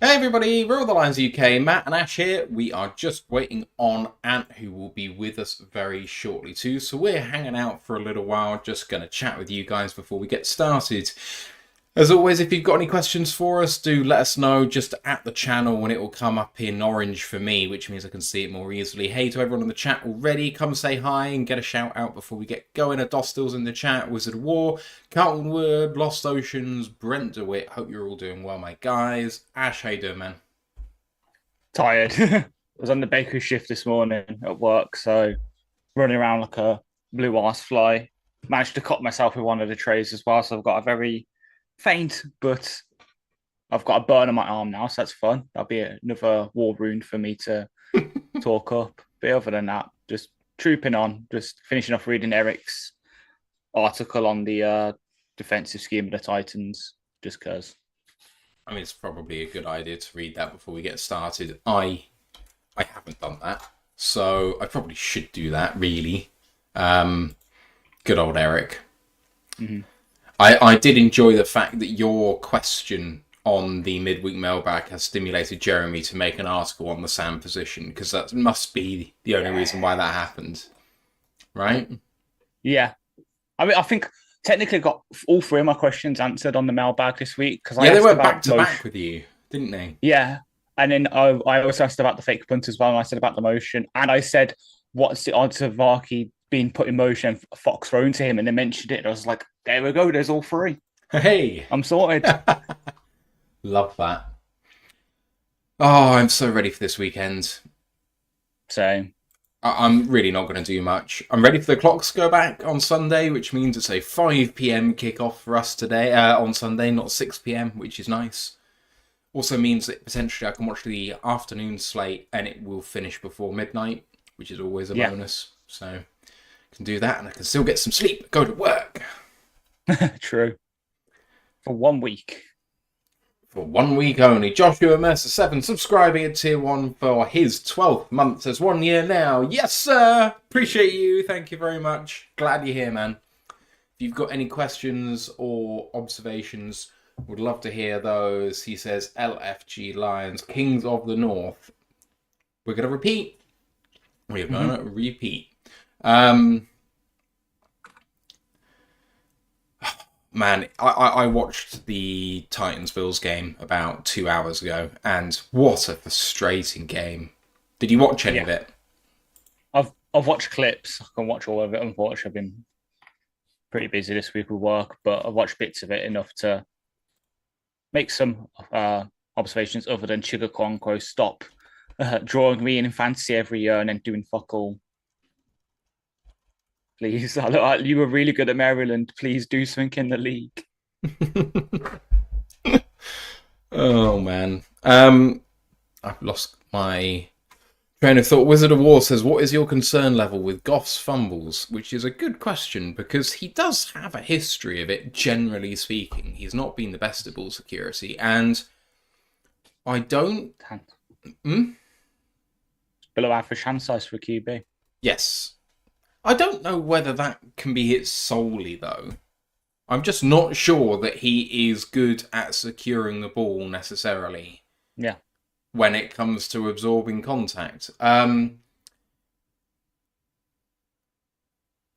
Hey everybody, Roll the Lines UK, Matt and Ash here. We are just waiting on Ant, who will be with us very shortly too. So we're hanging out for a little while, just going to chat with you guys before we get started. As always, if you've got any questions for us, do let us know just at the channel and it will come up in orange for me, which means I can see it more easily. Hey to everyone in the chat already, come say hi and get a shout out before we get going. Adostil's in the chat, Wizard of War, Carlton Wood, Lost Oceans, Brent DeWitt. Hope you're all doing well, my guys. Ash, how you doing, man? Tired. I was on the bakery shift this morning at work, so running around like a blue ass fly. Managed to cut myself with one of the trays as well, so I've got a very faint, but I've got a burn on my arm now, so that's fun. That'll be another war wound for me to talk up. But other than that, just trooping on, just finishing off reading Eric's article on the defensive scheme of the Titans, just because. I mean, it's probably a good idea to read that before we get started. I haven't done that, so I probably should do that, really. Good old Eric. Mm-hmm. I did enjoy the fact that your question on the midweek mailbag has stimulated Jeremy to make an article on the Sam position, because that must be the only reason why that happened, right? Yeah. I mean, I think technically got all three of my questions answered on the mailbag this week because I Yeah, they asked went back about to back motion. with you, didn't they? Yeah. And then I also asked about the fake punt as well. And I said about the motion. And I said, what's the odds of Varkey being put in motion and Fox thrown to him? And they mentioned it. And I was like, there we go. There's all three. Hey, I'm sorted. love that. Oh, I'm so ready for this weekend. So, I'm really not going to do much. I'm ready for the clocks to go back on Sunday, which means it's a 5 p.m. kickoff for us today on Sunday, not 6 p.m., which is nice. Also means that potentially I can watch the afternoon slate and it will finish before midnight, which is always a yeah, bonus. So I can do that and I can still get some sleep, go to work. true. For 1 week. For 1 week only. Joshua Mercer 7 subscribing at tier 1 for his 12th month as 1 year now. Yes, sir. Appreciate you. Thank you very much. Glad you're here, man. If you've got any questions or observations, would love to hear those. He says LFG Lions, Kings of the North. We're going to repeat. We're going to repeat. Man, I watched the Titans-Bills game about 2 hours ago, and what a frustrating game. Did you watch any of Yeah. it? I've watched clips. I can watch all of it. Unfortunately, I've been pretty busy this week with work, but I've watched bits of it enough to make some observations other than Chigga Kwanko stop drawing me in fantasy every year and then doing fuck all. Please, you were really good at Maryland. Please do something in the league. Oh, man. I've lost my train of thought. Wizard of War says, what is your concern level with Goff's fumbles? Which is a good question, because he does have a history of it, generally speaking. He's not been the best at ball security, and I don't... Below average hand size for a QB. Yes. I don't know whether that can be it solely, though. I'm just not sure that he is good at securing the ball, necessarily. Yeah. When it comes to absorbing contact.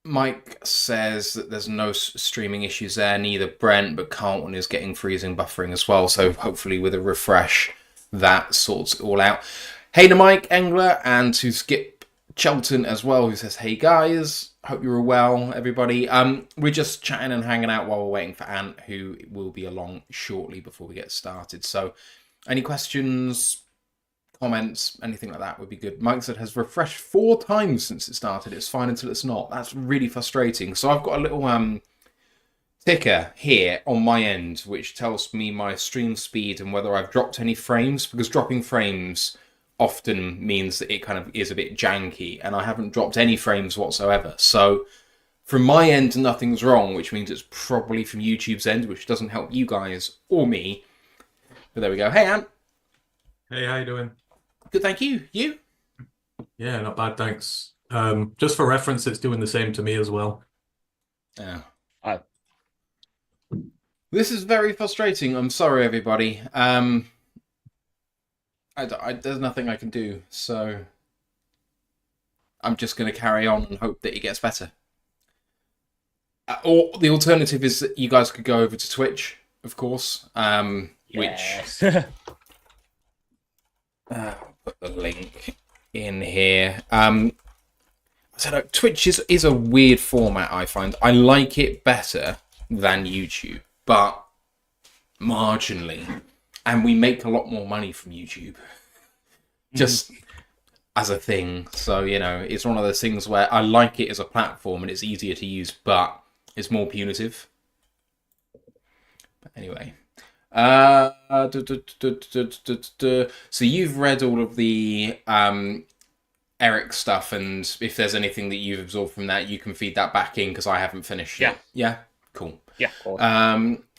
Mike says that there's no streaming issues there, neither Brent, but Carlton is getting freezing buffering as well, so hopefully with a refresh, that sorts it all out. Hey to Mike Engler, and to Skip Chelton as well, who says, hey guys, hope you're all well, everybody. We're just chatting and hanging out while we're waiting for Ant, who will be along shortly before we get started. So, any questions, comments, anything like that would be good. Mike said has refreshed 4 times since it started. It's fine until it's not. That's really frustrating. So I've got a little ticker here on my end, which tells me my stream speed and whether I've dropped any frames, because dropping frames often means that it kind of is a bit janky, and I haven't dropped any frames whatsoever. So from my end, nothing's wrong, which means it's probably from YouTube's end, which doesn't help you guys or me. But there we go. Hey, Ant. Hey, how you doing? Good, thank you. You? Yeah, not bad, thanks. Just for reference, it's doing the same to me as well. Yeah. Oh. This is very frustrating. I'm sorry, everybody. there's nothing I can do, so I'm just going to carry on and hope that it gets better. Or the alternative is that you guys could go over to Twitch, of course, Yes. which I'll put the link in here. So Twitch is a weird format, I find. I like it better than YouTube, but marginally. And we make a lot more money from YouTube. Just as a thing. So, it's one of those things where I like it as a platform and it's easier to use, but it's more punitive. But anyway. So you've read all of the Eric stuff, and if there's anything that you've absorbed from that, you can feed that back in because I haven't finished it. Yeah, cool. Yeah, of course.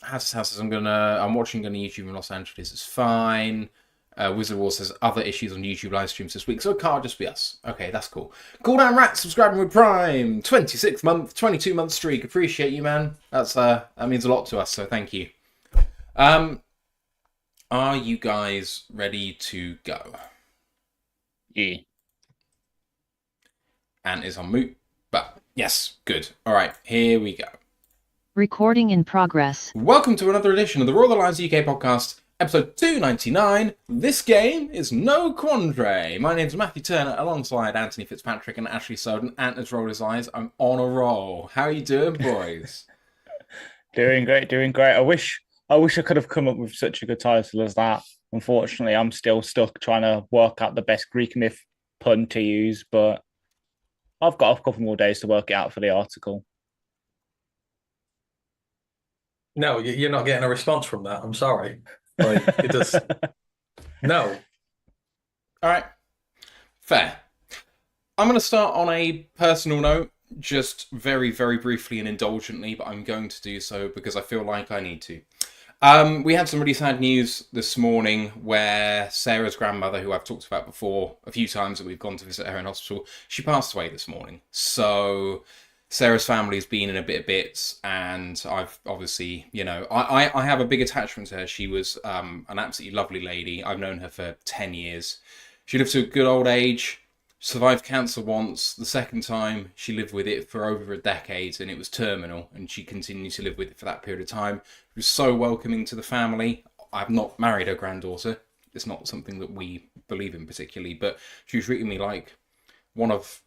House says I'm watching on YouTube in Los Angeles. It's fine. Wizard War says other issues on YouTube live streams this week, so it can't just be us. Okay, that's cool. Cool Down Rat subscribing with Prime, 26 month, 22 month streak. Appreciate you, man. That means a lot to us. So thank you. Are you guys ready to go? Yeah. Ant is on mute, but yes, good. All right, here we go. Recording in progress. Welcome to another edition of the Royal Alliance UK podcast, episode 299. This game is No Quandre. My name's Matthew Turner, alongside Anthony Fitzpatrick and Ashley Soden. Ant has rolled his eyes. I'm on a roll. How are you doing, boys? Doing great. I wish I could have come up with such a good title as that. Unfortunately, I'm still stuck trying to work out the best Greek myth pun to use, but I've got a couple more days to work it out for the article. No, you're not getting a response from that. I'm sorry. Like, it just... No. All right. Fair. I'm going to start on a personal note, just very, very briefly and indulgently, but I'm going to do so because I feel like I need to. We had some really sad news this morning where Sarah's grandmother, who I've talked about before a few times that we've gone to visit her in hospital, she passed away this morning. So Sarah's family's been in a bit of bits, and I've obviously, I have a big attachment to her. She was an absolutely lovely lady. I've known her for 10 years. She lived to a good old age. Survived cancer once. The second time, she lived with it for over a decade, and it was terminal, and she continued to live with it for that period of time. She was so welcoming to the family. I've not married her granddaughter. It's not something that we believe in particularly, but she was treating me like one of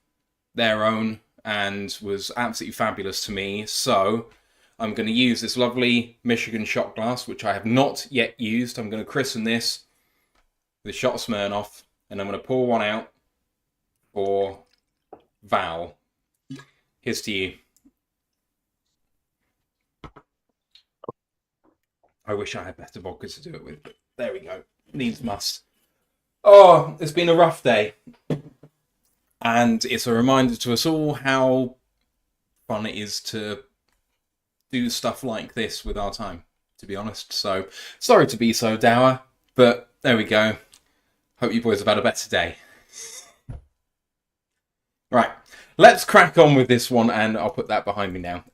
their own and was absolutely fabulous to me. So I'm going to use this lovely Michigan shot glass, which I have not yet used. I'm going to christen this with a shot of Smirnoff, and I'm going to pour one out for Val. Here's to you. I wish I had better vodka to do it with, but there we go. Needs must. Oh, it's been a rough day. And it's a reminder to us all how fun it is to do stuff like this with our time, to be honest. So, sorry to be so dour, but there we go. Hope you boys have had a better day. Right, let's crack on with this one, and I'll put that behind me now.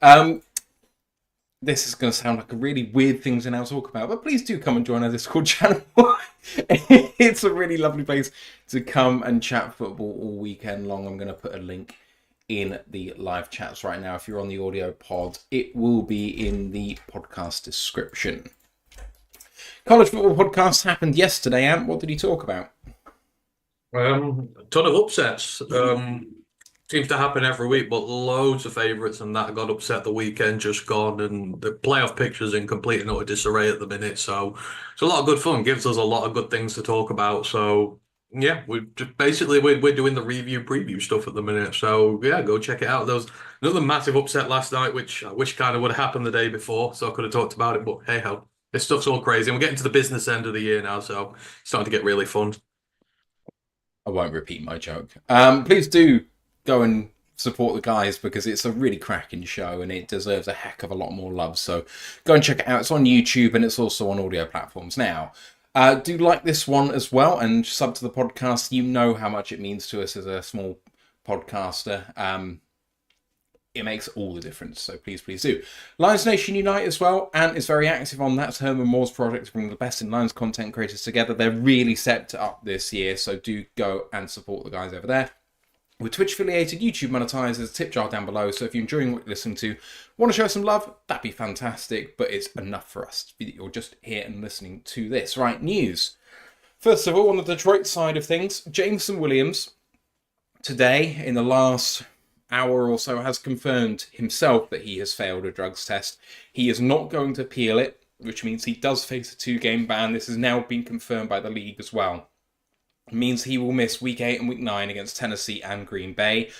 This is going to sound like a really weird thing to now talk about, but please do come and join our Discord channel. It's a really lovely place to come and chat football all weekend long. I'm going to put a link in the live chats right now. If you're on the audio pod, it will be in the podcast description. College football podcast happened yesterday, Ant. What did he talk about? A ton of upsets. Seems to happen every week, but loads of favourites and that got upset the weekend just gone, and the playoff picture's in complete and utter disarray at the minute. So it's a lot of good fun. Gives us a lot of good things to talk about. So yeah, we're doing the review preview stuff at the minute. So yeah, go check it out. There was another massive upset last night, which I wish kind of would have happened the day before, so I could have talked about it. But hey ho, this stuff's all crazy, and we're getting to the business end of the year now, so it's starting to get really fun. I won't repeat my joke. Please do go and support the guys because it's a really cracking show and it deserves a heck of a lot more love. So go and check it out. It's on YouTube and it's also on audio platforms now. Do like this one as well and sub to the podcast. You know how much it means to us as a small podcaster. it makes all the difference. So please do. Lions Nation Unite as well. Ant is very active on that. Herman Moore's project to bring the best in Lions content creators together. They're really set up this year, so do go and support the guys over there. We're Twitch affiliated, YouTube monetized. There's a tip jar down below. So if you're enjoying what you're listening to, want to show some love, that'd be fantastic. But it's enough for us that you're just here and listening to this. Right, news. First of all, on the Detroit side of things, Jameson Williams today, in the last hour or so, has confirmed himself that he has failed a drugs test. He is not going to appeal it, which means he does face a 2-game ban. This has now been confirmed by the league as well. It means he will miss Week 8 and Week 9 against Tennessee and Green Bay.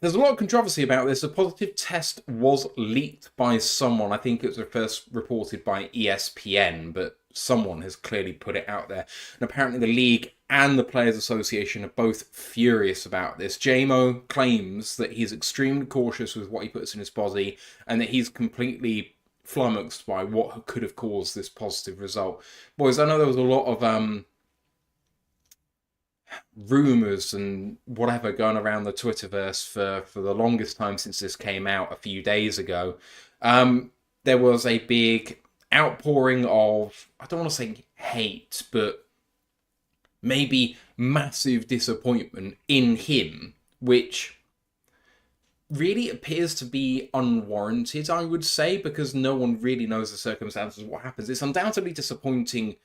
There's a lot of controversy about this. A positive test was leaked by someone. I think it was first reported by ESPN, but someone has clearly put it out there. And apparently the league and the Players Association are both furious about this. JMO claims that he's extremely cautious with what he puts in his body and that he's completely flummoxed by what could have caused this positive result. Boys, I know there was a lot of rumours and whatever going around the Twitterverse for the longest time since this came out a few days ago. There was a big outpouring of, I don't want to say hate, but maybe massive disappointment in him, which really appears to be unwarranted, I would say, because no one really knows the circumstances of what happens. It's undoubtedly disappointing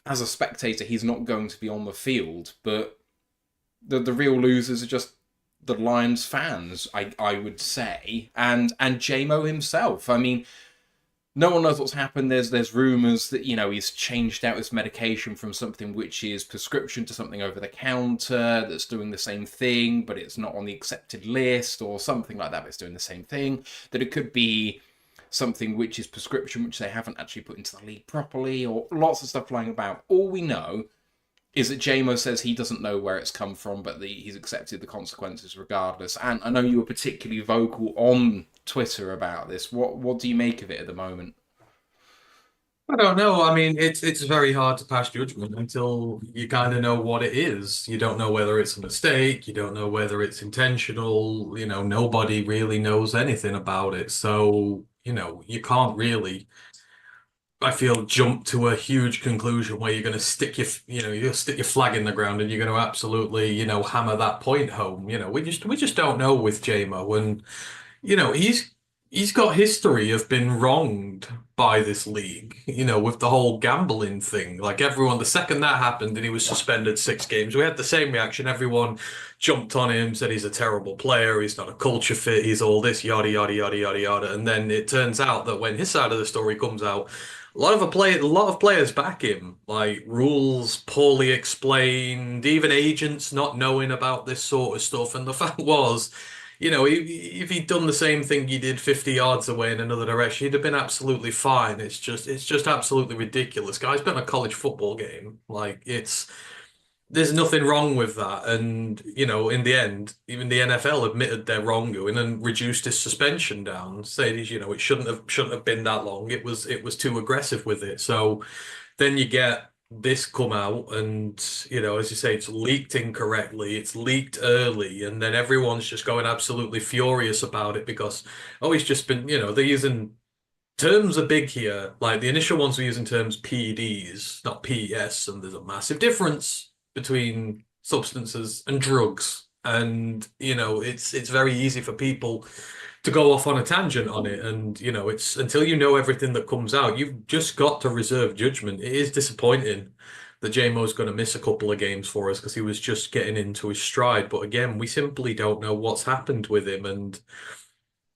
as a spectator he's not going to be on the field, but the real losers are just the Lions fans, I would say, and JMO himself. I mean, no one knows what's happened. There's rumours that, he's changed out his medication from something which is prescription to something over the counter that's doing the same thing, but it's not on the accepted list or something like that, but it's doing the same thing. That it could be something which is prescription, which they haven't actually put into the league properly, or lots of stuff flying about. All we know is that JMO says he doesn't know where it's come from, but he's accepted the consequences regardless. And I know you were particularly vocal on Twitter about this. What do you make of it at the moment? I don't know. I mean, it's very hard to pass judgment until you kind of know what it is. You don't know whether it's a mistake. You don't know whether it's intentional. Nobody really knows anything about it. So, you can't really, I feel, jump to a huge conclusion where you're going to stick your flag in the ground and you're going to absolutely, hammer that point home. We just don't know with JMO, and he's got history of being wronged by this league, with the whole gambling thing. Like everyone, the second that happened and he was suspended 6 games, we had the same reaction. Everyone jumped on him, said he's a terrible player, he's not a culture fit, he's all this, yada, yada, yada, yada, yada. And then it turns out that when his side of the story comes out, a lot of players back him, like rules poorly explained, even agents not knowing about this sort of stuff. And the fact was, if he'd done the same thing he did 50 yards away in another direction, he'd have been absolutely fine. It's just absolutely ridiculous. Guy's been a college football game. There's nothing wrong with that. And, in the end, even the NFL admitted their wrongdoing and reduced his suspension down, saying, it shouldn't have been that long. It was too aggressive with it. So then you get this come out and, as you say, it's leaked incorrectly, it's leaked early, and then everyone's just going absolutely furious about it because, he's just been, they're using terms are big here. Like the initial ones were using terms PEDs, not PES, and there's a massive difference between substances and drugs. And, it's very easy for people to go off on a tangent on it. And, it's until you know everything that comes out, you've just got to reserve judgment. It is disappointing that JMO's going to miss a couple of games for us because he was just getting into his stride. But again, we simply don't know what's happened with him. And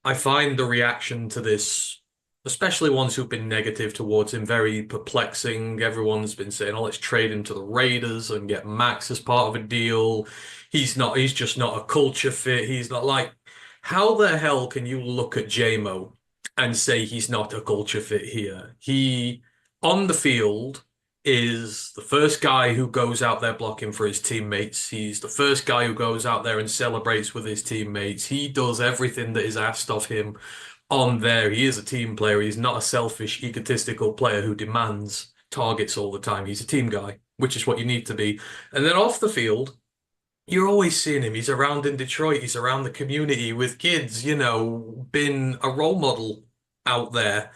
I find the reaction to this, especially ones who've been negative towards him, very perplexing. Everyone's been saying, let's trade him to the Raiders and get Max as part of a deal. He's just not a culture fit. He's not like, how the hell can you look at JMO and say he's not a culture fit here? He, on the field, is the first guy who goes out there blocking for his teammates. He's the first guy who goes out there and celebrates with his teammates. He does everything that is asked of him on there. He is a team player. He's not a selfish, egotistical player who demands targets all the time. He's a team guy, which is what you need to be. And then off the field, you're always seeing him. He's around in Detroit. He's around the community with kids, been a role model out there.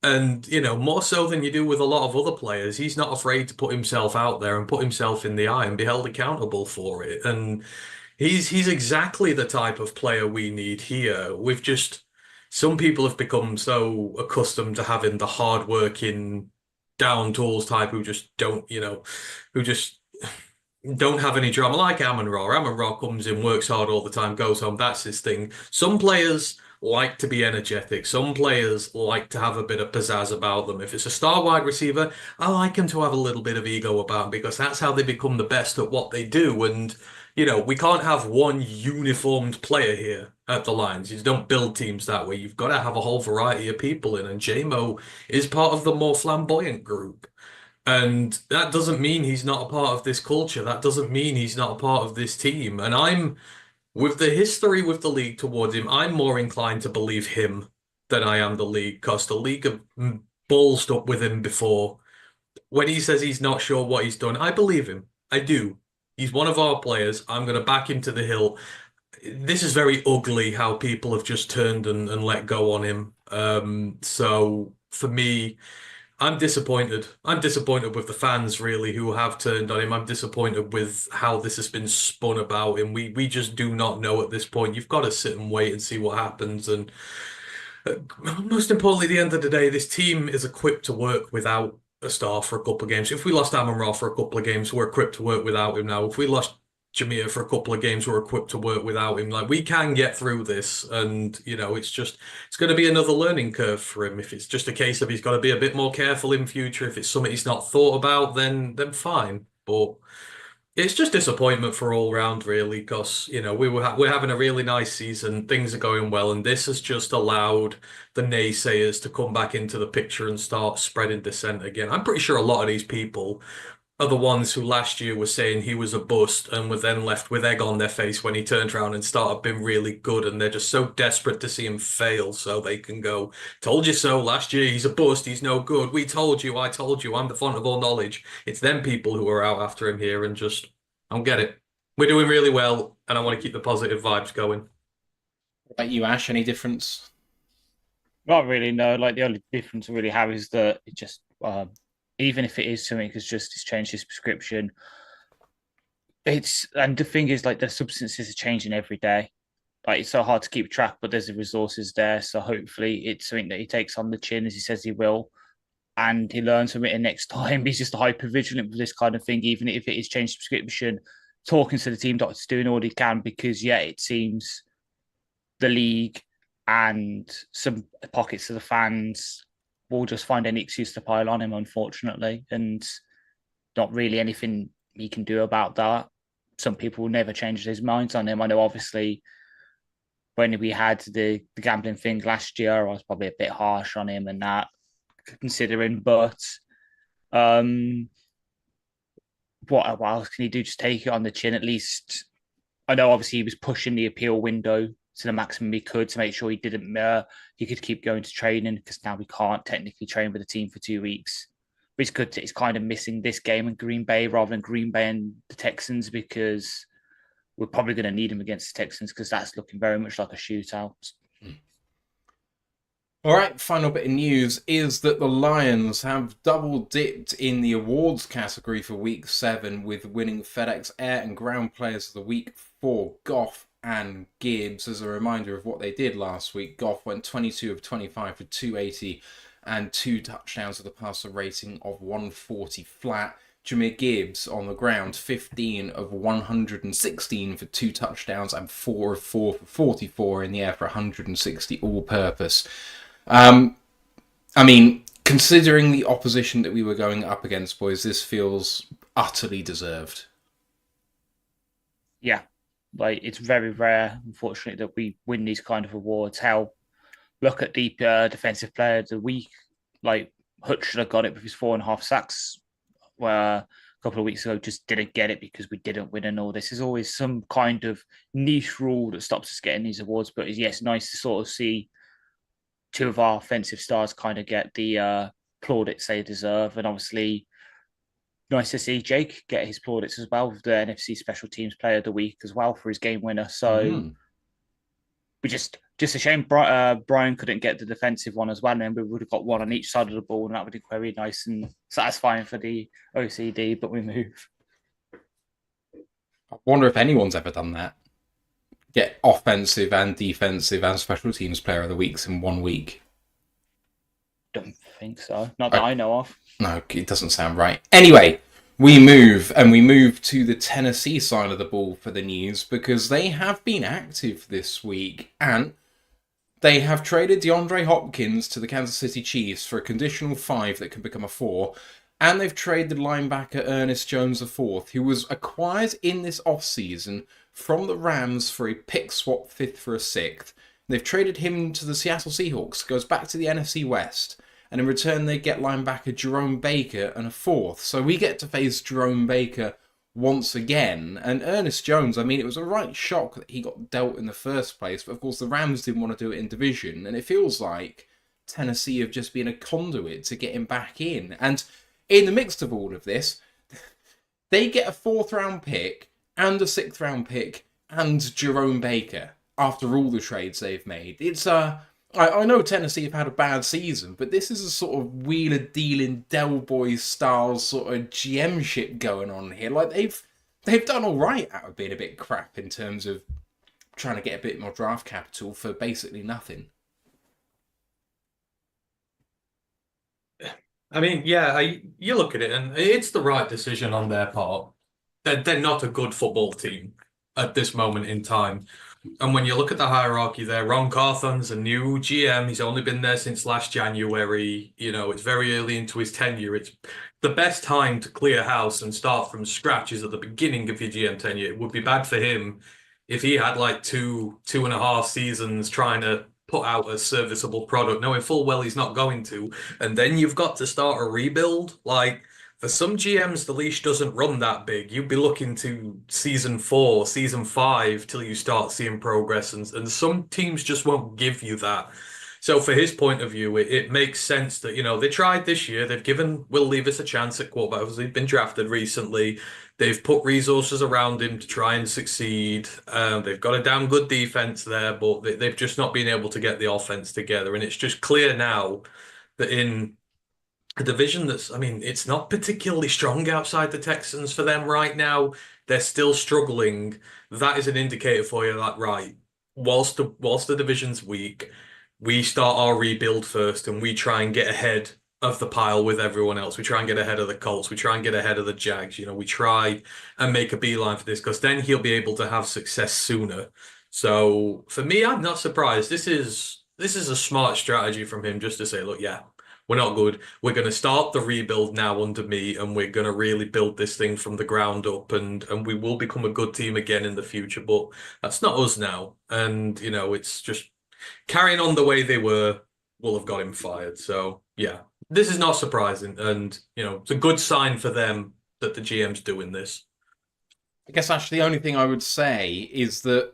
And, more so than you do with a lot of other players, he's not afraid to put himself out there and put himself in the eye and be held accountable for it. And he's exactly the type of player we need here. Some people have become so accustomed to having the hardworking down tools type who just don't have any drama, like Amon Ra. Amon Ra comes in, works hard all the time, goes home. That's his thing. Some players like to be energetic. Some players like to have a bit of pizzazz about them. If it's a star wide receiver, I like them to have a little bit of ego about them because that's how they become the best at what they do. And, we can't have one uniformed player here at the Lions. You don't build teams that way. You've got to have a whole variety of people in. And JMO is part of the more flamboyant group. And that doesn't mean he's not a part of this culture. That doesn't mean he's not a part of this team. And with the history with the league towards him, I'm more inclined to believe him than I am the league, because the league have ballsed up with him before. When he says he's not sure what he's done, I believe him. I do. He's one of our players. I'm going to back him to the hill. This is very ugly how people have just turned and let go on him. So for me, I'm disappointed. I'm disappointed with the fans, really, who have turned on him. I'm disappointed with how this has been spun about him. We just do not know at this point. You've got to sit and wait and see what happens. And most importantly, at the end of the day, this team is equipped to work without a star for a couple of games. If we lost Amon Ra for a couple of games, we're equipped to work without him now. If we lost Jameer for a couple of games, we're equipped to work without him. Like, we can get through this, and it's going to be another learning curve for him. If it's just a case of he's got to be a bit more careful in future, if it's something he's not thought about, then fine. But it's just disappointment for all round, really, because we're having a really nice season, things are going well, and this has just allowed the naysayers to come back into the picture and start spreading dissent again. I'm pretty sure a lot of these people are the ones who last year were saying he was a bust and were then left with egg on their face when he turned around and started being really good, and they're just so desperate to see him fail so they can go, told you so last year, he's a bust, he's no good, we told you, I told you, I'm the font of all knowledge. It's them people who are out after him here, and just, I don't get it. We're doing really well, and I want to keep the positive vibes going. Like you, Ash, any difference? Not really, no. Like, the only difference I really have is that it just, even if it is something because just he's changed his prescription, and the thing is, like, the substances are changing every day. Like, it's so hard to keep track, but there's the resources there. So hopefully it's something that he takes on the chin, as he says he will, and he learns from it. And next time he's just hyper vigilant with this kind of thing, even if it is changed prescription, talking to the team doctors, doing all he can, because it seems the league and some pockets of the fans will just find any excuse to pile on him, unfortunately, and not really anything he can do about that. Some people will never change his minds on him. I know, obviously, when we had the gambling thing last year, I was probably a bit harsh on him and that, considering, but what else can he do? Just take it on the chin, at least. I know, obviously, he was pushing the appeal window to the maximum he could to make sure he could keep going to training, because now we can't technically train with the team for 2 weeks. But it's good. It's kind of missing this game in Green Bay rather than Green Bay and the Texans, because we're probably going to need him against the Texans, because that's looking very much like a shootout. All right, final bit of news is that the Lions have double dipped in the awards category for Week 7, with winning FedEx Air and Ground Players of the Week for Goff and Gibbs. As a reminder of what they did last week, Goff went 22 of 25 for 280 and 2 touchdowns with a passer rating of 140 flat. Jahmyr Gibbs on the ground, 15 of 116 for 2 touchdowns and 4 of 4 for 44 in the air for 160 all-purpose. I mean, considering the opposition that we were going up against, boys, this feels utterly deserved. Yeah, like, it's very rare, unfortunately, that we win these kind of awards. Hell, look at the defensive player of the week. Like, Hutch should have got it with his 4.5 sacks, where a couple of weeks ago just didn't get it because we didn't win and all. This is always some kind of niche rule that stops us getting these awards. But it's nice to sort of see 2 of our offensive stars kind of get the plaudits they deserve. And obviously, nice to see Jake get his plaudits as well with the NFC Special Teams Player of the Week as well for his game winner. So we just a shame Brian couldn't get the defensive one as well, and then we would have got one on each side of the ball, and that would be very nice and satisfying for the OCD. But we move. I wonder if anyone's ever done that. Get offensive and defensive and special teams player of the weeks in 1 week. Don't think so. Not that I know of. No, it doesn't sound right. Anyway, we move to the Tennessee side of the ball for the news, because they have been active this week and they have traded DeAndre Hopkins to the Kansas City Chiefs for a conditional 5 that can become a 4. And they've traded linebacker Ernest Jones IV, who was acquired in this offseason from the Rams for a pick swap 5th for a 6th. They've traded him to the Seattle Seahawks, goes back to the NFC West, and in return they get linebacker Jerome Baker and a 4th. So we get to face Jerome Baker once again. And Ernest Jones, I mean, it was a right shock that he got dealt in the first place, but of course the Rams didn't want to do it in division, and it feels like Tennessee have just been a conduit to get him back in. And in the midst of all of this, they get a 4th round pick and a 6th round pick and Jerome Baker after all the trades they've made. It's I know Tennessee have had a bad season, but this is a sort of wheeler dealing Del Boys style sort of GM shit going on here. Like they've done all right out of being a bit crap in terms of trying to get a bit more draft capital for basically nothing. I mean, yeah, you look at it and it's the right decision on their part. They're not a good football team at this moment in time. And when you look at the hierarchy there, Ron Carthon's a new GM. He's only been there since last January. You know, it's very early into his tenure. It's the best time to clear house and start from scratch is at the beginning of your GM tenure. It would be bad for him if he had like two and a half seasons trying to put out a serviceable product, knowing full well he's not going to. And then you've got to start a rebuild. Like, for some GMs, the leash doesn't run that big. You'd be looking to season 4, season 5 till you start seeing progress. And some teams just won't give you that. So for his point of view, it makes sense that, you know, they tried this year. They've given Will Levis a chance at quarterback because he's been drafted recently. They've put resources around him to try and succeed. They've got a damn good defense there, but they've just not been able to get the offense together. And it's just clear now that in a division that's, I mean, it's not particularly strong outside the Texans for them right now. They're still struggling. That is an indicator for you that, right, whilst the division's weak, we start our rebuild first and we try and get ahead of the pile with everyone else. We try and get ahead of the Colts. We try and get ahead of the Jags. You know, we try and make a beeline for this because then he'll be able to have success sooner. So for me, I'm not surprised. This is a smart strategy from him just to say, look, yeah, we're not good. We're going to start the rebuild now under me, and we're going to really build this thing from the ground up, and we will become a good team again in the future. But that's not us now. And, you know, it's just carrying on the way they were will have got him fired. So, yeah, this is not surprising. And, you know, it's a good sign for them that the GM's doing this. I guess actually the only thing I would say is that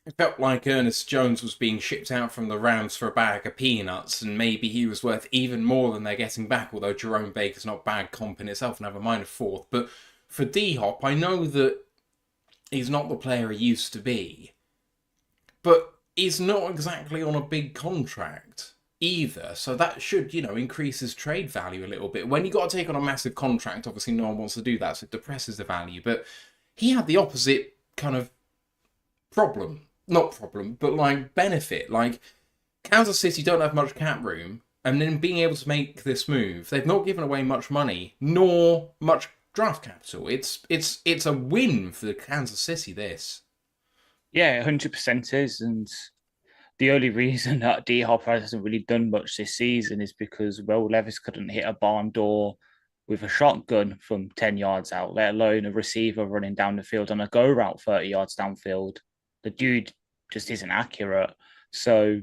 it felt like Ernest Jones was being shipped out from the Rams for a bag of peanuts, and maybe he was worth even more than they're getting back, although Jerome Baker's not bad comp in itself, never mind a 4th. But for D-Hop, I know that he's not the player he used to be, but he's not exactly on a big contract either, so that should, you know, increase his trade value a little bit. When you got to take on a massive contract, obviously no one wants to do that, so it depresses the value, but he had the opposite kind of but like benefit. Like, Kansas City don't have much cap room, and then being able to make this move, they've not given away much money nor much draft capital. It's a win for Kansas City, this. Yeah, 100% is. And the only reason that D-Hop hasn't really done much this season is because Will Levis couldn't hit a barn door with a shotgun from 10 yards out, let alone a receiver running down the field on a go route 30 yards downfield. The dude just isn't accurate. So,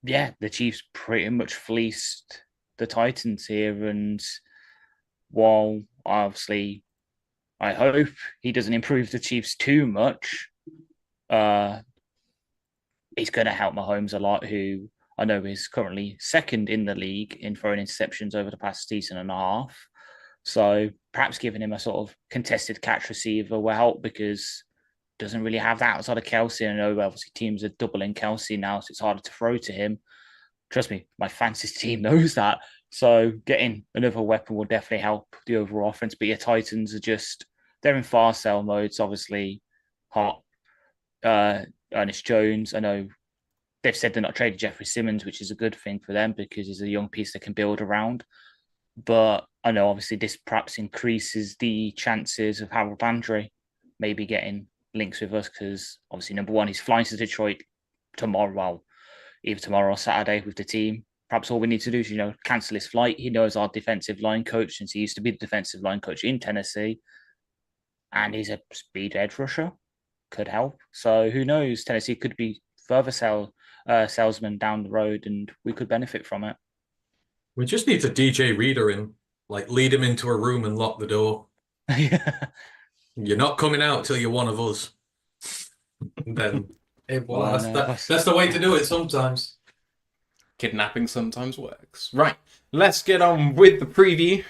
yeah, the Chiefs pretty much fleeced the Titans here. And while obviously I hope he doesn't improve the Chiefs too much, he's going to help Mahomes a lot, who I know is currently second in the league in throwing interceptions over the past season and a half. So perhaps giving him a sort of contested catch receiver will help because doesn't really have that outside of Kelsey. I know obviously teams are doubling Kelsey now, so it's harder to throw to him. Trust me, my fantasy team knows that. So getting another weapon will definitely help the overall offense. But your Titans are they're in fire sale mode. It's obviously hot. Ernest Jones, I know they've said they're not trading Jeffrey Simmons, which is a good thing for them because he's a young piece they can build around. But I know obviously this perhaps increases the chances of Harold Landry maybe getting links with us because obviously number one, he's flying to Detroit tomorrow. Well, either tomorrow or Saturday with the team. Perhaps all we need to do is, cancel his flight. He knows our defensive line coach since he used to be the defensive line coach in Tennessee. And he's a speed edge rusher. Could help. So who knows? Tennessee could be further salesman down the road and we could benefit from it. We just need to DJ Reader in, like lead him into a room and lock the door. You're not coming out till you're one of us. And then that's the way to do it sometimes. Kidnapping sometimes works. Right, let's get on with the preview.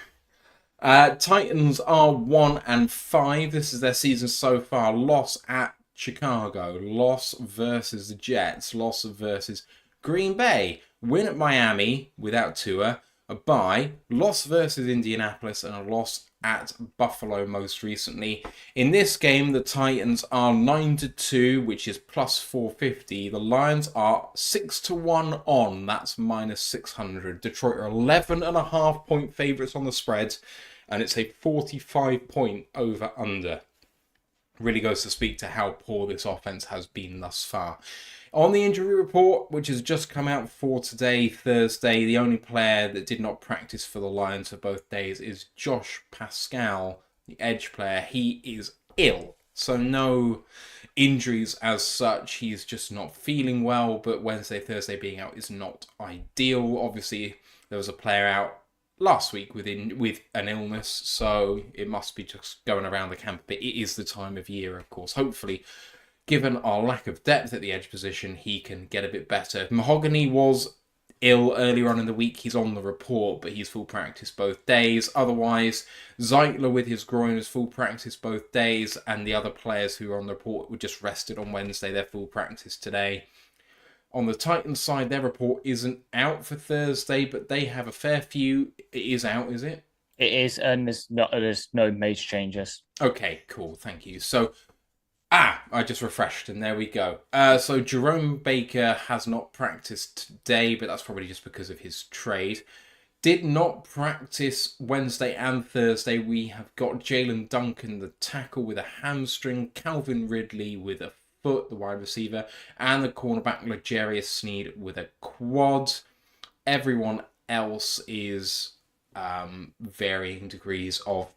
Titans are 1-5. This is their season so far. Loss at Chicago, loss versus the Jets, loss versus Green Bay, win at Miami without Tua, a bye, loss versus Indianapolis, and a loss at Buffalo most recently. In this game, the Titans are 9-2, which is plus 450. The Lions are 6-1 on, that's minus 600. Detroit are 11.5 point favourites on the spread, and it's a 45 point over under. Really goes to speak to how poor this offense has been thus far. On the injury report, which has just come out for today, Thursday, the only player that did not practice for the Lions for both days is Josh Pascal, the edge player. He is ill, so no injuries as such. He's just not feeling well, but Wednesday, Thursday being out is not ideal. Obviously, there was a player out last week with an illness, so it must be just going around the camp. But it is the time of year, of course. Hopefully, given our lack of depth at the edge position, he can get a bit better. Mahogany was ill earlier on in the week. He's on the report, but he's full practice both days. Otherwise, Zeitler with his groin is full practice both days, and the other players who are on the report were just rested on Wednesday. They're full practice today. On the Titans side, their report isn't out for Thursday, but they have a fair few. It is out, is it? It is, and there's no major changes. Okay, cool. Thank you. So, I just refreshed, and there we go. So Jerome Baker has not practiced today, but that's probably just because of his trade. Did not practice Wednesday and Thursday. We have got Jalen Duncan, the tackle, with a hamstring, Calvin Ridley with a foot, the wide receiver, and the cornerback L'Jarius Sneed with a quad. Everyone else is varying degrees of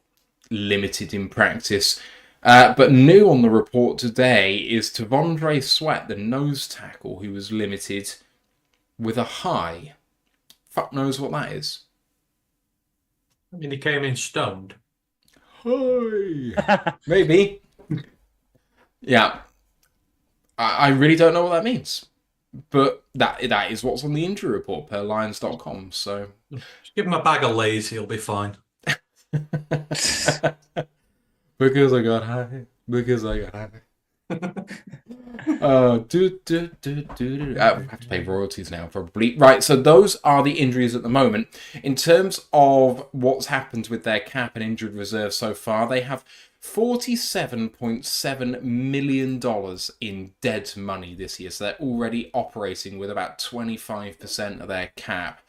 limited in practice. But new on the report today is Tavondre Sweat, the nose tackle, who was limited with a high. Fuck knows what that is. I mean, he came in stoned. Hi. Maybe. Yeah. I really don't know what that means. But that is what's on the injury report per Lions.com. So just give him a bag of Lay's, he'll be fine. Because I got high. Because I got high. I have to pay royalties now, probably. Right, so those are the injuries at the moment. In terms of what's happened with their cap and injured reserve so far, they have $47.7 million in dead money this year. So they're already operating with about 25% of their cap.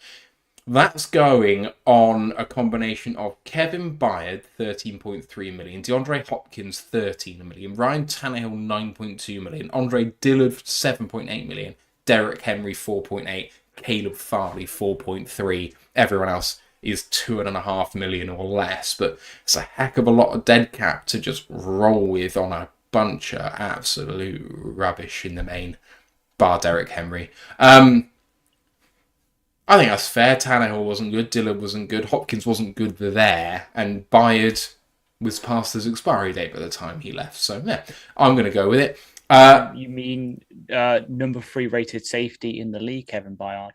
That's going on a combination of Kevin Byard, $13.3 million, DeAndre Hopkins, $13 million, Ryan Tannehill, $9.2 million, Andre Dillard, $7.8 million, Derrick Henry, $4.8 million, Caleb Farley, $4.3 million. Everyone else is $2.5 million or less, but it's a heck of a lot of dead cap to just roll with on a bunch of absolute rubbish in the main, bar Derrick Henry. I think that's fair. Tannehill wasn't good, Dillard wasn't good, Hopkins wasn't good there, and Byard was past his expiry date by the time he left. So, yeah, I'm going to go with it. You mean number 3 rated safety in the league, Kevin Byard?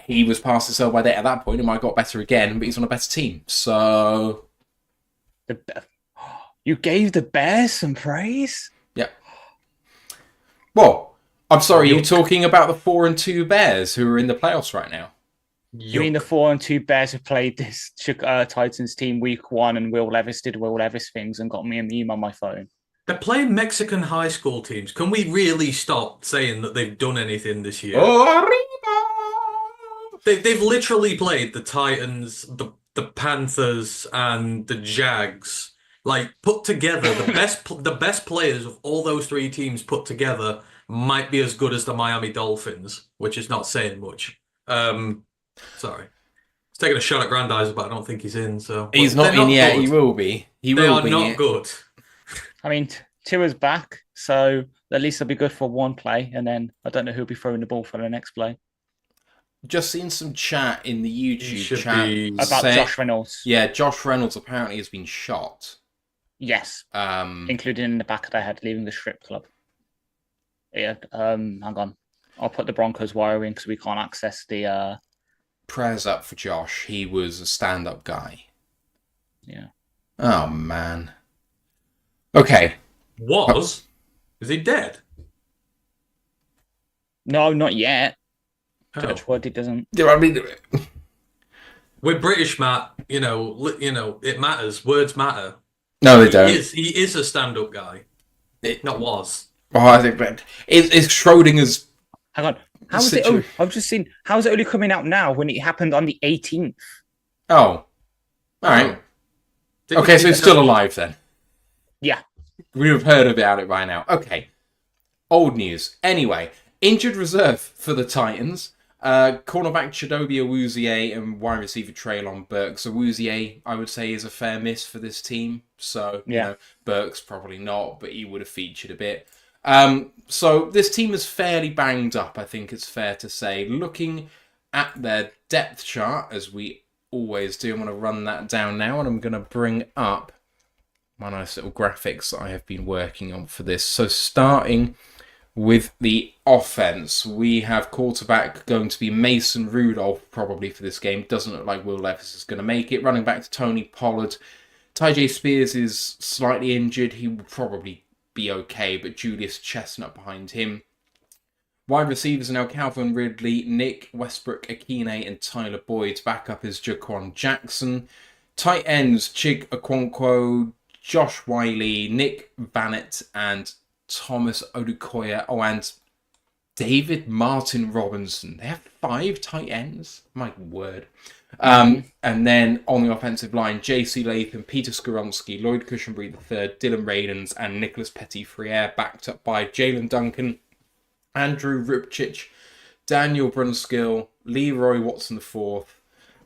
he was past the sell by date at that point and might have got better again, but he's on a better team. So You gave the Bears some praise? yeah. Well, I'm sorry, you're Yuck. talking about the 4-2 Bears who are in the playoffs right now. You mean the 4-2 Bears who played this Titans team week 1 and Will Levis did Will Levis things and got me a meme on my phone? They're playing Mexican high school teams. Can we really stop saying that they've done anything this year? They've literally played the Titans, the Panthers, and the Jags. Like, put together, the best players of all those three teams put together might be as good as the Miami Dolphins, which is not saying much. Sorry. He's taking a shot at Grandizer, but I don't think he's in. So He's not in yet. He will be. They are not good. I mean, Tua's back, so at least they'll be good for one play, and then I don't know who'll be throwing the ball for the next play. Just seen some chat in the YouTube should chat be- About Josh Reynolds. Yeah, Josh Reynolds apparently has been shot. Yes, including in the back of their head, leaving the strip club. Yeah, hang on. I'll put the Broncos wire in because we can't access the... Prayers up for Josh. He was a stand-up guy. Yeah. Oh, man. Okay. Was? Is he dead? No, not yet. Oh. Touch wood, he doesn't. Yeah, I mean, We're British, Matt. You know, it matters. Words matter. no, they don't. He is a stand-up guy. Not was. Oh, I think that it's Schrodinger's. Hang on. How is it? Oh, I've just seen. How is it only coming out now when it happened on the 18th? Oh, all right. Okay, so he's still alive then. Yeah. We would have heard about it by now. Okay. Old news. Anyway, injured reserve for the Titans. Cornerback Chidobe Awuzie and wide receiver Treylon Burks. Awuzie, I would say, is a fair miss for this team. So, you know, Burks probably not, but he would have featured a bit. So this team is fairly banged up, I think it's fair to say. Looking at their depth chart, as we always do, I'm going to run that down now, and I'm going to bring up my nice little graphics that I have been working on for this. So starting with the offense, we have quarterback going to be Mason Rudolph probably for this game. Doesn't look like Will Levis is going to make it. Running back to Tony Pollard. Ty Spears is slightly injured. He will probably be okay, but Julius Chestnut behind him. Wide receivers are now Calvin Ridley, Nick Westbrook, Akine, and Tyler Boyd. Backup is Jaquan Jackson. Tight ends, Chig Okonkwo, Josh Wiley, Nick Bannett, and Thomas Odukoya. Oh, and David Martin Robinson. They have 5 tight ends? My word. And then on the offensive line, J.C. Latham, Peter Skoronsky, Lloyd Cushenberry III, Dylan Radens, and Nicholas Petit-Frere, backed up by Jalen Duncan, Andrew Rupchich, Daniel Brunskill, Leroy Watson IV,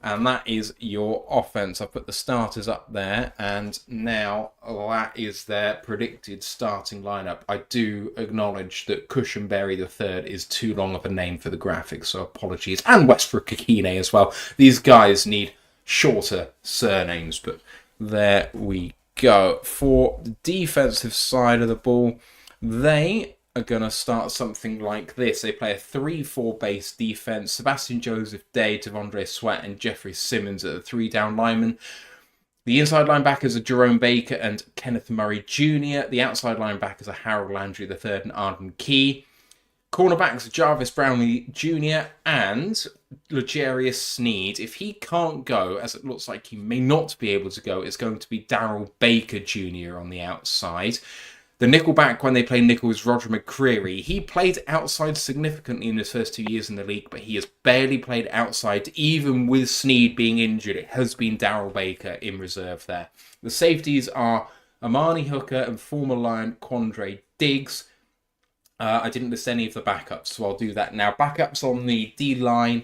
and that is your offense. I put the starters up there, and now that is their predicted starting lineup. I do acknowledge that Cushenberry III is too long of a name for the graphics, so apologies. And Westbrook Akine as well. These guys need shorter surnames, but there we go. For the defensive side of the ball, they are going to start something like this. They play a 3-4 base defense. Sebastian Joseph Day, Devondre Sweat, and Jeffrey Simmons are the 3-down linemen. The inside linebackers are Jerome Baker and Kenneth Murray Jr. The outside linebackers are Harold Landry III and Arden Key. Cornerbacks are Jarvis Brownlee Jr. and Legarius Sneed. If he can't go, as it looks like he may not be able to go, it's going to be Darrell Baker Jr. on the outside. The nickelback, when they play nickel, is Roger McCreary. He played outside significantly in his first 2 years in the league, but he has barely played outside, even with Sneed being injured. It has been Darrell Baker in reserve there. The safeties are Amani Hooker and former Lion Quandre Diggs. I didn't list any of the backups, so I'll do that now. Backups on the D-line,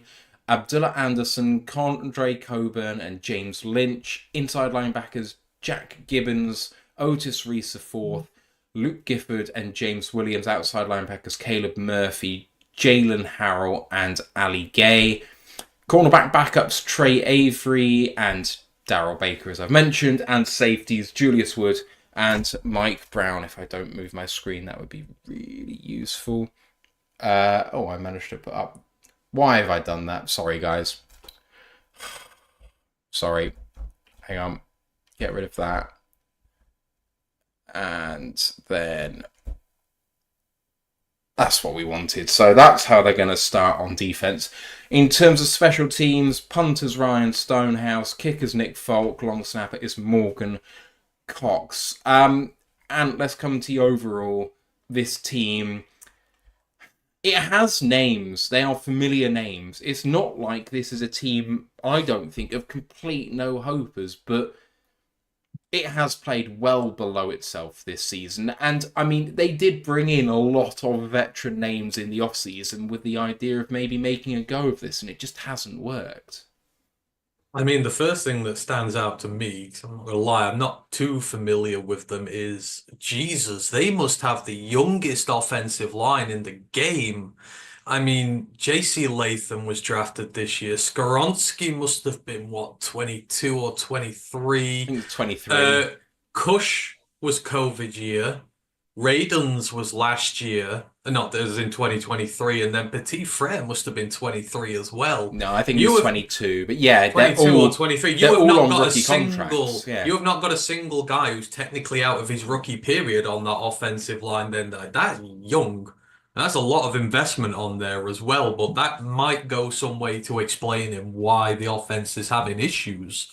Abdullah Anderson, Condre Coburn, and James Lynch. Inside linebackers, Jack Gibbons, Otis Reese IV, Luke Gifford, and James Williams. Outside linebackers, Caleb Murphy, Jalen Harrell, and Ali Gay. Cornerback backups, Trey Avery and Darrell Baker, as I've mentioned. And safeties, Julius Wood and Mike Brown. If I don't move my screen, that would be really useful. I managed to put up Why have I done that? Sorry, guys. Sorry. Hang on. Get rid of that. And then that's what we wanted. So that's how they're going to start on defense. In terms of special teams, punters Ryan Stonehouse, kickers Nick Falk, long snapper is Morgan Cox. And let's come to the overall. This team, it has names. They are familiar names. It's not like this is a team, I don't think, of complete no-hopers, but it has played well below itself this season. And, I mean, they did bring in a lot of veteran names in the offseason with the idea of maybe making a go of this, and it just hasn't worked. I mean, the first thing that stands out to me, 'cause I'm not gonna lie, I'm not too familiar with them, is Jesus, they must have the youngest offensive line in the game. I mean, JC Latham was drafted this year. Skoronsky must have been, what, 22 or I 23? think it's 23. Kush was COVID year. Radens was last year. Not that it was in 2023. And then Petit Frere must have been 23 as well. No, I think You it's have 22. But yeah, 22 or 23. they're You have all not on got a rookie single. contracts. Yeah. You have not got a single guy who's technically out of his rookie period on that offensive line. Then that's young. That's a lot of investment on there as well. But that might go some way to explaining why the offense is having issues.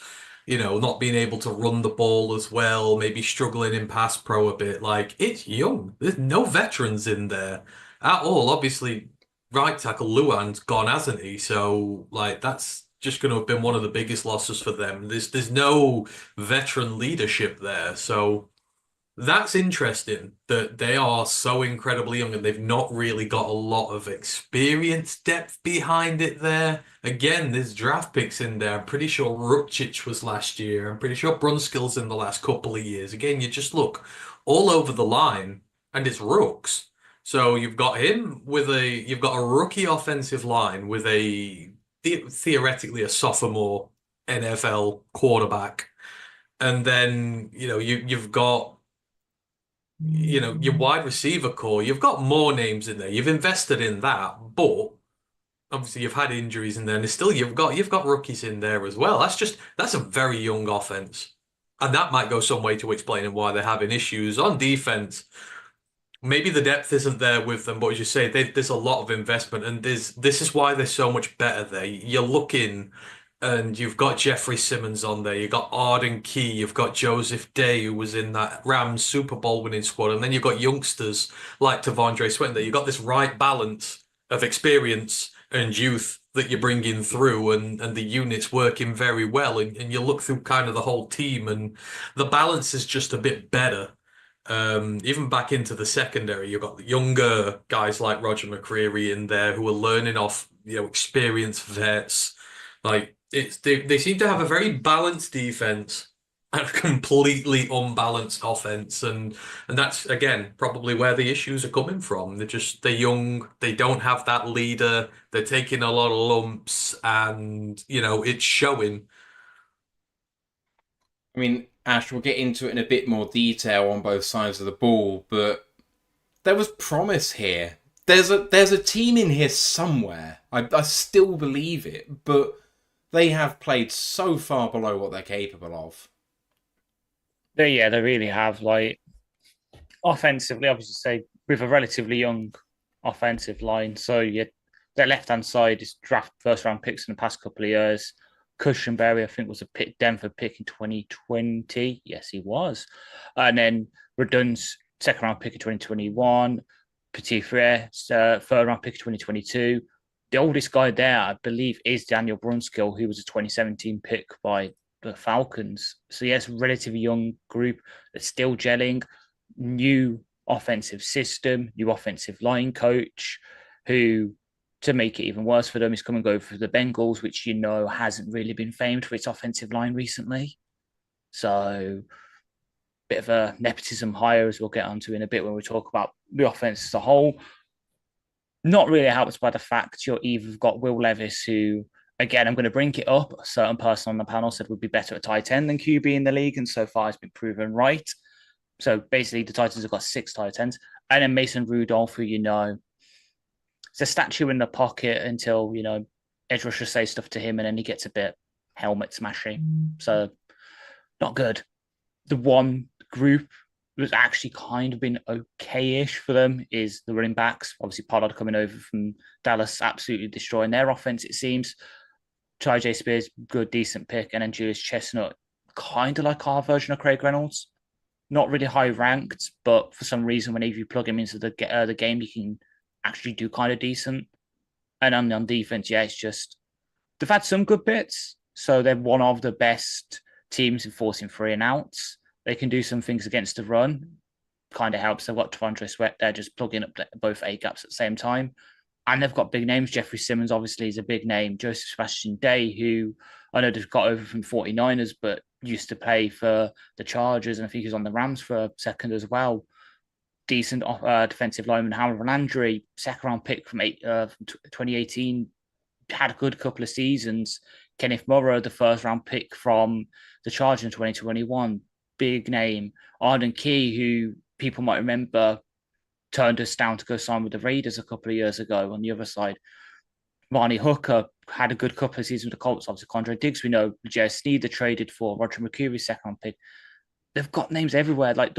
You know, not being able to run the ball as well, maybe struggling in pass pro a bit. Like, it's young. There's no veterans in there at all. Obviously, right tackle Luan's gone, hasn't he? So, like, that's just going to have been one of the biggest losses for them. There's no veteran leadership there. So that's interesting that they are so incredibly young and they've not really got a lot of experience depth behind it there. Again, there's draft picks in there. I'm pretty sure Rupchich was last year. I'm pretty sure Brunskill's in the last couple of years. Again, you just look all over the line and it's rooks. So you've got you've got a rookie offensive line with theoretically a sophomore NFL quarterback. And then, you've got your wide receiver core, you've got more names in there. You've invested in that, but obviously you've had injuries in there, and you've got rookies in there as well. That's a very young offense. And that might go some way to explaining why they're having issues on defense. Maybe the depth isn't there with them, but as you say, there's a lot of investment, and this is why they're so much better there. You're looking, and you've got Jeffrey Simmons on there, you've got Arden Key, you've got Joseph Day, who was in that Rams Super Bowl winning squad, and then you've got youngsters like Tavondre Sweat there. You've got this right balance of experience and youth that you're bringing through, and the unit's working very well, and you look through kind of the whole team, and the balance is just a bit better. Even back into the secondary, you've got the younger guys like Roger McCreary in there who are learning off, experienced vets. Like they seem to have a very balanced defense and a completely unbalanced offense, and that's again probably where the issues are coming from. They're young, they don't have that leader, they're taking a lot of lumps, and it's showing. I mean, Ash, we'll get into it in a bit more detail on both sides of the ball, but there was promise here. There's a team in here somewhere. I still believe it, but they have played so far below what they're capable of. They really have. Like, offensively, obviously, say with a relatively young offensive line. So their left-hand side is draft first-round picks in the past couple of years. Cushenberry, I think, was a Denver pick in 2020. Yes, he was. And then Redund's second-round pick in 2021. Petit Frere, third-round pick in 2022. The oldest guy there, I believe, is Daniel Brunskill, who was a 2017 pick by the Falcons. So, yes, relatively young group that's still gelling. New offensive system, new offensive line coach, who, to make it even worse for them, is come and go for the Bengals, which hasn't really been famed for its offensive line recently. So, bit of a nepotism hire, as we'll get onto in a bit when we talk about the offense as a whole. Not really helped by the fact you've got Will Levis, who, again, I'm going to bring it up. A certain person on the panel said would be better at tight end than QB in the league, and so far has been proven right. So basically, the Titans have got 6 tight ends. And then Mason Rudolph, who It's a statue in the pocket until, edge rushers say stuff to him and then he gets a bit helmet smashing. So, not good. The one group that's actually kind of been okay-ish for them is the running backs. Obviously, Pollard coming over from Dallas, absolutely destroying their offense, it seems. J. Spears, good, decent pick. And then Julius Chestnut, kind of like our version of Craig Reynolds. Not really high ranked, but for some reason, whenever you plug him into the game, you can actually do kind of decent. And on defense, yeah, it's just they've had some good bits. So they're one of the best teams in forcing 3 and outs. They can do some things against the run. Kind of helps. They've got Devondre Sweat there just plugging up both A gaps at the same time. And they've got big names. Jeffrey Simmons, obviously, is a big name. Joseph Sebastian Day, who I know they've got over from 49ers, but used to play for the Chargers. And I think he was on the Rams for a second as well. Decent defensive lineman. Harold Landry, second round pick from 2018, had a good couple of seasons. Kenneth Murrow, the first round pick from the Chargers in 2021, big name. Arden Key, who people might remember turned us down to go sign with the Raiders a couple of years ago on the other side. Ronnie Hooker had a good couple of seasons with the Colts. Obviously, Condre Diggs, we know. J.S. Sneeder traded for Roger McCreary's second round pick. They've got names everywhere. Like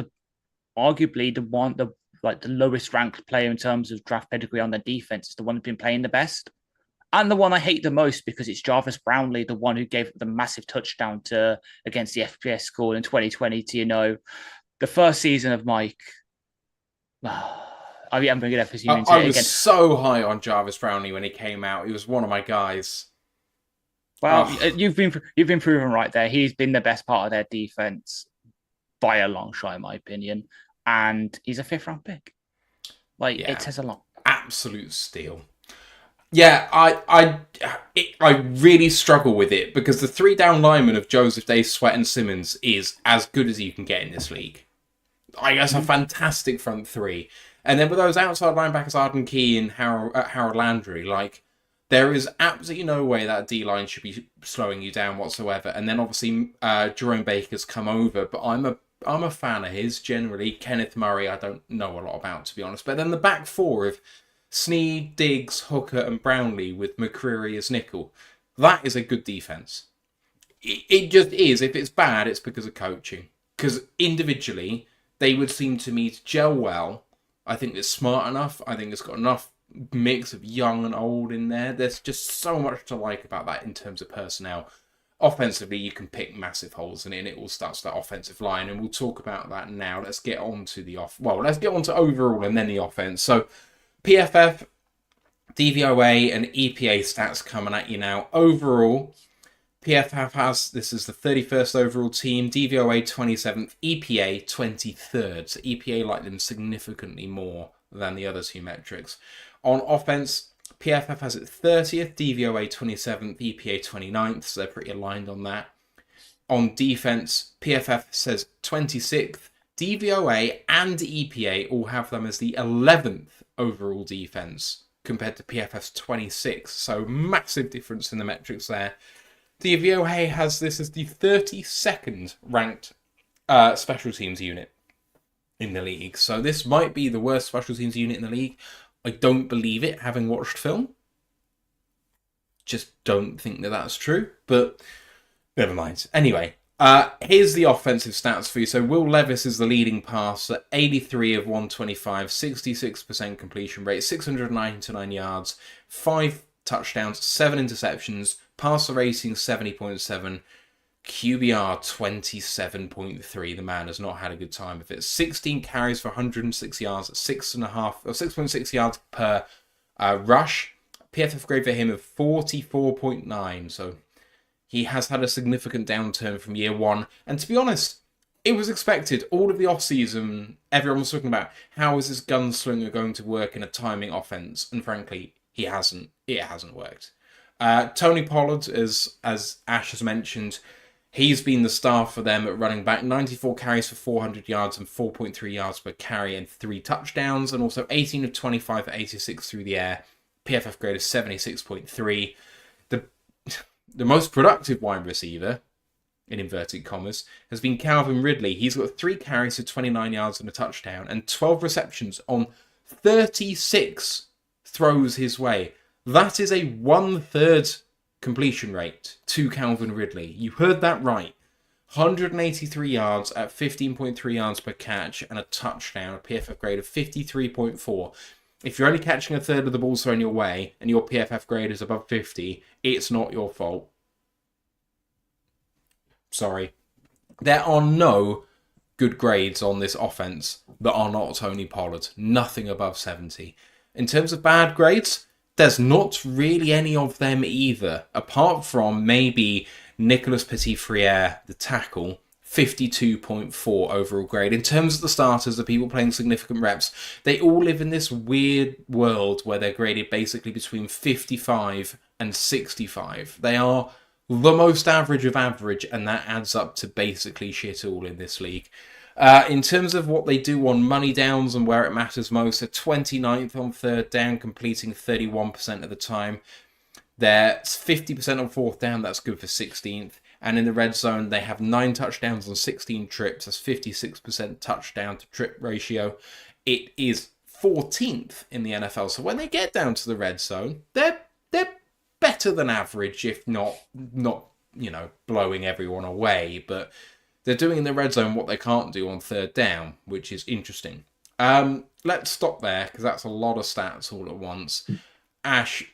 arguably the lowest ranked player in terms of draft pedigree on their defense is the one who's been playing the best. And the one I hate the most because it's Jarvis Brownlee, the one who gave the massive touchdown against the FPS school in 2020 to, the first season of Mike. I'm going to get FSU into I it was again. so high on Jarvis Brownlee when he came out. He was one of my guys. Well, you've been proven right there. He's been the best part of their defense by a long shot, in my opinion. And he's a 5th round pick. It says a lot. Absolute steal. Yeah, I really struggle with it because the 3 down linemen of Joseph Day, Sweat, and Simmons is as good as you can get in this league. That's a fantastic front 3. And then with those outside linebackers, Arden Key and Harold Landry, there is absolutely no way that D-line should be slowing you down whatsoever. And then obviously Jerome Baker's come over, but I'm a fan of his generally. Kenneth Murray, I don't know a lot about, to be honest. But then the back 4 of Snead, Diggs, Hooker, and Brownlee with McCreary as nickel. That is a good defense. It just is. If it's bad, it's because of coaching. Because individually, they would seem to me to gel well. I think it's smart enough. I think it's got enough mix of young and old in there. There's just so much to like about that in terms of personnel. Offensively, you can pick massive holes in it, and it all starts that offensive line, and we'll talk about that now. Let's get on to let's get on to overall and then the offense. So, PFF, DVOA, and EPA stats coming at you now. Overall, PFF this is the 31st overall team, DVOA 27th, EPA 23rd. So EPA like them significantly more than the other 2 metrics. On offense, PFF has it 30th, DVOA 27th, EPA 29th, so they're pretty aligned on that. On defense, PFF says 26th, DVOA and EPA all have them as the 11th overall defense compared to PFF's 26th, so massive difference in the metrics there. DVOA has this as the 32nd ranked special teams unit in the league, so this might be the worst special teams unit in the league. I don't believe it, having watched film. Just don't think that that's true, but never mind. Anyway, here's the offensive stats for you. So Will Levis is the leading passer, 83 of 125, 66% completion rate, 699 yards, 5 touchdowns, 7 interceptions, passer rating 70.7, QBR 27.3. The man has not had a good time of it. 16 carries for 106 yards, 6.6 yards per rush. PFF grade for him of 44.9. So he has had a significant downturn from year 1. And to be honest, it was expected. All of the offseason, everyone was talking about how is this gunslinger going to work in a timing offense. And frankly, it hasn't worked. Tony Pollard, as Ash has mentioned, he's been the star for them at running back. 94 carries for 400 yards and 4.3 yards per carry and 3 touchdowns. And also 18 of 25 for 86 through the air. PFF grade is 76.3. The most productive wide receiver, in inverted commas, has been Calvin Ridley. He's got 3 carries for 29 yards and a touchdown and 12 receptions on 36 throws his way. That is a 1/3 completion rate to Calvin Ridley. You heard that right. 183 yards at 15.3 yards per catch and a touchdown, a PFF grade of 53.4. If you're only catching a third of the balls thrown your way and your PFF grade is above 50, it's not your fault. Sorry. There are no good grades on this offense that are not Tony Pollard. Nothing above 70. In terms of bad grades, there's not really any of them either, apart from maybe Nicolas Petit-Frere, the tackle, 52.4 overall grade. In terms of the starters, the people playing significant reps, they all live in this weird world where they're graded basically between 55 and 65. They are the most average of average, and that adds up to basically shit all in this league. In terms of what they do on money downs and where it matters most, they're 29th on third down, completing 31% of the time. They're 50% on fourth down, that's good for 16th. And in the red zone, they have 9 touchdowns on 16 trips, that's 56% touchdown to trip ratio. It is 14th in the NFL. So when they get down to the red zone, they're better than average, if not blowing everyone away. But they're doing in the red zone what they can't do on third down, which is interesting. Let's stop there, because that's a lot of stats all at once. Ash,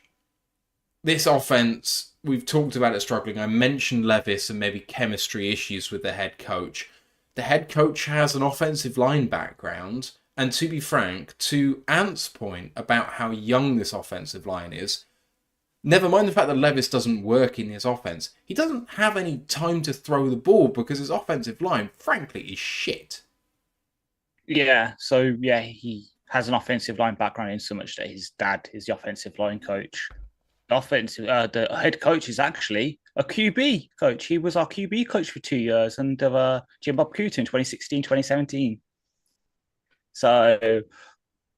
this offense, we've talked about it struggling. I mentioned Levis and maybe chemistry issues with the head coach. The head coach has an offensive line background, and to be frank, to Ant's point about how young this offensive line is, never mind the fact that Levis doesn't work in his offense, he doesn't have any time to throw the ball because his offensive line, frankly, is shit. Yeah, so yeah, he has an offensive line background in so much that his dad is the offensive line coach. The head coach is actually a QB coach. He was our QB coach for 2 years under Jim Bob Cooter in 2016, 2017. So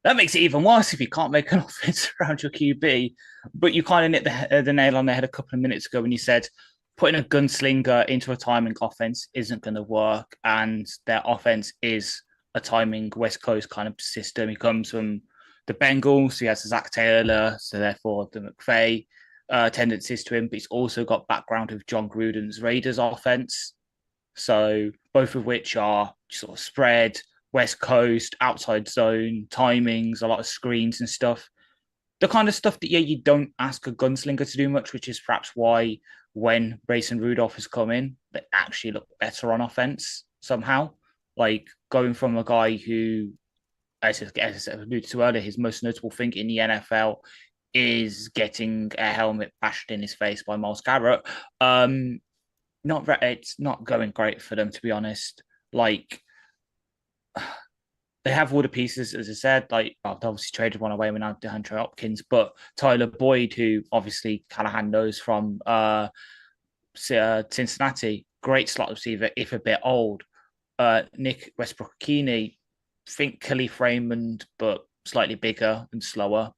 that makes it even worse if you can't make an offense around your QB. But you kind of hit the nail on the head a couple of minutes ago when you said putting a gunslinger into a timing offense isn't going to work, and their offense is a timing West Coast kind of system. He comes from the Bengals, so he has Zach Taylor, so therefore the McVay tendencies to him, but he's also got background of John Gruden's Raiders offense. So both of which are sort of spread, West Coast, outside zone, timings, a lot of screens and stuff. The kind of stuff that, you don't ask a gunslinger to do much, which is perhaps why when Mason Rudolph has come in, they actually look better on offense somehow. Like going from a guy who, as I alluded to earlier, his most notable thing in the NFL is getting a helmet bashed in his face by Myles Garrett. It's not going great for them, to be honest. Like, they have all the pieces, as I said. Like, they obviously traded one away when I had Andre Hopkins, but Tyler Boyd, who obviously Callahan knows from Cincinnati, great slot receiver, if a bit old. Nick Westbrook-Akini, think Khalif Raymond, but slightly bigger and slower.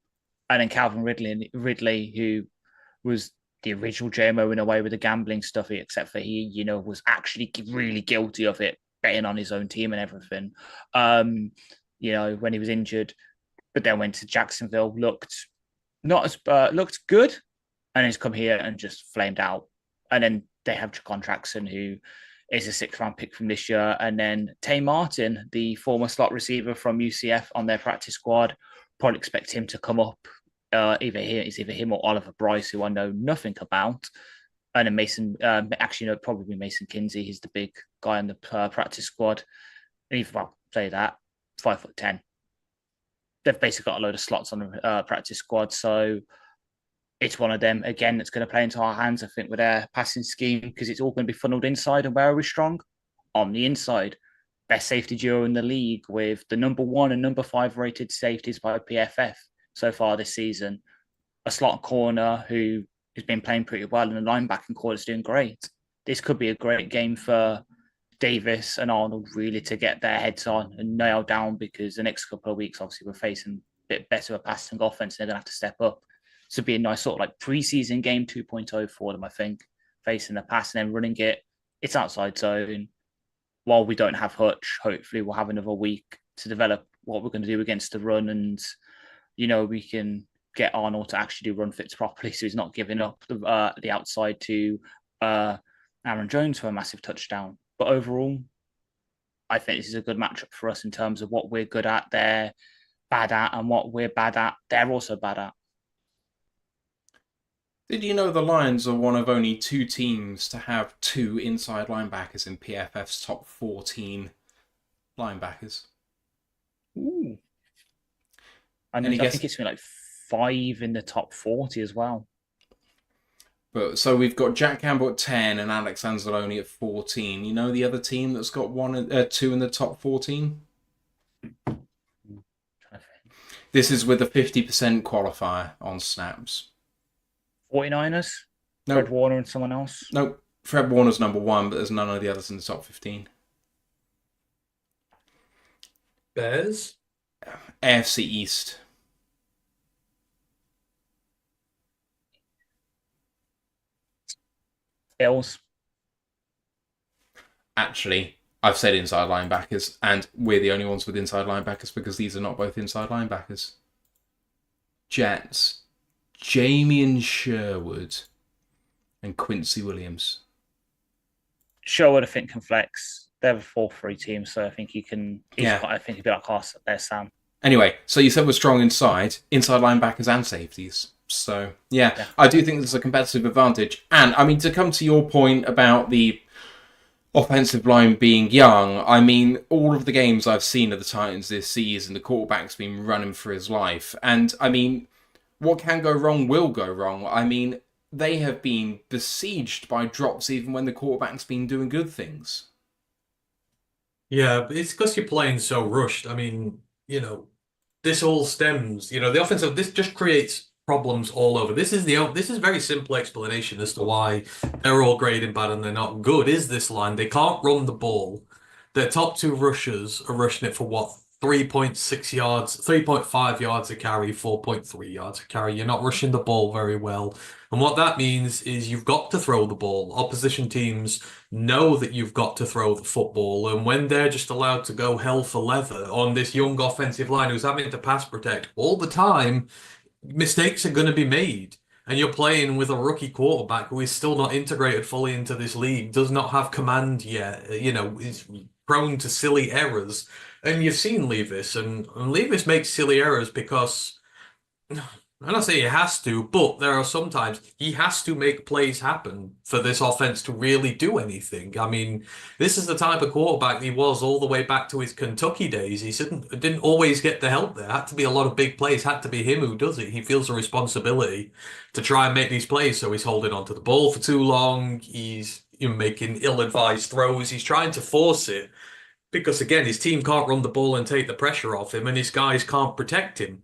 And then Calvin Ridley, who was the original JMO in a way with the gambling stuff, except for he, was actually really guilty of it, betting on his own team and everything, when he was injured. But then went to Jacksonville, looked good, and he's come here and just flamed out. And then they have Jaquan Jackson, who is a 6th-round pick from this year, and then Tay Martin, the former slot receiver from UCF, on their practice squad. Probably expect him to come up. Either him or Oliver Bryce, who I know nothing about. And then Mason, probably Mason Kinsey. He's the big guy on the practice squad. And even, say that, 5'10". They've basically got a load of slots on the practice squad. So it's one of them, again, that's going to play into our hands, I think, with their passing scheme, because it's all going to be funneled inside. And where are we strong? On the inside. Best safety duo in the league, with the number 1 and number 5 rated safeties by PFF so far this season. A slot corner who has been playing pretty well, and the linebacking core is doing great. This could be a great game for Davis and Arnold really to get their heads on and nail down, because the next couple of weeks, obviously, we're facing a bit better of a passing offense. And they're going to have to step up. So it'd be a nice sort of like preseason game 2.0 for them, I think, facing the pass and then running it. It's outside zone. While we don't have Hutch, hopefully we'll have another week to develop what we're going to do against the run, and we can get Arnold to actually do run fits properly, so he's not giving up the outside to Aaron Jones for a massive touchdown. But overall, I think this is a good matchup for us in terms of what we're good at, they're bad at, and what we're bad at, they're also bad at. Did you know the Lions are one of only 2 teams to have 2 inside linebackers in PFF's top 14 linebackers? Ooh. I Any guess? think it's been like 5 in the top 40 as well. But so we've got Jack Campbell at 10 and Alex Anzalone at 14. You know the other team that's got 2 in the top 14? This is with a 50% qualifier on snaps. 49ers? No. Fred Warner and someone else? No, Fred Warner's number 1, but there's none of the others in the top 15. Bears? AFC East. Bills. Actually, I've said inside linebackers, and we're the only ones with inside linebackers because these are not both inside linebackers. Jets. Jamian Sherwood and Quincy Williams. Sherwood, I think, can flex. They're a 4-3 team, so I think he can. I think he'd be like us there, Sam. Anyway, so you said we're strong inside linebackers and safeties. So, yeah, I do think there's a competitive advantage. And, I mean, to come to your point about the offensive line being young, I mean, all of the games I've seen of the Titans this season, the quarterback's been running for his life. And, I mean, what can go wrong will go wrong. I mean, they have been besieged by drops even when the quarterback's been doing good things. Yeah, it's because you're playing so rushed. I mean, this all stems, the offensive, this just creates problems all over. This is a very simple explanation as to why they're all great and bad and they're not good, is this line. They can't run the ball. Their top 2 rushers are rushing it for what? 3.6 yards, 3.5 yards a carry, 4.3 yards a carry. You're not rushing the ball very well. And what that means is you've got to throw the ball. Opposition teams know that you've got to throw the football. And when they're just allowed to go hell for leather on this young offensive line who's having to pass protect all the time, mistakes are going to be made. And you're playing with a rookie quarterback who is still not integrated fully into this league, does not have command yet, is prone to silly errors. And you've seen Levis, and Levis makes silly errors because, I'm not saying he has to, but there are sometimes he has to make plays happen for this offense to really do anything. I mean, this is the type of quarterback he was all the way back to his Kentucky days. He didn't always get the help there. Had to be a lot of big plays, had to be him who does it. He feels a responsibility to try and make these plays, so he's holding onto the ball for too long. He's making ill-advised throws. He's trying to force it. Because, again, his team can't run the ball and take the pressure off him, and his guys can't protect him.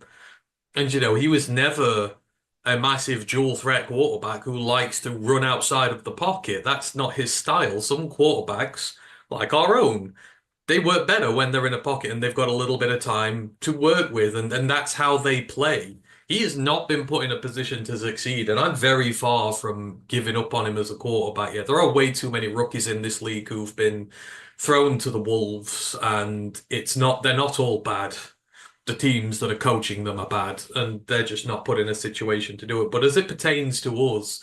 And, he was never a massive dual-threat quarterback who likes to run outside of the pocket. That's not his style. Some quarterbacks, like our own, they work better when they're in a pocket and they've got a little bit of time to work with, and that's how they play. He has not been put in a position to succeed, and I'm very far from giving up on him as a quarterback yet. There are way too many rookies in this league who've been thrown to the wolves, and they're not all bad. The teams that are coaching them are bad, and they're just not put in a situation to do it. But as it pertains to us,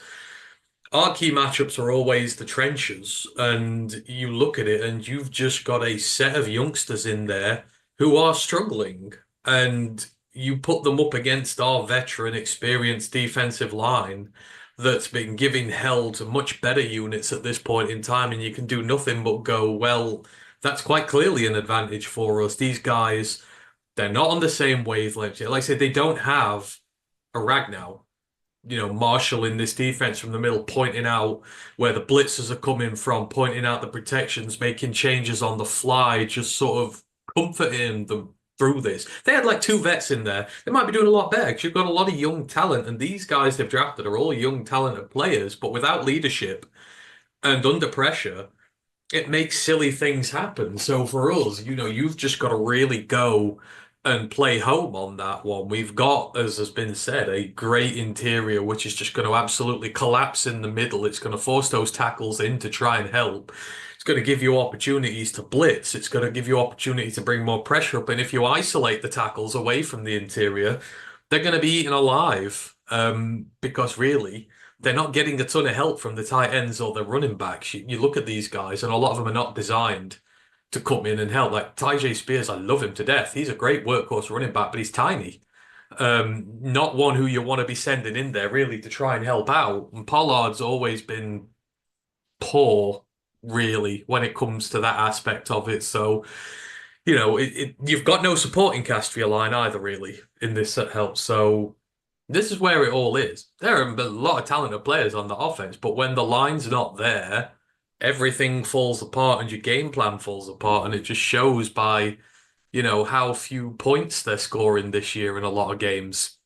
our key matchups are always the trenches, and you look at it and you've just got a set of youngsters in there who are struggling, and you put them up against our veteran, experienced defensive line that's been giving hell to much better units at this point in time, and you can do nothing but go, well, that's quite clearly an advantage for us. These guys, they're not on the same wavelength. Like I said, they don't have a Ragnow, Marshall in this defense from the middle, pointing out where the blitzers are coming from, pointing out the protections, making changes on the fly, just sort of comforting them through this. They had like 2 vets in there. They might be doing a lot better because you've got a lot of young talent, and these guys they've drafted are all young, talented players, but without leadership and under pressure, it makes silly things happen. So for us, you've just got to really go and play home on that one. We've got, as has been said, a great interior, which is just going to absolutely collapse in the middle. It's going to force those tackles in to try and help. It's going to give you opportunities to blitz. It's going to give you opportunity to bring more pressure up. And if you isolate the tackles away from the interior, they're going to be eaten alive because really they're not getting a ton of help from the tight ends or the running backs. You look at these guys, and a lot of them are not designed to come in and help. Like Tyjae Spears, I love him to death. He's a great workhorse running back, but he's tiny. Not one who you want to be sending in there really to try and help out. And Pollard's always been poor, really, when it comes to that aspect of it. So, you've got no supporting cast for your line either, really, in this help. So this is where it all is. There are a lot of talented players on the offense, but when the line's not there, everything falls apart and your game plan falls apart, and it just shows by, how few points they're scoring this year in a lot of games.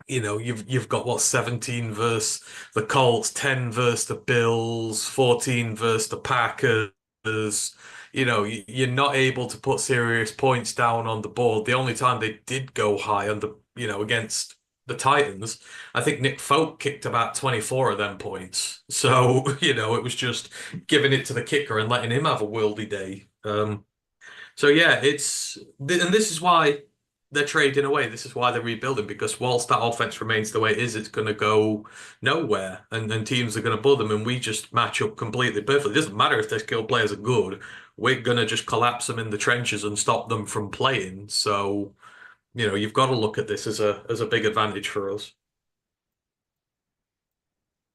You've got what, 17 versus the Colts, 10 versus the Bills, 14 versus the Packers. You're not able to put serious points down on the board. The only time they did go high on against the Titans, I think Nick Folk kicked about 24 of them points. So, it was just giving it to the kicker and letting him have a worldy day. So yeah, and this is why they're trading away. This is why they're rebuilding, because whilst that offense remains the way it is, it's going to go nowhere, and teams are going to bull them, and we just match up completely perfectly. It doesn't matter if their skilled players are good. We're going to just collapse them in the trenches and stop them from playing. So, you've got to look at this as a big advantage for us.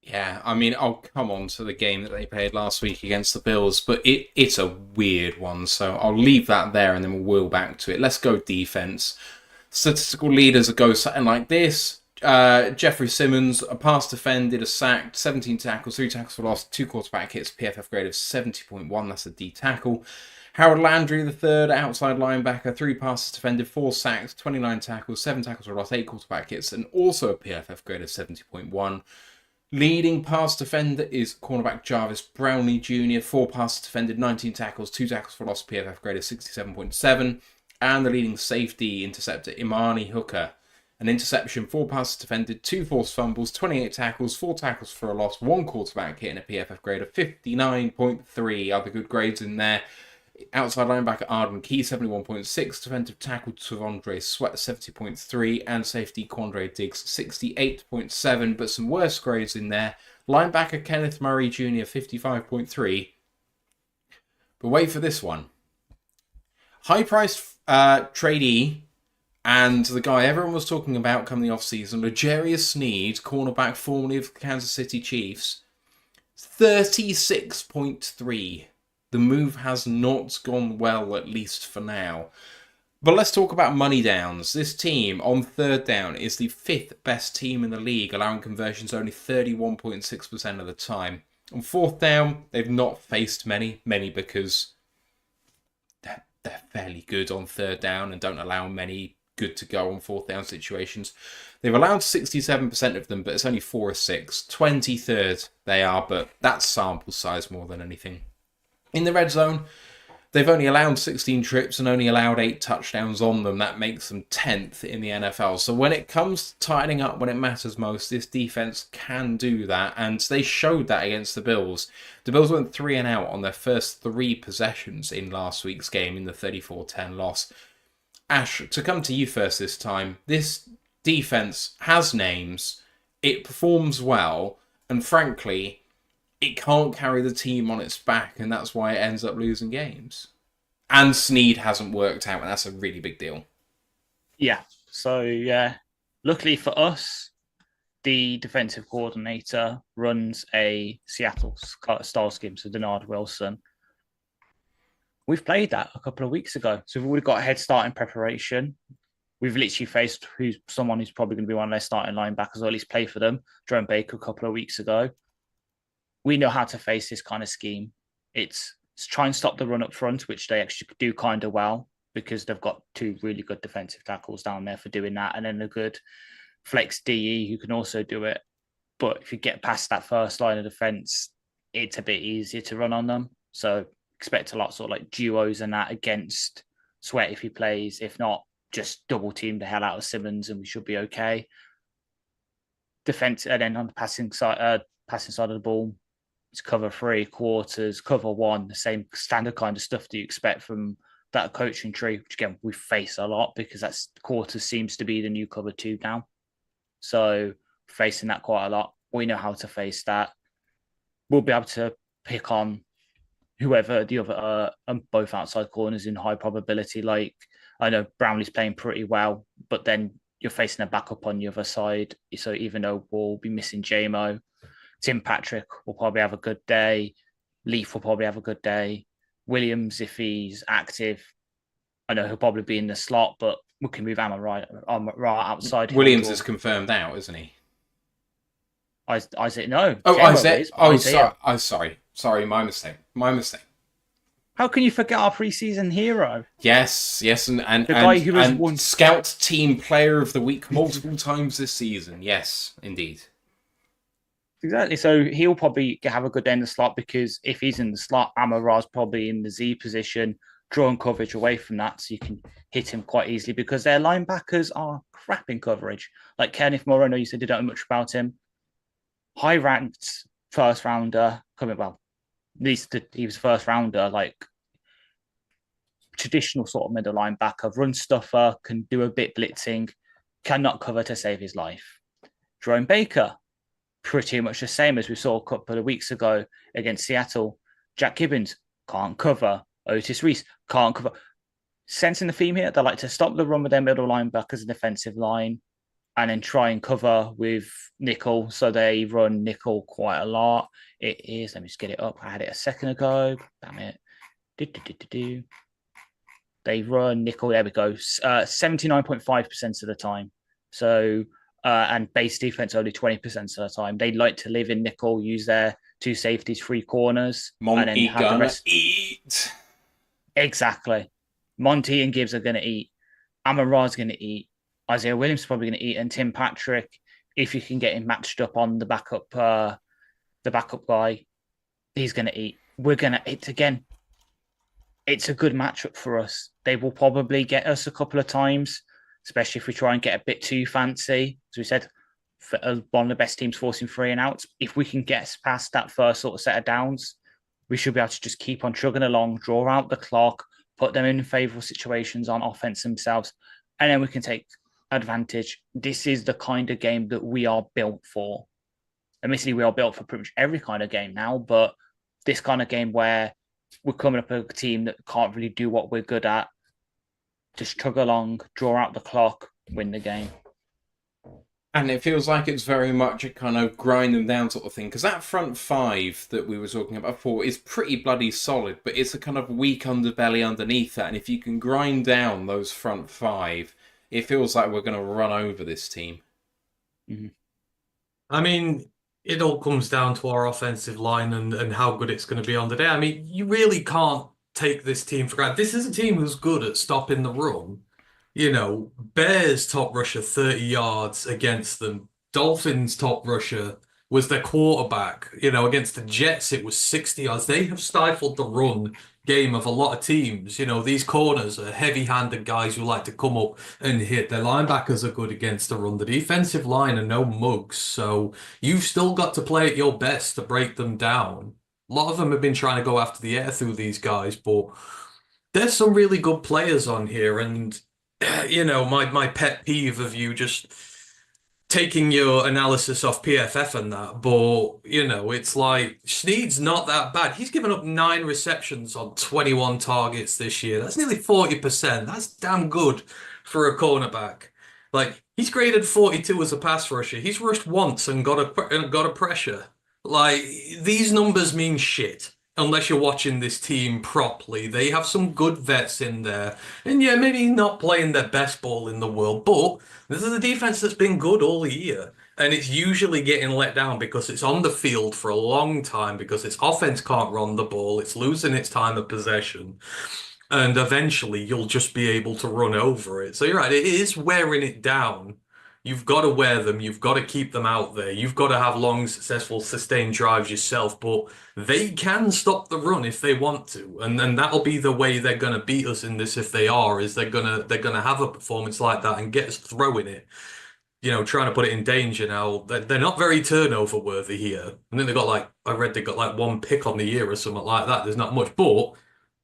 Yeah, I mean, I'll come on to the game that they played last week against the Bills, but it's a weird one, so I'll leave that there and then we'll wheel back to it. Let's go defense. Statistical leaders go something like this. Jeffrey Simmons, a pass defended, a sack, 17 tackles, 3 tackles for loss, 2 quarterback hits, PFF grade of 70.1, that's a D tackle. Harold Landry, the third outside linebacker, 3 passes defended, 4 sacks, 29 tackles, 7 tackles for loss, 8 quarterback hits, and also a PFF grade of 70.1. Leading pass defender is cornerback Jarvis Brownlee Jr., 4 passes defended, 19 tackles, 2 tackles for loss, PFF grade of 67.7. And the leading safety interceptor, Imani Hooker, an interception, 4 passes defended, 2 forced fumbles, 28 tackles, 4 tackles for a loss, 1 quarterback hit, and a PFF grade of 59.3. Other good grades in there. Outside linebacker Arden Key, 71.6. Defensive tackle Tavondre Sweat, 70.3. And safety Quandre Diggs, 68.7. But some worse grades in there. Linebacker Kenneth Murray Jr., 55.3. But wait for this one. High-priced tradee and the guy everyone was talking about coming the offseason, L'Jarius Sneed, cornerback formerly of the Kansas City Chiefs, 36.3. The move has not gone well, at least for now. But let's talk about money downs. This team on third down is the 5th best team in the league, allowing conversions only 31.6% of the time. On fourth down, they've not faced many because they're fairly good on third down and don't allow many good to go on fourth down situations. They've allowed 67% of them, but it's only 4 or 6. 23rd they are, but that's sample size more than anything. In the red zone, they've only allowed 16 trips and only allowed 8 touchdowns on them. That makes them 10th in the NFL. So when it comes to tightening up when it matters most, this defense can do that. And they showed that against the Bills. The Bills went 3 and out on their first 3 possessions in last week's game in the 34-10 loss. Ash, to come to you first this time, this defense has names. It performs well. And frankly, it can't carry the team on its back, and that's why it ends up losing games. And Sneed hasn't worked out, and that's a really big deal. Yeah. So, yeah, luckily for us, the defensive coordinator runs a Seattle style scheme, so Denard Wilson. We've played that a couple of weeks ago, so we've already got a head start in preparation. We've literally faced someone who's probably going to be one of their starting linebackers, or at least play for them, Jerome Baker, a couple of weeks ago. We know how to face this kind of scheme. It's try and stop the run up front, which they actually do kind of well because they've got 2 really good defensive tackles down there for doing that, and then a good flex DE who can also do it. But if you get past that first line of defense, it's a bit easier to run on them. So expect a lot sort of like duos and that against Sweat if he plays. If not, just double team the hell out of Simmons and we should be okay. Defense, and then on the passing side of the ball, it's cover 3 quarters, cover 1, the same standard kind of stuff that you expect from that coaching tree, which again we face a lot because that's quarters seems to be the new cover 2 now. So facing that quite a lot. We know how to face that. We'll be able to pick on whoever the other both outside corners in high probability. Like I know Brownley's playing pretty well, but then you're facing a backup on the other side. So even though we'll be missing JMO, Tim Patrick will probably have a good day. Leaf will probably have a good day. Williams, if he's active, I know he'll probably be in the slot, but we can move Amma right outside. Williams is confirmed out, isn't he? Isaac, no. Oh, Isaac. Oh, Isaiah. Sorry, my mistake. How can you forget our preseason hero? Yes, and the guy who has and won Scout Team Player of the Week multiple times this season. Yes, indeed. Exactly. So he'll probably have a good day in the slot because if he's in the slot, Amara's probably in the Z position, drawing coverage away from that, so you can hit him quite easily because their linebackers are crap in coverage. Like Kenneth Moore, I know you said you don't know much about him. High-ranked first rounder, at least he was first rounder, like traditional sort of middle linebacker, run stuffer, can do a bit blitzing, cannot cover to save his life. Jerome Baker, pretty much the same as we saw a couple of weeks ago against Seattle. Jack Gibbons can't cover. Otis Reese can't cover. Sensing the theme here, they like to stop the run with their middle linebackers and defensive line and then try and cover with nickel. So they run nickel quite a lot. It is, let me just get it up. I had it a second ago. Damn it. They run nickel. There we go. 79.5% of the time. So, and base defense only 20% of the time. They like to live in nickel, use their 2 safeties, 3 corners. Monty and then have gonna the rest. eat. Exactly. Monty and Gibbs are going to eat. Amon-Ra's going to eat. Isaiah Williams is probably going to eat. And Tim Patrick, if you can get him matched up on the backup guy, he's going to eat. We're going to eat again. It's a good matchup for us. They will probably get us a couple of times, especially if we try and get a bit too fancy. As we said, one of the best teams forcing 3 and outs. If we can get past that first sort of set of downs, we should be able to just keep on chugging along, draw out the clock, put them in favorable situations on offense themselves, and then we can take advantage. This is the kind of game that we are built for. Admittedly, we are built for pretty much every kind of game now, but this kind of game where we're coming up a team that can't really do what we're good at, just chug along, draw out the clock, win the game. And it feels like it's very much a kind of grind them down sort of thing. Because that front 5 that we were talking about before is pretty bloody solid, but it's a kind of weak underbelly underneath that. And if you can grind down those front 5, it feels like we're going to run over this team. Mm-hmm. I mean, it all comes down to our offensive line and how good it's going to be on the day. I mean, you really can't take this team for granted. This is a team who's good at stopping the run. You know, Bears top rusher 30 yards against them. Dolphins top rusher was their quarterback. You know, against the Jets, it was 60 yards. They have stifled the run game of a lot of teams. You know, these corners are heavy-handed guys who like to come up and hit. Their linebackers are good against the run. The defensive line are no mugs. So you've still got to play at your best to break them down. A lot of them have been trying to go after the air through these guys, but there's some really good players on here. And you know, my pet peeve of you just taking your analysis off PFF and that, but, you know, it's like, Snead's not that bad. He's given up 9 receptions on 21 targets this year. That's nearly 40%. That's damn good for a cornerback. Like, he's graded 42 as a pass rusher. He's rushed once and got a pressure. Like, these numbers mean shit. Unless you're watching this team properly. They have some good vets in there. And yeah, maybe not playing their best ball in the world, but this is a defense that's been good all year. And it's usually getting let down because it's on the field for a long time, because its offense can't run the ball. It's losing its time of possession. And eventually you'll just be able to run over it. So you're right, it is wearing it down. You've got to wear them. You've got to keep them out there. You've got to have long, successful, sustained drives yourself. But they can stop the run if they want to, and then that'll be the way they're going to beat us in this. If they are, is they're gonna have a performance like that and get us throwing it. You know, trying to put it in danger. Now they're not very turnover worthy here. I think I read they got like 1 pick on the year or something like that. There's not much, but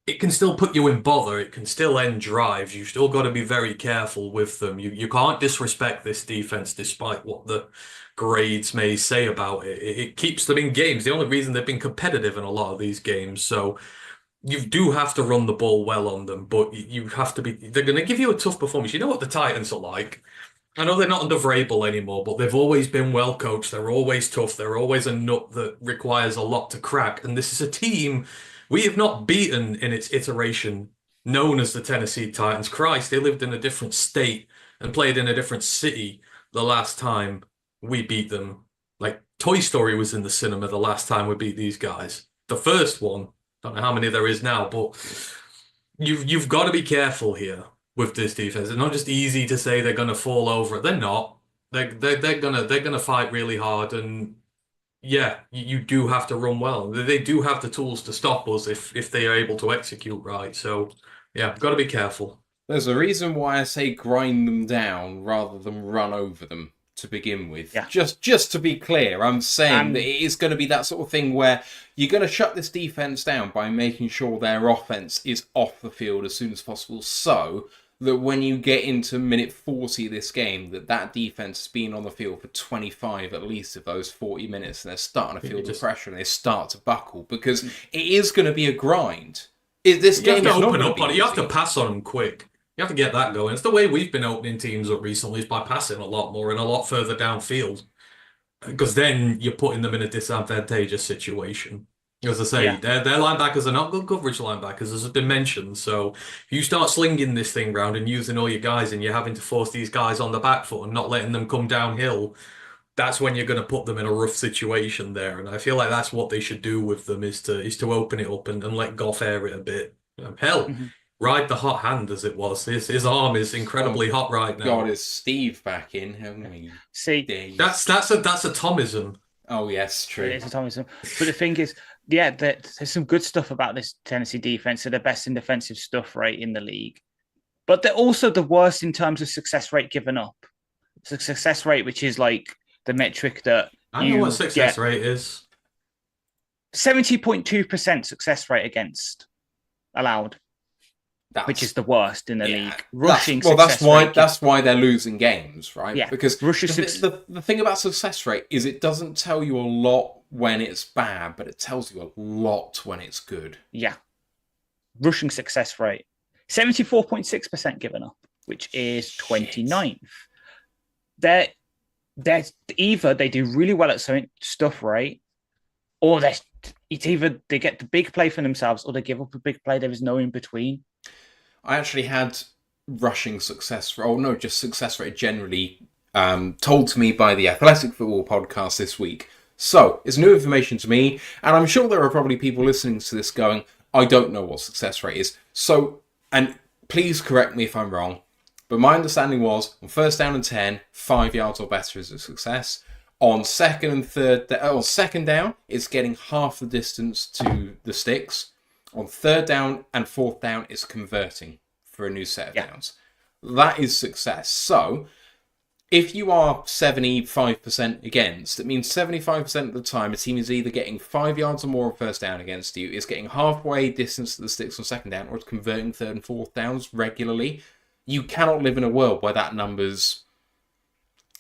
it can still put you in bother. It can still end drives. You still got to be very careful with them. You can't disrespect this defense despite what the grades may say about it. It keeps them in games. The only reason they've been competitive in a lot of these games. So you do have to run the ball well on them, but you have to be. They're going to give you a tough performance. You know what the Titans are like. I know they're not under Vrabel anymore, but they've always been well coached. They're always tough. They're always a nut that requires a lot to crack. And this is a team we have not beaten in its iteration known as the Tennessee Titans. Christ, they lived in a different state and played in a different city the last time we beat them. Like Toy Story was in the cinema the last time we beat these guys. The first one, don't know how many there is now, but you've got to be careful here with this defense. It's not just easy to say they're going to fall over. They're not. They're gonna fight really hard, and yeah, you do have to run well. They do have the tools to stop us if they are able to execute right. So yeah, got to be careful. There's a reason why I say grind them down rather than run over them to begin with. Yeah. Just to be clear, I'm saying that it is going to be that sort of thing where you're going to shut this defense down by making sure their offense is off the field as soon as possible, so that when you get into minute 40 of this game, that defense has been on the field for 25 at least of those 40 minutes, and they're starting to feel the pressure and they start to buckle, because it is going to be a grind. This game You have is to not open going up to on be it. You have to easy. pass on them quick. You have to get that going. It's the way we've been opening teams up recently, is by passing a lot more and a lot further downfield. Because then you're putting them in a disadvantageous situation. As I say, Yeah. their linebackers are not good coverage linebackers. There's a dimension. So if you start slinging this thing round and using all your guys, and you're having to force these guys on the back foot and not letting them come downhill, that's when you're going to put them in a rough situation there. And I feel like that's what they should do with them, is to open it up and let Goff air it a bit. Hell, ride the hot hand, as it was. His arm is incredibly hot right now. God, is Steve back in? How many See, days? That's a Tomism. Oh, yes, true. it is a Thomas. But the thing is, yeah, there's some good stuff about this Tennessee defense. They're the best in defensive stuff rate in the league. But they're also the worst in terms of success rate given up. So success rate, which is like the metric that I know what success rate is. 70.2% success rate against allowed, which is the worst in the league. Rushing that's success rate. why they're losing games, right? Yeah, Because the thing about success rate is it doesn't tell you a lot when it's bad, but it tells you a lot when it's good. Yeah. Rushing success rate. 74.6% given up, which is 29th. They're either they do really well at something stuff rate, or it's either they get the big play for themselves or they give up a big play. There is no in between. I actually had rushing success rate, or no, just success rate generally, told to me by the Athletic Football podcast this week. So, it's new information to me, and I'm sure there are probably people listening to this going, I don't know what success rate is. So, and please correct me if I'm wrong, but my understanding was, on first down and 10, 5 yards or better is a success. On second down, it's getting half the distance to the sticks. On third down and fourth down, it's converting for a new set of downs. That is success. So, if you are 75% against, it means 75% of the time a team is either getting 5 yards or more on first down against you, is getting halfway distance to the sticks on second down, or it's converting third and fourth downs regularly. You cannot live in a world where that number's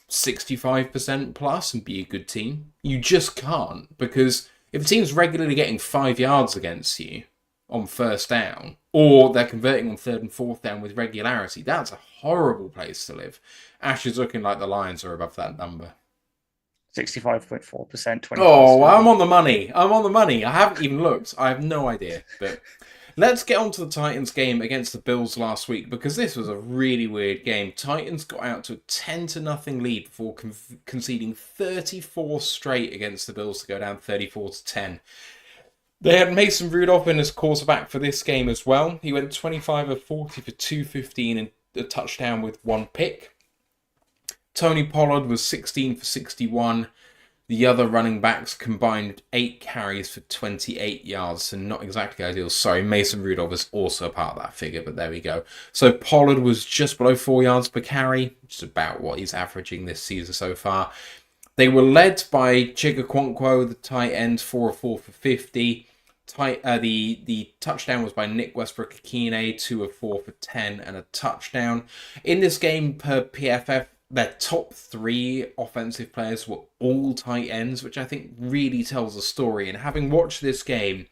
65% plus and be a good team. You just can't, because if a team's regularly getting 5 yards against you on first down, or they're converting on third and fourth down with regularity, that's a horrible place to live. Ash is looking like the Lions are above that number. 65.4%. Oh, I'm on the money. I haven't even looked. I have no idea. But let's get on to the Titans game against the Bills last week, because this was a really weird game. Titans got out to a 10-0 lead before conceding 34 straight against the Bills to go down 34-10. They had Mason Rudolph in as quarterback for this game as well. He went 25 of 40 for 215 and a touchdown with one pick. Tony Pollard was 16 for 61. The other running backs combined 8 carries for 28 yards, so not exactly ideal. Sorry, Mason Rudolph was also a part of that figure, but there we go. So Pollard was just below 4 yards per carry, which is about what he's averaging this season so far. They were led by Chigga Quonkwo, the tight end, 4 of 4 for 50. The touchdown was by Nick Westbrook-Akine, 2 of 4 for 10 and a touchdown. In this game, per PFF, their top 3 offensive players were all tight ends, which I think really tells a story. And having watched this game,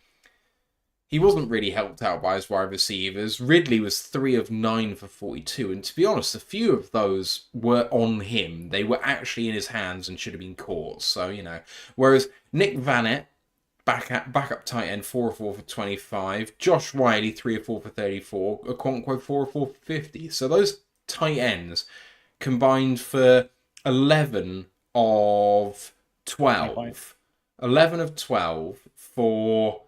he wasn't really helped out by his wide receivers. Ridley was 3 of 9 for 42, and to be honest, a few of those were on him. They were actually in his hands and should have been caught, so, Whereas Nick Vannett, backup tight end, 4 of 4 for 25. Josh Wiley, 3 of 4 for 34. Okonkwo, 4 of 4 for 50. So those tight ends combined for 11 of 12. 11 of 12 for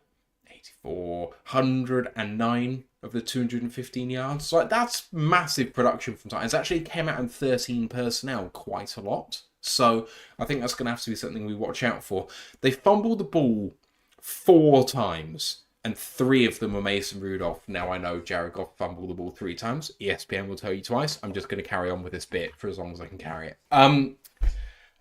409 of the 215 yards. So that's massive production from Titans. Actually came out in 13 personnel, quite a lot. So I think that's going to have to be something we watch out for. They fumbled the ball 4 times, and 3 of them were Mason Rudolph. Now I know Jared Goff fumbled the ball 3 times. ESPN will tell you twice. I'm just going to carry on with this bit for as long as I can carry it.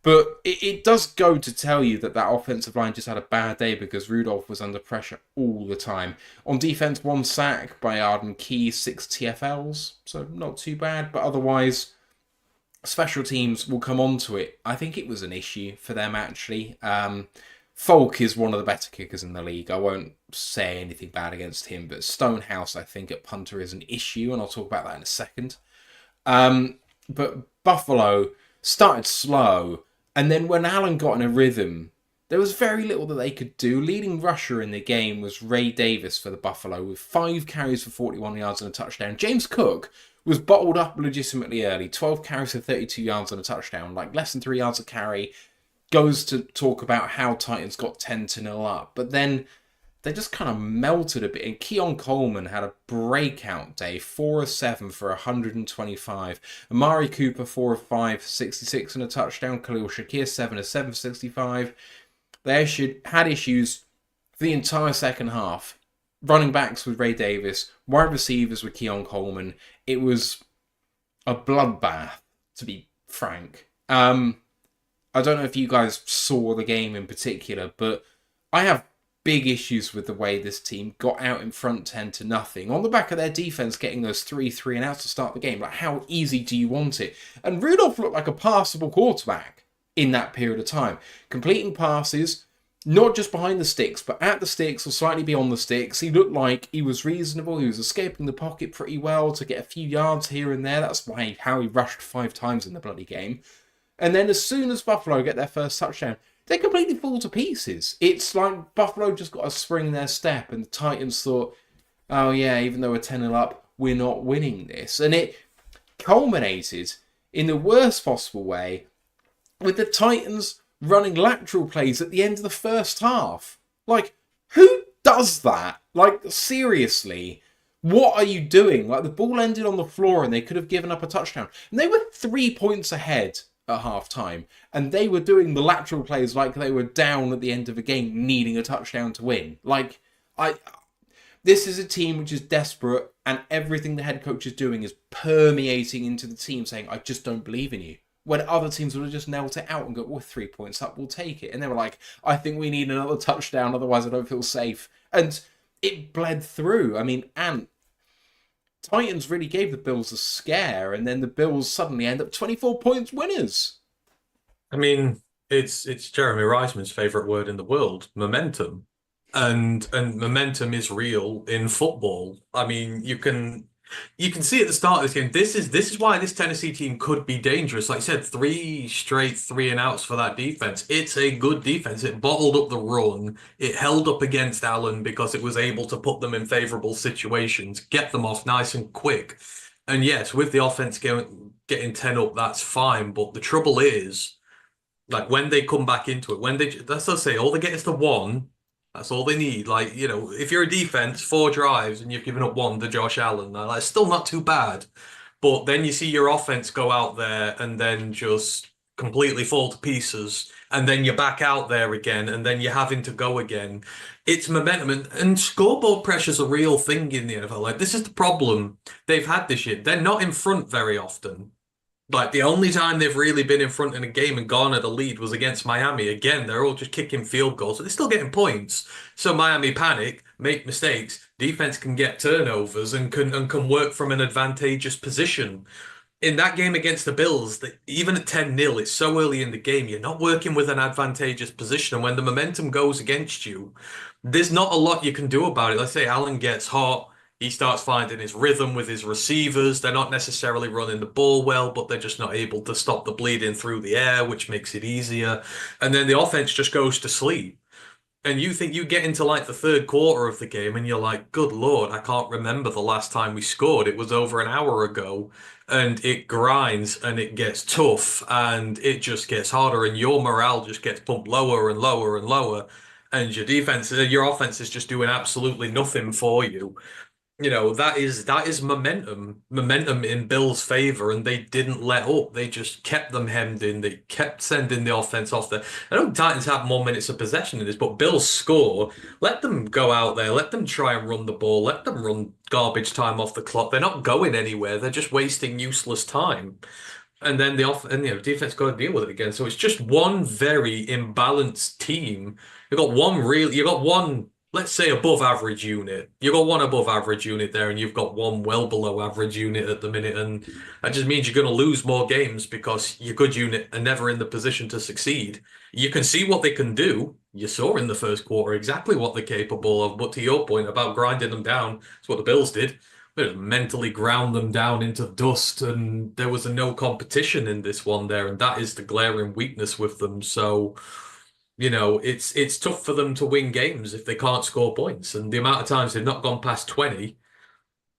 But it does go to tell you that offensive line just had a bad day because Rudolph was under pressure all the time. On defense, 1 sack by Arden Key, 6 TFLs, so not too bad. But otherwise, special teams will come on to it. I think it was an issue for them, actually. Falk is one of the better kickers in the league. I won't say anything bad against him, but Stonehouse, I think, at punter is an issue, and I'll talk about that in a second. But Buffalo started slow. And then when Allen got in a rhythm, there was very little that they could do. Leading rusher in the game was Ray Davis for the Buffalo with 5 carries for 41 yards and a touchdown. James Cook was bottled up legitimately early. 12 carries for 32 yards and a touchdown. Like less than 3 yards a carry. Goes to talk about how Titans got 10-0 up. But then they just kind of melted a bit. And Keon Coleman had a breakout day. 4 of 7 for 125. Amari Cooper, 4 of 5 for 66 and a touchdown. Khalil Shakir, 7 of 7 for 65. They had issues for the entire second half. Running backs with Ray Davis. Wide receivers with Keon Coleman. It was a bloodbath, to be frank. I don't know if you guys saw the game in particular, but I have big issues with the way this team got out in front 10-0 on the back of their defense getting those 3 and outs to start the game. Like, how easy do you want it? And Rudolph looked like a passable quarterback in that period of time, completing passes not just behind the sticks but at the sticks or slightly beyond the sticks. He looked like he was reasonable. He was escaping the pocket pretty well to get a few yards here and there. That's how he rushed 5 times in the bloody game. And then as soon as Buffalo get their first touchdown, they completely fall to pieces. It's like Buffalo just got a spring in their step, and the Titans thought, oh yeah, even though we're 10-0 up, we're not winning this. And it culminated in the worst possible way with the Titans running lateral plays at the end of the first half. Like, who does that? Like, seriously, what are you doing? Like, the ball ended on the floor and they could have given up a touchdown. And they were 3 points ahead at half time, and they were doing the lateral plays like they were down at the end of a game needing a touchdown to win. Like, this is a team which is desperate, and everything the head coach is doing is permeating into the team, saying, I just don't believe in you. When other teams would have just knelt it out and go, well, 3 points up, we'll take it. And they were like, I think we need another touchdown, otherwise I don't feel safe. And it bled through. I mean, Titans really gave the Bills a scare, and then the Bills suddenly end up 24 points winners. I mean, it's Jeremy Reisman's favorite word in the world, momentum. And momentum is real in football. I mean, you can see at the start of this game, this is why this Tennessee team could be dangerous. Like I said, 3 straight 3 and outs for that defense. It's a good defense. It bottled up the run. It held up against Allen because it was able to put them in favorable situations, get them off nice and quick. And yes, with the offense getting 10 up, that's fine. But the trouble is, like, when they come back into it, let's say all they get is the 1. That's all they need. Like, if you're a defense, 4 drives and you've given up 1 to Josh Allen, that's still not too bad. But then you see your offense go out there and then just completely fall to pieces. And then you're back out there again, and then you're having to go again. It's momentum, and scoreboard pressure is a real thing in the NFL. Like, this is the problem they've had this year. They're not in front very often. Like the only time they've really been in front in a game and garnered a lead was against Miami. Again, they're all just kicking field goals, but they're still getting points. So Miami panic, make mistakes, defense can get turnovers and can work from an advantageous position. In that game against the Bills, even at 10-0, it's so early in the game, you're not working with an advantageous position. And when the momentum goes against you, there's not a lot you can do about it. Let's say Allen gets hot. He starts finding his rhythm with his receivers. They're not necessarily running the ball well, but they're just not able to stop the bleeding through the air, which makes it easier. And then the offense just goes to sleep. And you think you get into like the third quarter of the game and you're like, good Lord, I can't remember the last time we scored. It was over an hour ago. And it grinds and it gets tough and it just gets harder and your morale just gets pumped lower and lower and lower. And your offense is just doing absolutely nothing for you. That is momentum in Bill's favor, and they didn't let up. They just kept them hemmed in. They kept sending the offense off there. I know Titans have more minutes of possession in this, but Bills score. Let them go out there. Let them try and run the ball. Let them run garbage time off the clock. They're not going anywhere. They're just wasting useless time. And then defense got to deal with it again. So it's just one very imbalanced team. You got one, let's say, above average unit. You got one above average unit there, and you've got one well below average unit at the minute. And that just means you're going to lose more games because your good unit are never in the position to succeed. You can see what they can do. You saw in the first quarter exactly what they're capable of. But to your point about grinding them down, that's what the Bills did. They just mentally ground them down into dust, and there was no competition in this one there, and that is the glaring weakness with them. So, it's tough for them to win games if they can't score points. And the amount of times they've not gone past 20,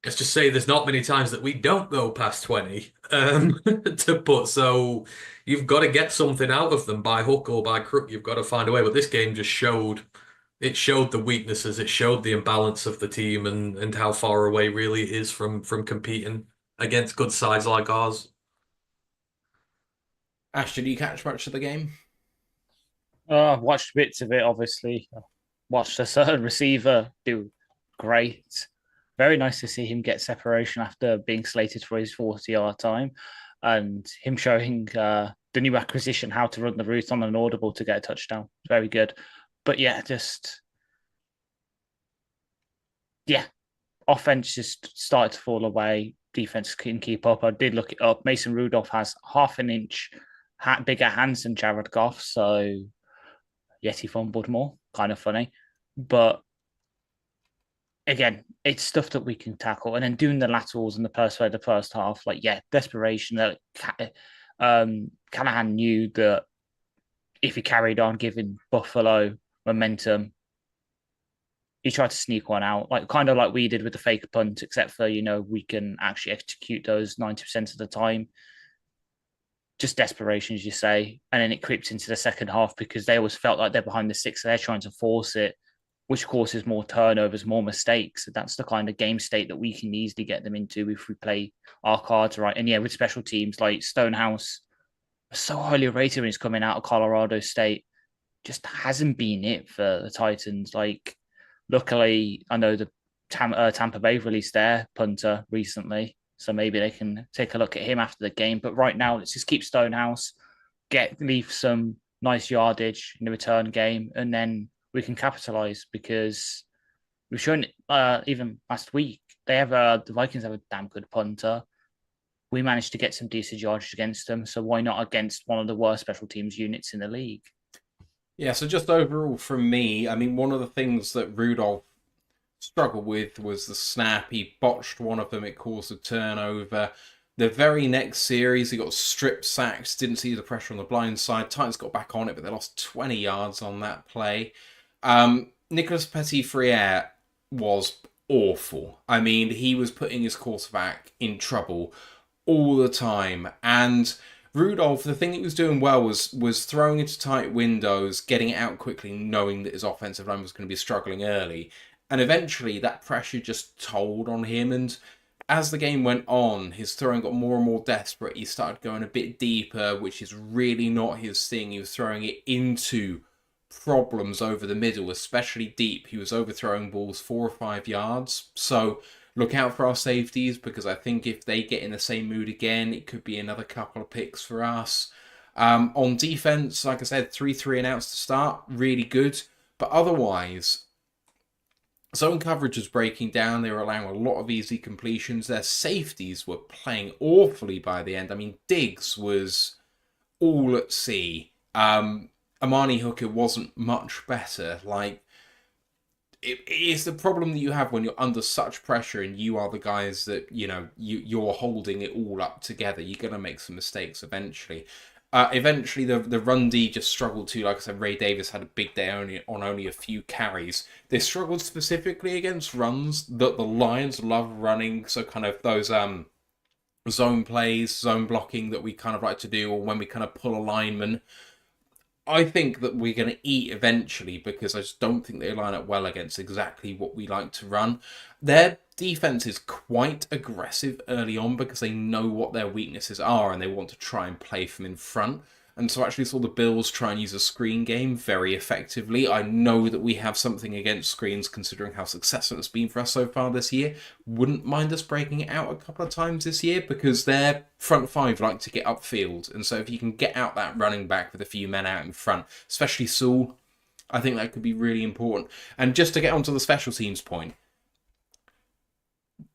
let's just say there's not many times that we don't go past 20 to put. So you've got to get something out of them by hook or by crook. You've got to find a way. But this game just showed the weaknesses. It showed the imbalance of the team and how far away really it is from competing against good sides like ours. Ash, did you catch much of the game? I've watched bits of it, obviously. Watched a certain receiver do great. Very nice to see him get separation after being slated for his 40-yard time and him showing the new acquisition how to run the route on an audible to get a touchdown. Very good. But yeah, offense just started to fall away. Defense couldn't keep up. I did look it up. Mason Rudolph has half an inch bigger hands than Jared Goff, so yet he fumbled more. Kind of funny. But again, it's stuff that we can tackle. And then doing the laterals in the first half, desperation. That Callahan knew that if he carried on giving Buffalo momentum, he tried to sneak one out, kind of like we did with the fake punt, except for, we can actually execute those 90% of the time. Just desperation, as you say. And then it creeps into the second half because they always felt like they're behind the six. So they're trying to force it, which causes more turnovers, more mistakes. That's the kind of game state that we can easily get them into if we play our cards right. And yeah, with special teams like Stonehouse, so highly rated when he's coming out of Colorado State, just hasn't been it for the Titans. Luckily, I know the Tampa Bay released their punter recently, so maybe they can take a look at him after the game. But right now, let's just keep Stonehouse, leave some nice yardage in the return game, and then we can capitalize because we've shown even last week the Vikings have a damn good punter. We managed to get some decent yardage against them, so why not against one of the worst special teams units in the league? Yeah, so just overall from me, I mean, one of the things that Rudolph struggled with was the snap. He botched one of them. It caused a turnover. The very next series, he got strip sacks, didn't see the pressure on the blind side. Titans got back on it, but they lost 20 yards on that play. Nicolas Petit-Frere was awful. I mean, he was putting his quarterback in trouble all the time. And Rudolph, the thing he was doing well was throwing into tight windows, getting it out quickly, knowing that his offensive line was going to be struggling early. And eventually that pressure just told on him. And as the game went on, his throwing got more and more desperate. He started going a bit deeper, which is really not his thing. He was throwing it into problems over the middle, especially deep. He was overthrowing balls 4 or 5 yards. So look out for our safeties, because I think if they get in the same mood again, it could be another couple of picks for us. On defense, like I said, 3-3 announced to start, really good. But otherwise, zone coverage was breaking down. They were allowing a lot of easy completions. Their safeties were playing awfully by the end. I mean, Diggs was all at sea. Amani Hooker wasn't much better. Like, it is the problem that you have when you're under such pressure and you are the guys that, you're holding it all up together. You're going to make some mistakes eventually. Eventually, the run D just struggled too. Like I said, Ray Davis had a big day on only a few carries. They struggled specifically against runs that the Lions love running. So kind of those zone plays, zone blocking that we kind of like to do, or when we kind of pull a lineman. I think that we're going to eat eventually, because I just don't think they line up well against exactly what we like to run. Their defense is quite aggressive early on because they know what their weaknesses are and they want to try and play from in front. And so I actually saw the Bills try and use a screen game very effectively. I know that we have something against screens considering how successful it's been for us so far this year. Wouldn't mind us breaking it out a couple of times this year, because their front five like to get upfield. And so if you can get out that running back with a few men out in front, especially Sewell, I think that could be really important. And just to get onto the special teams point,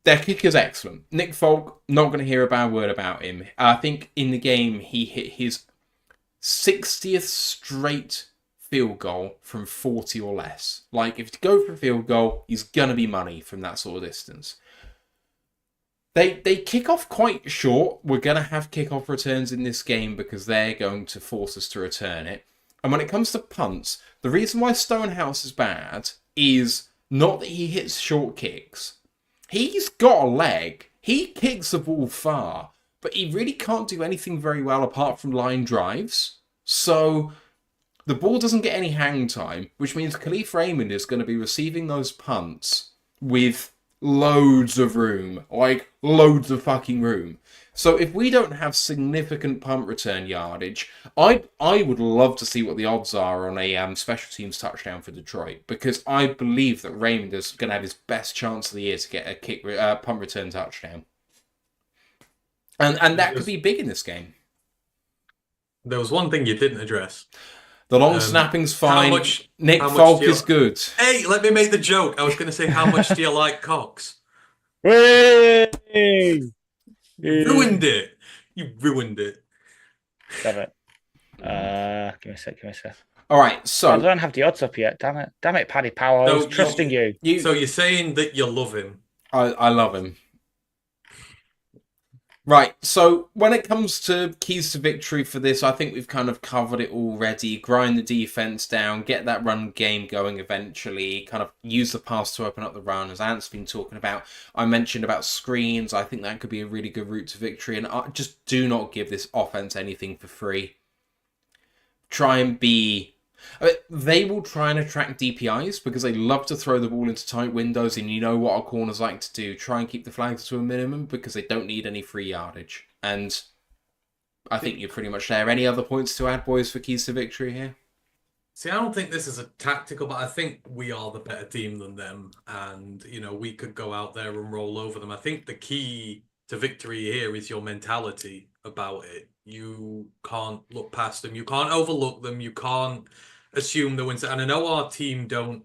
their kicker's excellent. Nick Folk, not going to hear a bad word about him. I think in the game he hit his 60th straight field goal from 40 or less. Like, if you go for a field goal, he's going to be money from that sort of distance. They kick off quite short. We're going to have kickoff returns in this game because they're going to force us to return it. And when it comes to punts, the reason why Stonehouse is bad is not that he hits short kicks. He's got a leg. He kicks the ball far. But he really can't do anything very well apart from line drives. So the ball doesn't get any hang time, which means Khalif Raymond is going to be receiving those punts with loads of room. Like, loads of fucking room. So if we don't have significant punt return yardage, I would love to see what the odds are on a special teams touchdown for Detroit, because I believe that Raymond is going to have his best chance of the year to get a punt return touchdown. And that could be big in this game. There was one thing you didn't address. The long snapping's fine. Nick Folk is good. Hey, let me make the joke. I was going to say, how much do you like Cox? Hey! Ruined it. You ruined it. Damn it. Give me a sec. All right, so I don't have the odds up yet. Damn it, Paddy Powell. I was trusting you. So you're saying that you love him? I love him. Right, so when it comes to keys to victory for this, I think we've kind of covered it already. Grind the defense down, get that run game going eventually, kind of use the pass to open up the run, as Ant's been talking about. I mentioned about screens. I think that could be a really good route to victory, and just do not give this offense anything for free. Try and be... they will try and attract DPIs because they love to throw the ball into tight windows, and you know what our corners like to do. Try and keep the flags to a minimum because they don't need any free yardage. And I think you're pretty much there. Any other points to add, boys, for keys to victory here? See, I don't think this is a tactical, but I think we are the better team than them. And, we could go out there and roll over them. I think the key to victory here is your mentality about it. You can't look past them. You can't overlook them. You can't assume the wins. And I know our team don't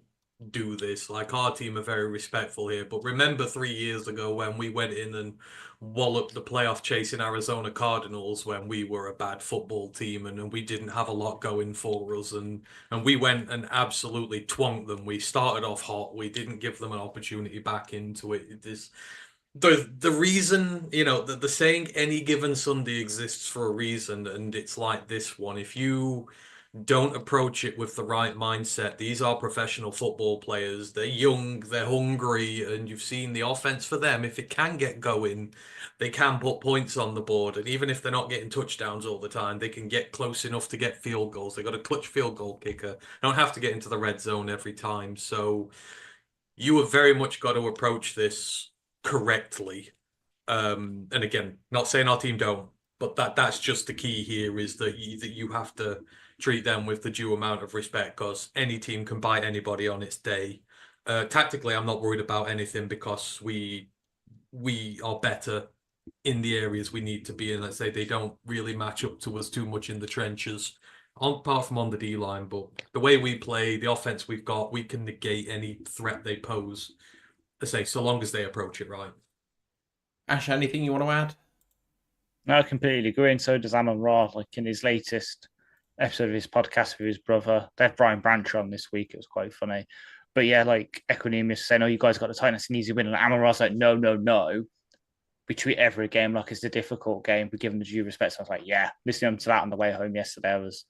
do this. Like, our team are very respectful here. But remember 3 years ago when we went in and walloped the playoff chasing Arizona Cardinals when we were a bad football team and we didn't have a lot going for us. And we went and absolutely twonked them. We started off hot. We didn't give them an opportunity back into it. The reason, the saying any given Sunday exists for a reason, and it's like this one. If you don't approach it with the right mindset, these are professional football players. They're young, they're hungry, and you've seen the offense for them. If it can get going, they can put points on the board. And even if they're not getting touchdowns all the time, they can get close enough to get field goals. They got a clutch field goal kicker. They don't have to get into the red zone every time. So you have very much got to approach this correctly. And again, not saying our team don't, but that's just the key here, is that you have to treat them with the due amount of respect, because any team can bite anybody on its day. Tactically, I'm not worried about anything because we we are better in the areas we need to be in. Let's say they don't really match up to us too much in the trenches, apart from on the D line. But the way we play, the offense we've got, we can negate any threat they pose. Let's say, so long as they approach it right. Ash, anything you want to add? No, I completely agree, and so does Amon Ra. Like in his latest episode of his podcast with his brother, they have Brian Branch on this week. It was quite funny. But yeah, like Equinemius saying, "Oh, you guys got the Titans an easy win," and Amon Ra's like, "No, no, no. We treat every game like it's a difficult game. We give them the due respect." So I was like, "Yeah." Listening to that on the way home yesterday was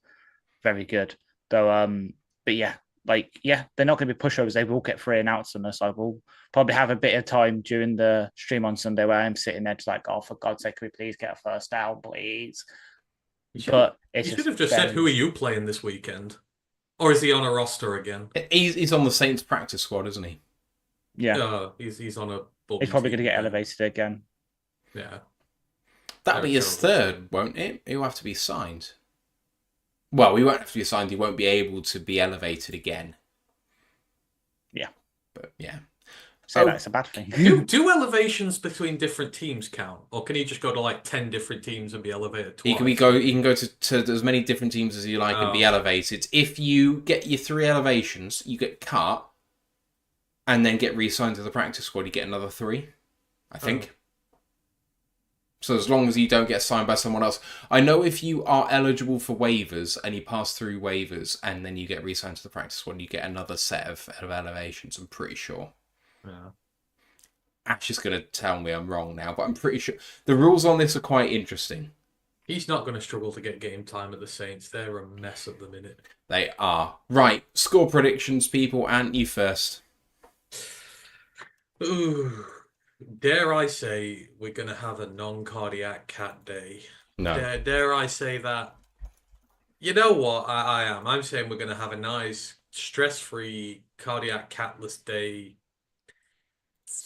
very good. Though, but yeah, like they're not going to be pushovers. They will get 3 and outs on us. I will probably have a bit of time during the stream on Sunday where I'm sitting there just like, "Oh, for God's sake, can we please get a first down, please?" But you should have just said, "Who are you playing this weekend?" Or is he on a roster again? He's on the Saints practice squad, isn't he? Yeah, he's on a. He's probably going to get elevated again. Yeah, that'll be his third, won't it? He'll have to be signed. Well, he won't have to be signed. He won't be able to be elevated again. Yeah, but yeah. So that's a bad thing. do elevations between different teams count, or can he just go to like 10 different teams and be elevated twice? He can go to as many different teams as you like and be elevated. If you get your 3 elevations, you get cut, and then get re-signed to the practice squad. You get another 3, I think. So as long as you don't get signed by someone else, I know if you are eligible for waivers and you pass through waivers and then you get re-signed to the practice squad, you get another set of elevations. I'm pretty sure. Yeah. Ash is going to tell me I'm wrong now, but I'm pretty sure the rules on this are quite interesting. He's not going to struggle to get game time at the Saints. They're a mess at the minute. They are. Right, score predictions, people, and you first. Ooh, dare I say we're going to have a non-cardiac cat day? No. Dare I say that? You know what? I am. I'm saying we're going to have a nice, stress-free, cardiac catless day.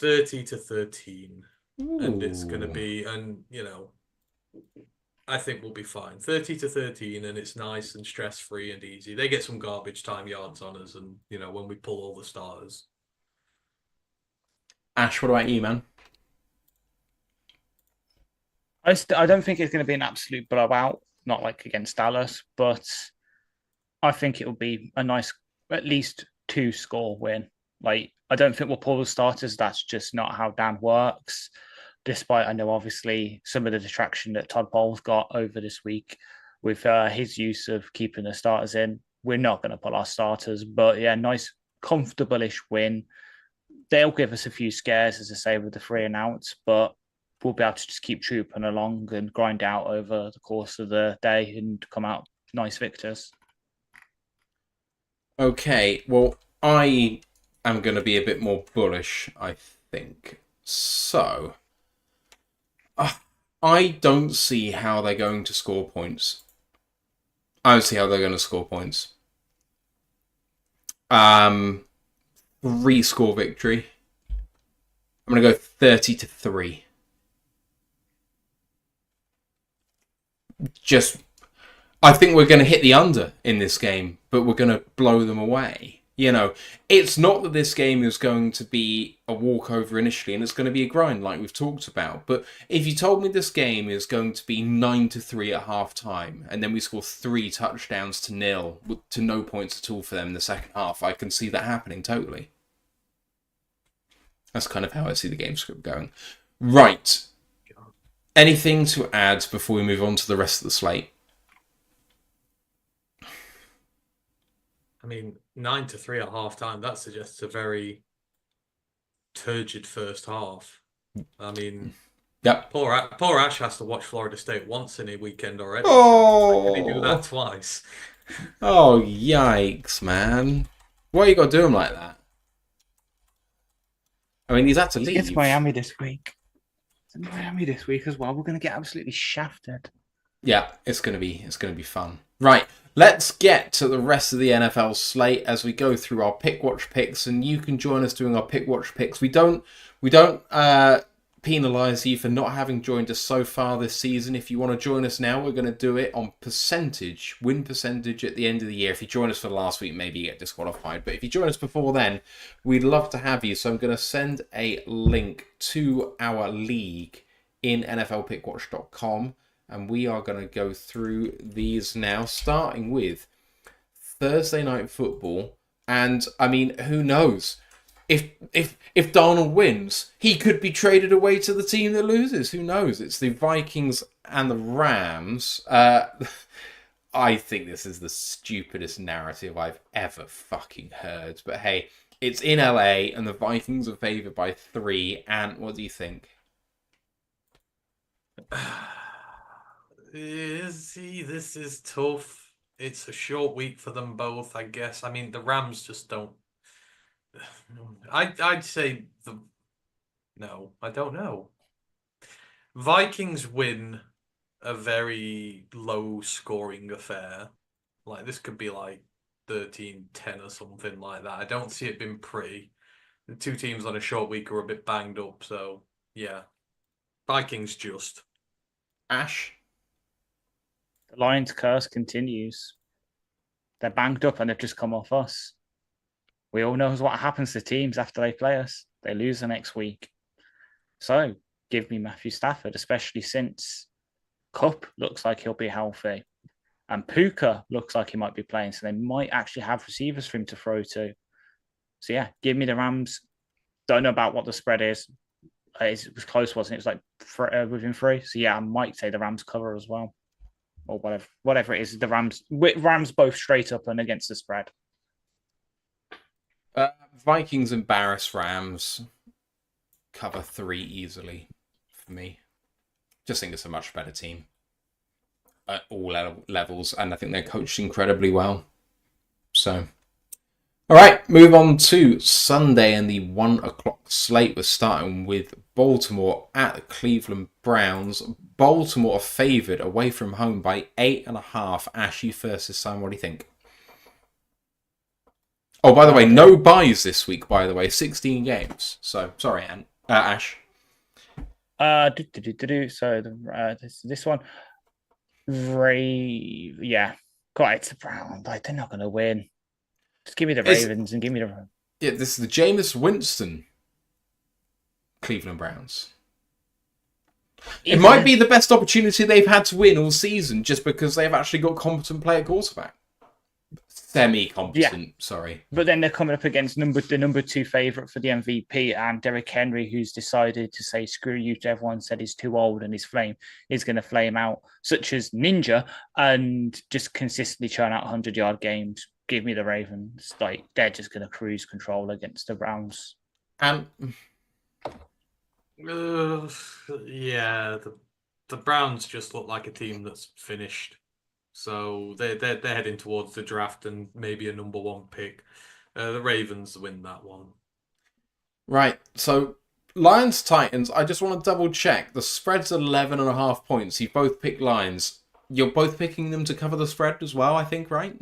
30-13. Ooh. And it's going to be, and I think we'll be fine. 30-13, and it's nice and stress-free and easy. They get some garbage time yards on us, and when we pull all the starters. Ash, what about you, man? I don't think it's going to be an absolute blowout, not like against Dallas, but I think it will be a nice, at least 2-score win. Like, I don't think we'll pull the starters. That's just not how Dan works. Despite, I know, obviously, some of the distraction that Todd Bowles got over this week with his use of keeping the starters in. We're not going to pull our starters, but yeah, nice, comfortable-ish win. They'll give us a few scares, as I say, with the 3 and outs, but we'll be able to just keep trooping along and grind out over the course of the day and come out nice victors. Okay, well, I am going to be a bit more bullish, I think. So, I don't see how they're going to score points. I don't see how they're going to score points. 3-score victory. I'm going to go 30-3. I think we're going to hit the under in this game, but we're going to blow them away. It's not that this game is going to be a walkover initially, and it's going to be a grind like we've talked about. But if you told me this game is going to be 9-3 at half-time, and then we score 3 touchdowns to 0 to no points at all for them in the second half, I can see that happening totally. That's kind of how I see the game script going. Right. Anything to add before we move on to the rest of the slate? I mean, 9-3 at half-time, that suggests a very turgid first half. I mean, yep. Poor Ash has to watch Florida State once in a weekend already. Oh! Can he do that twice? Oh, yikes, man. Why you got to do him like that? I mean, he's had to leave. It's Miami this week. It's in Miami this week as well. We're going to get absolutely shafted. Yeah, it's going to be fun. Right, let's get to the rest of the NFL slate as we go through our pick watch picks, and you can join us doing our pick watch picks. We don't penalise you for not having joined us so far this season. If you want to join us now, we're going to do it on percentage, win percentage at the end of the year. If you join us for the last week, maybe you get disqualified. But if you join us before then, we'd love to have you. So I'm going to send a link to our league in NFLPickWatch.com. And we are going to go through these now, starting with Thursday Night Football. And, I mean, who knows? If Darnold wins, he could be traded away to the team that loses. Who knows? It's the Vikings and the Rams. I think this is the stupidest narrative I've ever fucking heard. But hey, it's in LA and the Vikings are favoured by 3. And what do you think? This is tough. It's a short week for them both, I guess. I mean, the Rams just don't. I'd say no, I don't know. Vikings win a very low scoring affair. Like this could be like 13-10 or something like that. I don't see it being pretty. The two teams on a short week are a bit banged up, so yeah. Vikings just. Ash? The Lions curse continues. They're banged up and they've just come off us. We all know what happens to teams after they play us. They lose the next week. So give me Matthew Stafford, especially since Kupp looks like he'll be healthy. And Puka looks like he might be playing. So they might actually have receivers for him to throw to. So yeah, give me the Rams. Don't know about what the spread is. It was close, wasn't it? It was like within 3. So yeah, I might say the Rams cover as well. Or whatever it is. The Rams both straight up and against the spread. Vikings embarrass Rams. Cover 3 easily for me. Just think it's a much better team at all levels, and I think they're coached incredibly well. So, all right, move on to Sunday and the 1 o'clock slate. We're starting with Baltimore at the Cleveland Browns. Baltimore are favoured away from home by 8.5. Ash, you first this time. What do you think? Oh, by the way, no buys this week, by the way. 16 games. So, sorry, Ash. So this one, yeah, quite it's the Browns. Like they're not going to win. Just give me the Ravens and give me the. Yeah, this is the Jameson Winston Cleveland Browns. It might be the best opportunity they've had to win all season, just because they've actually got competent play at quarterback. Semi-competent, sorry. But then they're coming up against the number 2 favourite for the MVP and Derrick Henry, who's decided to say screw you to everyone, said he's too old and his flame is going to flame out, such as Ninja, and just consistently churn out 100-yard games. Give me the Ravens. Like, they're just going to cruise control against the Browns. Yeah, the Browns just look like a team that's finished. So they're heading towards the draft and maybe a number 1 pick. The Ravens win that one. Right. So Lions Titans. I just want to double check. The spread's 11.5 points. You both picked Lions. You're both picking them to cover the spread as well, I think, right?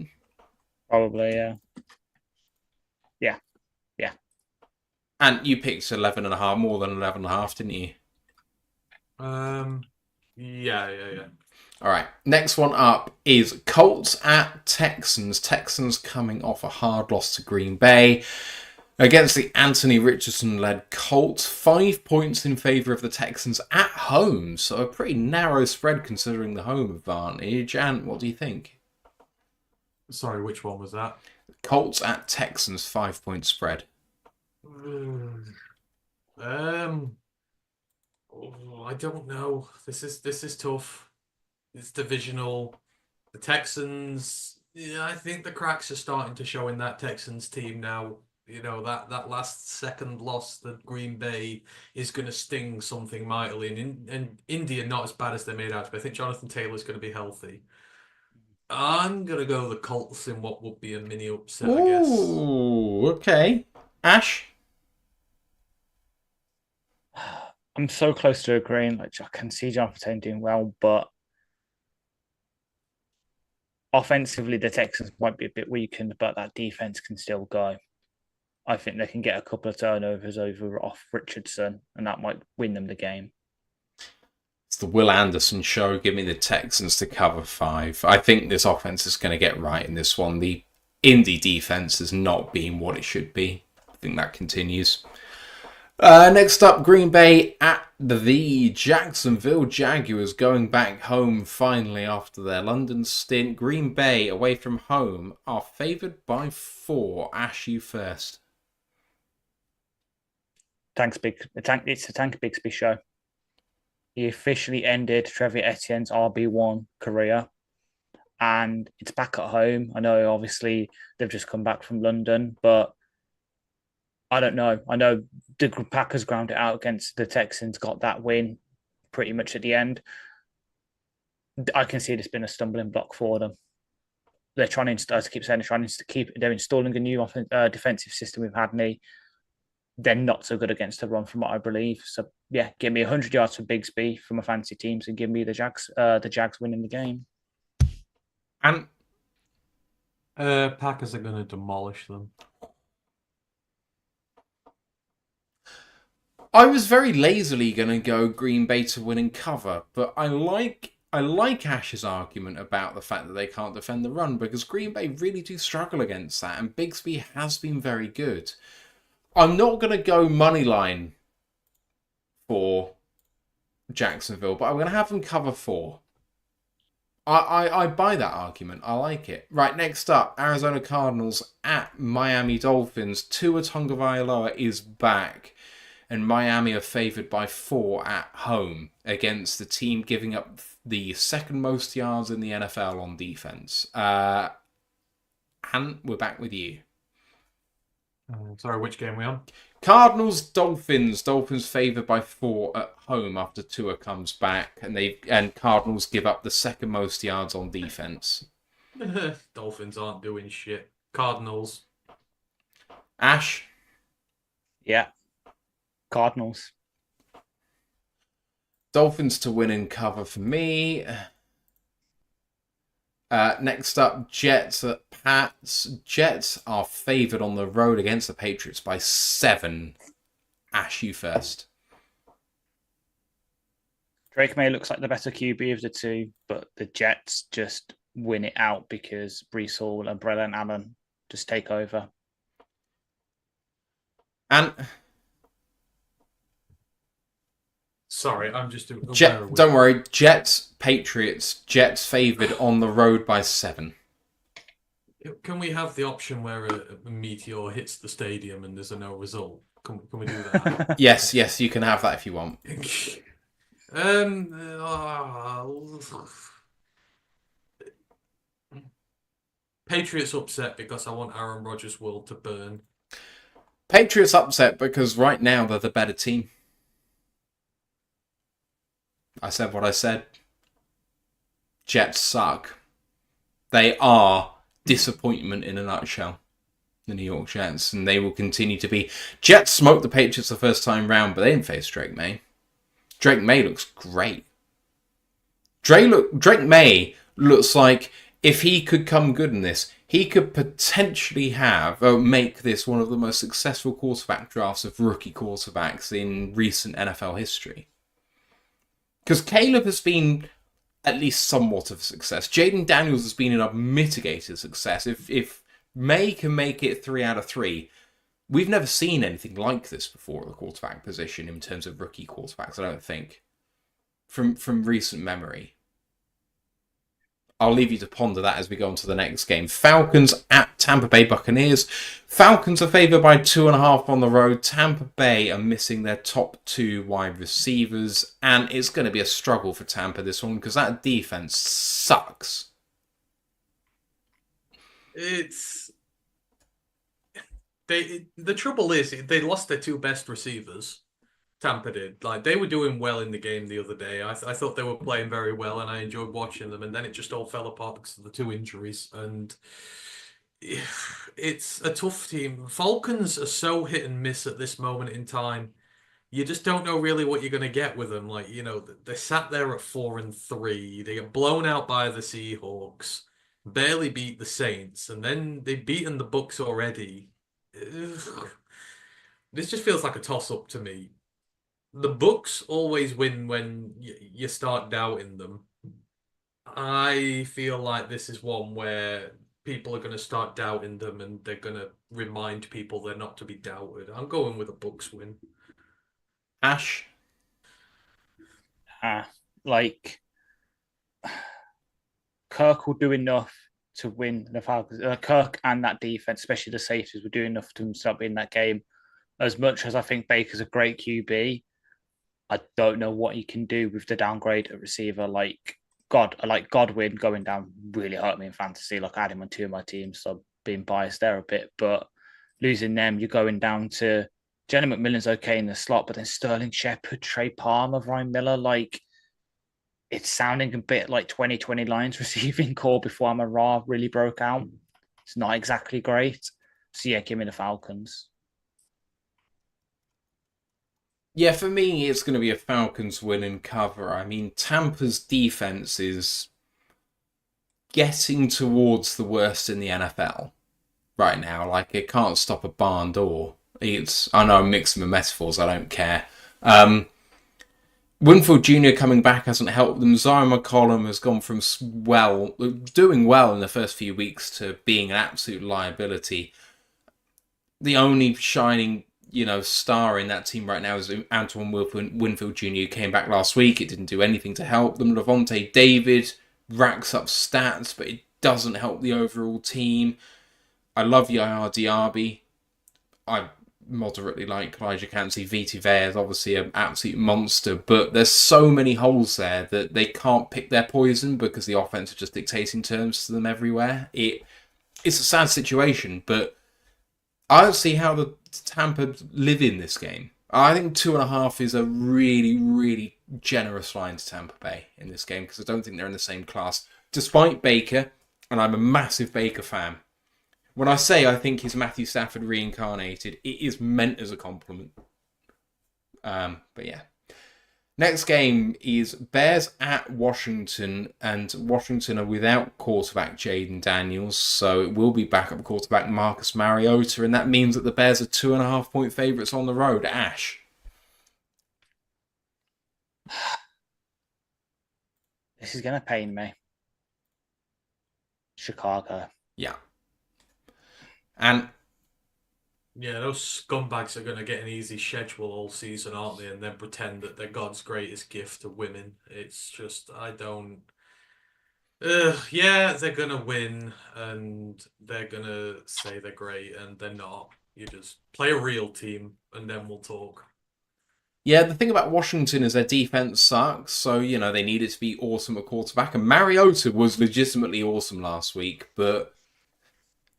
Probably, yeah. And you picked 11.5, more than 11.5, didn't you? Yeah. All right, next one up is Colts at Texans. Texans coming off a hard loss to Green Bay against the Anthony Richardson-led Colts. 5 points in favour of the Texans at home, so a pretty narrow spread considering the home advantage. And what do you think? Sorry, which one was that? Colts at Texans, 5-point spread. I don't know. This is tough. It's divisional. The Texans, yeah, I think the cracks are starting to show in that Texans team now. You know, that last second loss that Green Bay is going to sting something mightily. And Indy are not as bad as they made out to be. I think Jonathan Taylor's going to be healthy. I'm going to go the Colts in what would be a mini upset, I guess. Ooh, okay. Ash? I'm so close to agreeing. Like, I can see Jonathan doing well, but offensively, the Texans might be a bit weakened, but that defense can still go. I think they can get a couple of turnovers over off Richardson, and that might win them the game. It's the Will Anderson show. Give me the Texans to cover 5. I think this offense is going to get right in this one. The Indy defense has not been what it should be. I think that continues. Next up, Green Bay at the Jacksonville Jaguars, going back home finally after their London stint. Green Bay away from home are favoured by 4. Ash, you first. It's a Tank Bigsby show. He officially ended Trevor Etienne's RB1 career, and it's back at home. I know, obviously, they've just come back from London, but I don't know. I know the Packers ground it out against the Texans, got that win pretty much at the end. I can see this being a stumbling block for them. They're trying to, as I keep saying, they're installing a new defensive system with Hadney. They're not so good against the run, from what I believe. So yeah, give me 100 yards for Bigsby from my fantasy teams, and give me the Jags winning the game. And Packers are going to demolish them. I was very lazily going to go Green Bay to win and cover, but I like Ash's argument about the fact that they can't defend the run, because Green Bay really do struggle against that, and Bigsby has been very good. I'm not going to go money line for Jacksonville, but I'm going to have them cover 4. I buy that argument. I like it. Right, next up, Arizona Cardinals at Miami Dolphins. Tua Tagovailoa is back, and Miami are favoured by 4 at home against the team giving up the second most yards in the NFL on defense. And we're back with you. Sorry, which game are we on? Cardinals, Dolphins. Dolphins favoured by 4 at home after Tua comes back, and Cardinals give up the second most yards on defense. Dolphins aren't doing shit. Cardinals. Ash? Yeah. Cardinals. Dolphins to win and cover for me. Next up, Jets at Pats. Jets are favoured on the road against the Patriots by 7. Ash, you first. Drake May looks like the better QB of the two, but the Jets just win it out because Brees Hall and Braylon Allen just take over. And sorry, I'm just don't worry. Jets, Patriots. Jets favoured on the road by 7. Can we have the option where a meteor hits the stadium and there's a no result? Can we do that? Yes, you can have that if you want. Patriots upset because I want Aaron Rodgers' world to burn. Patriots upset because right now they're the better team. I said what I said. Jets suck. They are disappointment in a nutshell. The New York Jets, and they will continue to be. Jets smoked the Patriots the first time round, but they didn't face Drake May. Drake May looks great. Drake May looks like if he could come good in this, he could potentially make this one of the most successful quarterback drafts of rookie quarterbacks in recent NFL history. Because Caleb has been at least somewhat of a success. Jaden Daniels has been a mitigated success. If May can make it 3 out of 3, we've never seen anything like this before at the quarterback position in terms of rookie quarterbacks, I don't think. From recent memory. I'll leave you to ponder that as we go on to the next game. Falcons at Tampa Bay Buccaneers. Falcons are favoured by 2.5 on the road. Tampa Bay are missing their top 2 wide receivers. And it's going to be a struggle for Tampa this one because that defense sucks. The trouble is they lost their 2 best receivers. Tampa did. Like, they were doing well in the game the other day. I thought they were playing very well, and I enjoyed watching them. And then it just all fell apart because of the 2 injuries. And it's a tough team. Falcons are so hit and miss at this moment in time. You just don't know really what you're going to get with them. Like, you know, they sat there at 4-3. They get blown out by the Seahawks. Barely beat the Saints, and then they've beaten the Bucks already. This just feels like a toss-up to me. The Bucks always win when you start doubting them. I feel like this is one where people are going to start doubting them and they're going to remind people they're not to be doubted. I'm going with a Bucks win. Ash? Like, Kirk will do enough to win the Falcons. Kirk and that defense, especially the safeties, will do enough to stop in that game. As much as I think Baker's a great QB, I don't know what he can do with the downgrade at receiver. Like Godwin going down really hurt me in fantasy. Like, I had him on 2 of my teams, so I'm being biased there a bit. But losing them, you're going down to Jenny McMillan's okay in the slot, but then Sterling Shepard, Trey Palmer, Ryan Miller, like, it's sounding a bit like 2020 Lions receiving core before Amon-Ra really broke out. It's not exactly great. So yeah, give me the Falcons. Yeah, for me, it's going to be a Falcons win and cover. I mean, Tampa's defense is getting towards the worst in the NFL right now. Like, it can't stop a barn door. I know I'm mixing the metaphors, I don't care. Winfield Jr. coming back hasn't helped them. Zion McCollum has gone from doing well in the first few weeks to being an absolute liability. The only shining, star in that team right now is Antoine Winfield Jr. who came back last week. It didn't do anything to help them. Levante David racks up stats, but it doesn't help the overall team. I love Yaya Diaby. I moderately like Elijah Cansey. Vita Vea is obviously an absolute monster, but there's so many holes there that they can't pick their poison because the offense are just dictating terms to them everywhere. It's a sad situation, but I don't see how the Tampa live in this game. I think 2.5 is a really, really generous line to Tampa Bay in this game because I don't think they're in the same class. Despite Baker, and I'm a massive Baker fan, when I say I think he's Matthew Stafford reincarnated, it is meant as a compliment. But yeah. Next game is Bears at Washington, and Washington are without quarterback Jaden Daniels, so it will be backup quarterback Marcus Mariota, and that means that the Bears are 2.5-point favourites on the road. Ash? This is going to pain me. Chicago. Yeah. And yeah, those scumbags are going to get an easy schedule all season, aren't they? And then pretend that they're God's greatest gift to women. It's just, I don't... yeah, they're going to win and they're going to say they're great and they're not. You just play a real team and then we'll talk. Yeah, the thing about Washington is their defense sucks, so, they needed to be awesome at quarterback. And Mariota was legitimately awesome last week, but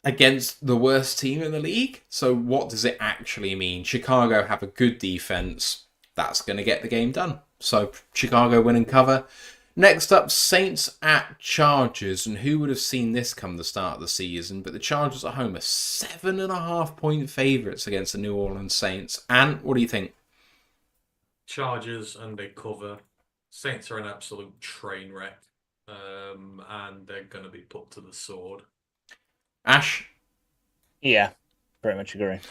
against the worst team in the league. So what does it actually mean? Chicago have a good defense. That's going to get the game done. So Chicago win and cover. Next up, Saints at Chargers. And who would have seen this come the start of the season? But the Chargers at home are 7.5-point favourites against the New Orleans Saints. And what do you think? Chargers and they cover. Saints are an absolute train wreck. And they're going to be put to the sword. Ash? Yeah, pretty much agree.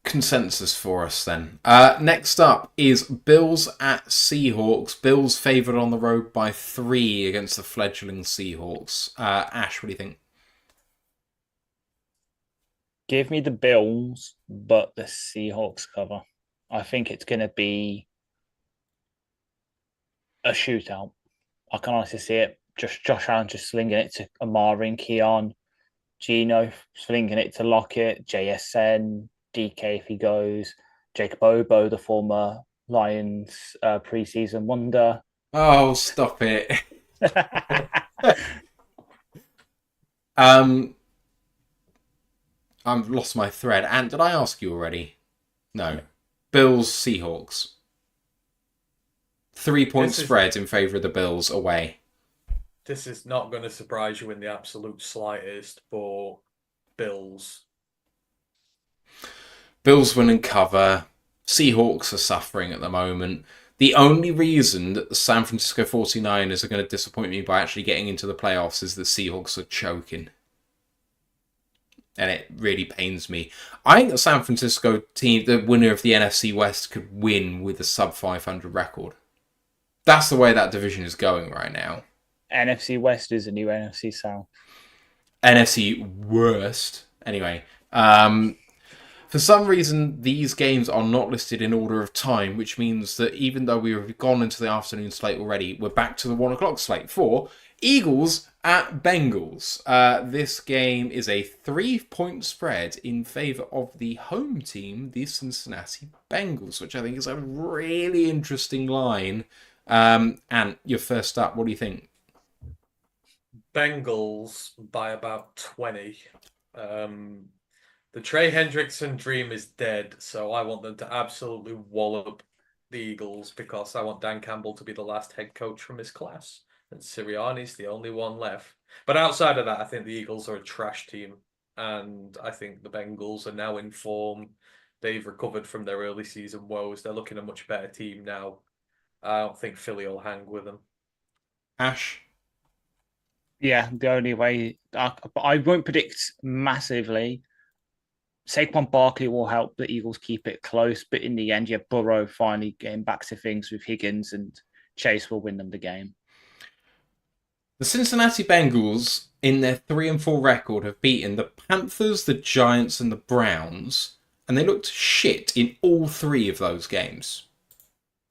Consensus for us then. Next up is Bills at Seahawks. Bills favoured on the road by 3 against the fledgling Seahawks. Ash, what do you think? Give me the Bills, but the Seahawks cover. I think it's going to be a shootout. I can honestly see it. Just Josh Allen just slinging it to Amari and Keon. Gino slinging it to Lockett, JSN, DK if he goes, Jacob Obo, the former Lions preseason wonder. Oh, stop it. I've lost my thread. And did I ask you already? No. Bills, Seahawks. 3-point spread in favour of the Bills away. This is not going to surprise you in the absolute slightest for Bills. Bills win and cover. Seahawks are suffering at the moment. The only reason that the San Francisco 49ers are going to disappoint me by actually getting into the playoffs is the Seahawks are choking. and it really pains me. I think the San Francisco team, the winner of the NFC West, could win with a sub 500 record. That's the way that division is going right now. NFC West is a new NFC South. NFC worst. Anyway, for some reason, these games are not listed in order of time, which means that even though we've gone into the afternoon slate already, we're back to the 1 o'clock slate for Eagles at Bengals. This game is a 3-point spread in favour of the home team, the Cincinnati Bengals, which I think is a really interesting line. And you're first up. What do you think? Bengals by about 20. The Trey Hendrickson dream is dead, so I want them to absolutely wallop the Eagles because I want Dan Campbell to be the last head coach from his class, and Sirianni's the only one left. But outside of that, I think the Eagles are a trash team, and I think the Bengals are now in form. They've recovered from their early season woes. They're looking a much better team now. I don't think Philly will hang with them. Ash? Yeah, the only way. I won't predict massively. Saquon Barkley will help the Eagles keep it close, but in the end, Burrow finally getting back to things with Higgins, and Chase will win them the game. The Cincinnati Bengals, in their 3-4 record, have beaten the Panthers, the Giants, and the Browns, and they looked shit in all 3 of those games.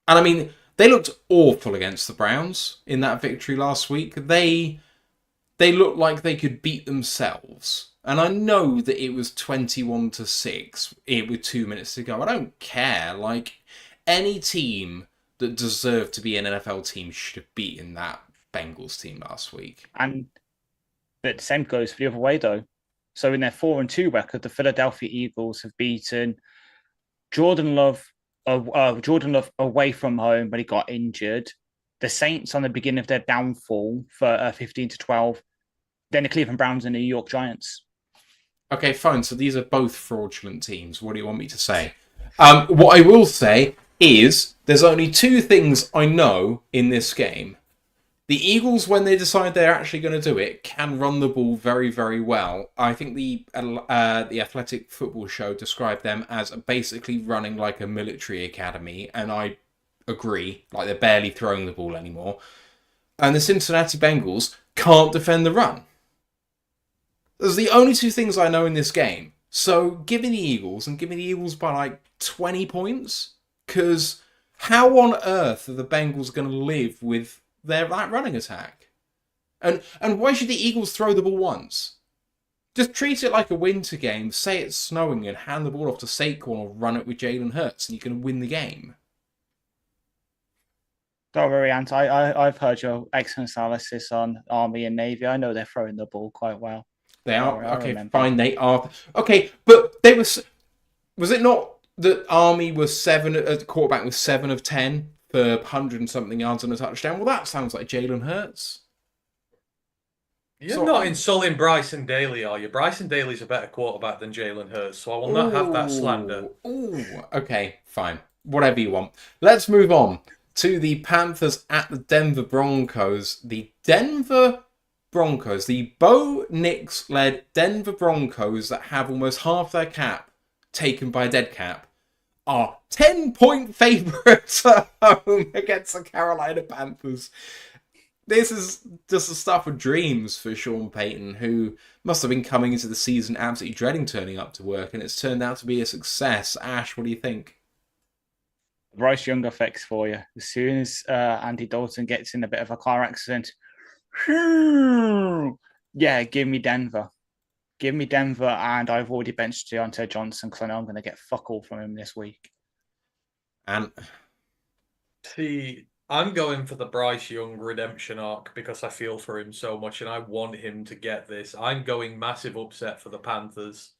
And I mean, they looked awful against the Browns in that victory last week. They looked like they could beat themselves. And I know that it was 21-6 with 2 minutes to go. I don't care. Like, any team that deserved to be an NFL team should have beaten that Bengals team last week. And the same goes for the other way, though. So in their 4-2 record, the Philadelphia Eagles have beaten Jordan Love away from home, but he got injured. The Saints on the beginning of their downfall for 15-12. Then the Cleveland Browns and the New York Giants. Okay, fine. So these are both fraudulent teams. What do you want me to say? What I will say is there's only 2 things I know in this game. The Eagles, when they decide they're actually going to do it, can run the ball very, very well. I think the Athletic Football Show described them as basically running like a military academy, and I agree. Like, they're barely throwing the ball anymore. And the Cincinnati Bengals can't defend the run. Those are the only 2 things I know in this game. So give me the Eagles, and give me the Eagles by like 20 points. Because how on earth are the Bengals going to live with their running attack? And why should the Eagles throw the ball once? Just treat it like a winter game, say it's snowing, and hand the ball off to Saquon or run it with Jalen Hurts, and you can win the game. Don't worry, Ant. I've heard your excellent analysis on Army and Navy. I know they're throwing the ball quite well. They are. I Okay, remember. fine. They are. Okay, but they were. Was it not that Army was 7? The quarterback was 7 of 10 for 100 and something yards and a touchdown? Well, that sounds like Jalen Hurts. You're not insulting Bryson Daly, are you? Bryson Daly's a better quarterback than Jalen Hurts, so I will not have that slander. Ooh, okay, fine. Whatever you want. Let's move on to the Panthers at the Denver Broncos. The Denver Broncos, the Bo Nix-led Denver Broncos that have almost half their cap taken by a dead cap, are 10-point favourites at home against the Carolina Panthers. This is just the stuff of dreams for Sean Payton, who must have been coming into the season absolutely dreading turning up to work, and it's turned out to be a success. Ash, what do you think? Bryce Young effects for you. As soon as Andy Dalton gets in a bit of a car accident, yeah, give me Denver. Give me Denver, and I've already benched Deontay Johnson because I know I'm going to get fuck all from him this week. And See, I'm going for the Bryce Young redemption arc because I feel for him so much and I want him to get this. I'm going massive upset for the Panthers.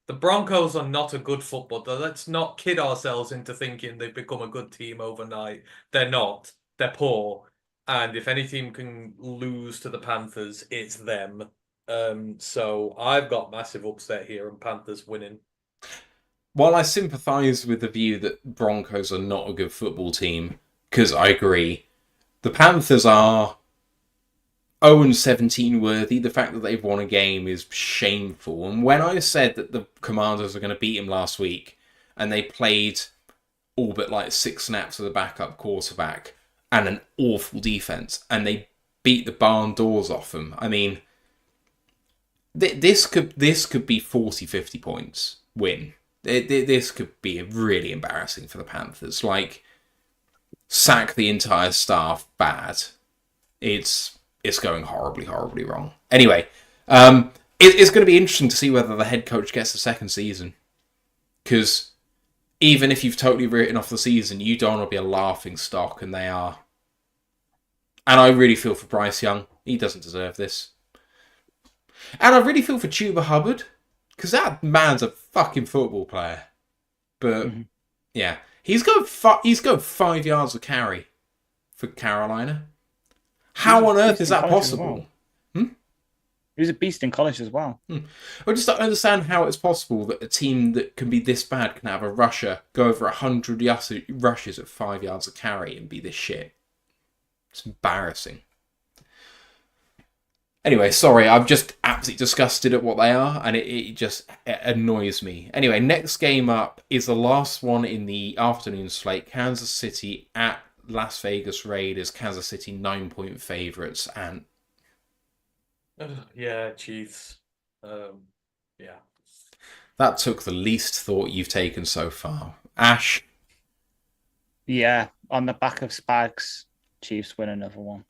The Broncos are not a good football. Let's not kid ourselves into thinking they've become a good team overnight. They're not. They're poor. And if any team can lose to the Panthers, it's them. So I've got massive upset here and Panthers winning. while I sympathise with the view that Broncos are not a good football team, because I agree, the Panthers are 0-17 worthy. The fact that they've won a game is shameful. And when I said that the Commanders are going to beat him last week, and they played all but like 6 snaps of the backup quarterback and an awful defense, and they beat the barn doors off them. I mean, this could be 40-50 points win. This could be really embarrassing for the Panthers. Like, sack the entire staff bad. It's going horribly, horribly wrong. Anyway, it's going to be interesting to see whether the head coach gets a second season. Because even if you've totally written off the season, you don't want to be a laughing stock, and they are. And I really feel for Bryce Young. He doesn't deserve this. And I really feel for Chuba Hubbard, because that man's a fucking football player. But, yeah. He's got 5 yards of carry for Carolina. How on earth is that possible? He was a beast in college as well. I just don't understand how it's possible that a team that can be this bad can have a rusher go over 100 rushes at 5 yards of carry and be this shit. It's embarrassing. Anyway, sorry, I'm just absolutely disgusted at what they are, and it just annoys me. Anyway, next game up is the last one in the afternoon slate. Kansas City at Las Vegas Raiders. Kansas City 9-point favourites, and yeah, Chiefs. Yeah. That took the least thought you've taken so far. Ash? Yeah, on the back of Spags, Chiefs win another one.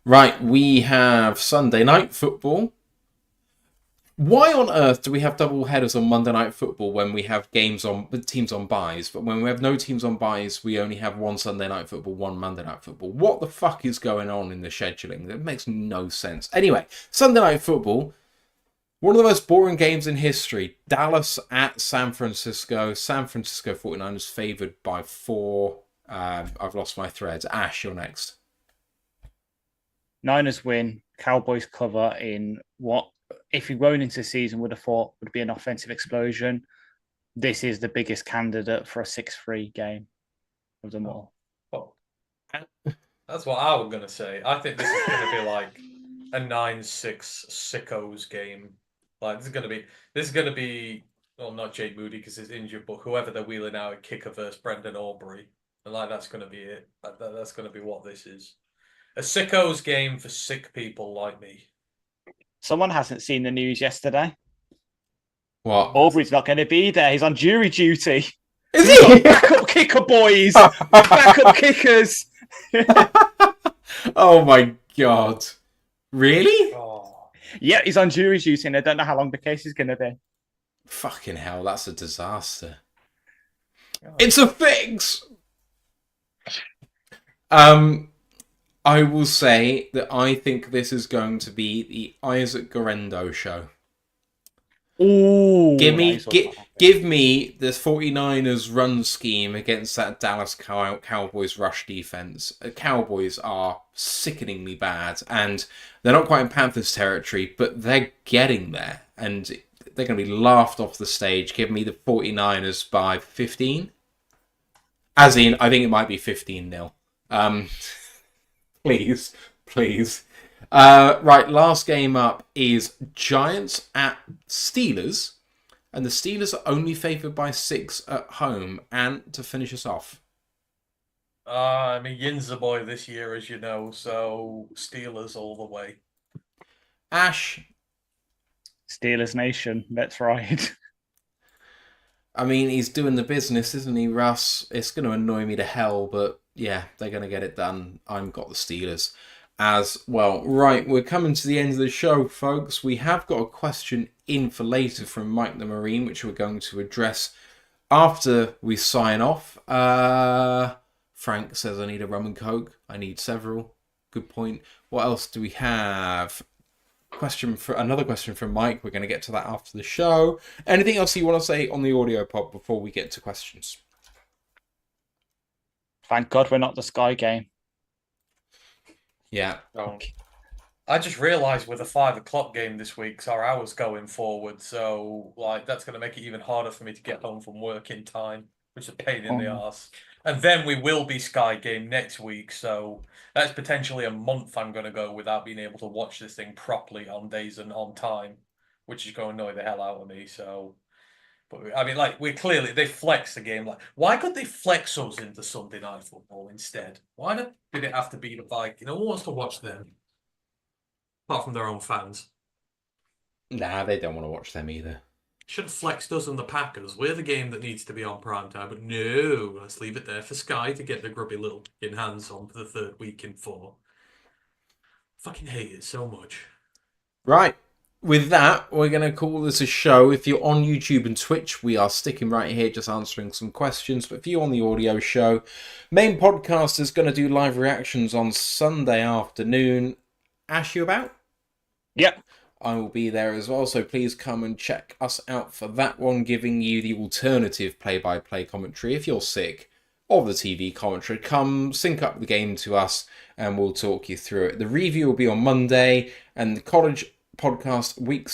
Right, we have Sunday Night Football. Why on earth do we have double headers on Monday Night Football when we have teams on buys, but when we have no teams on buys, we only have one Sunday Night Football, one Monday Night Football? What the fuck is going on in the scheduling? That makes no sense. Anyway, Sunday Night Football, one of the most boring games in history. Dallas at San Francisco. San Francisco 49ers favoured by 4. I've lost my threads. Ash, you're next. Niners win. Cowboys cover in what, if you going into the season, would have thought would be an offensive explosion. This is the biggest candidate for a 6-3 game of them all. Oh. That's what I was going to say. I think this is going to be like a 9-6 sickos game. Like, this is going to be, well, not Jake Moody because he's injured, but whoever they're wheeling out at kicker versus Brendan Aubrey. And like, that's going to be it. That's going to be what this is. A sickos game for sick people like me. Someone hasn't seen the news yesterday. What? Aubrey's not going to be there. He's on jury duty. Is he? Backup kicker, boys. Backup kickers. Oh my god. Really? Oh. Yeah, he's on jury duty, and I don't know how long the case is going to be. Fucking hell, that's a disaster. It's a fix! I will say that I think this is going to be the Isaac Garendo show. Ooh, give me the 49ers run scheme against that Dallas Cowboys rush defense. Cowboys are sickeningly bad, and they're not quite in Panthers territory, but they're getting there, and they're going to be laughed off the stage. Give me the 49ers by 15. As in, I think it might be 15-0. Please. Right, last game up is Giants at Steelers. And the Steelers are only favoured by 6 at home. And to finish us off. I'm a Yinzer boy this year, as you know, so Steelers all the way. Ash? Steelers Nation, let's ride. I mean, he's doing the business, isn't he, Russ? It's going to annoy me to hell, but yeah, they're going to get it done. I've got the Steelers as well. Right, we're coming to the end of the show, folks. We have got a question in for later from Mike the Marine, which we're going to address after we sign off. Frank says, I need a rum and coke. I need several. Good point. What else do we have? Another question from Mike. We're going to get to that after the show. Anything else you want to say on the audio pod before we get to questions? Thank God we're not the Sky game. Yeah. I just realised with a 5 o'clock game this week, so our hours going forward, so like that's going to make it even harder for me to get home from work in time. which is a pain in the arse. And then we will be Sky Game next week, so that's potentially a month I'm going to go without being able to watch this thing properly on days and on time, which is going to annoy the hell out of me. So, but I mean, like, they flex the game. Like, why could they flex us into Sunday Night Football instead? Why did it have to be the Vikings? No one wants to watch them, apart from their own fans. Nah, they don't want to watch them either. Should have flexed us and the Packers. We're the game that needs to be on prime time, but no, let's leave it there for Sky to get the grubby little hands on for the third week in 4. Fucking hate it so much. Right. With that, we're going to call this a show. If you're on YouTube and Twitch, we are sticking right here just answering some questions. But if you're on the audio show, main podcast is going to do live reactions on Sunday afternoon. Ash, you about? Yep. I will be there as well, so please come and check us out for that one, giving you the alternative play-by-play commentary. If you're sick of the TV commentary, come sync up the game to us and we'll talk you through it. The review will be on Monday, and the college podcast week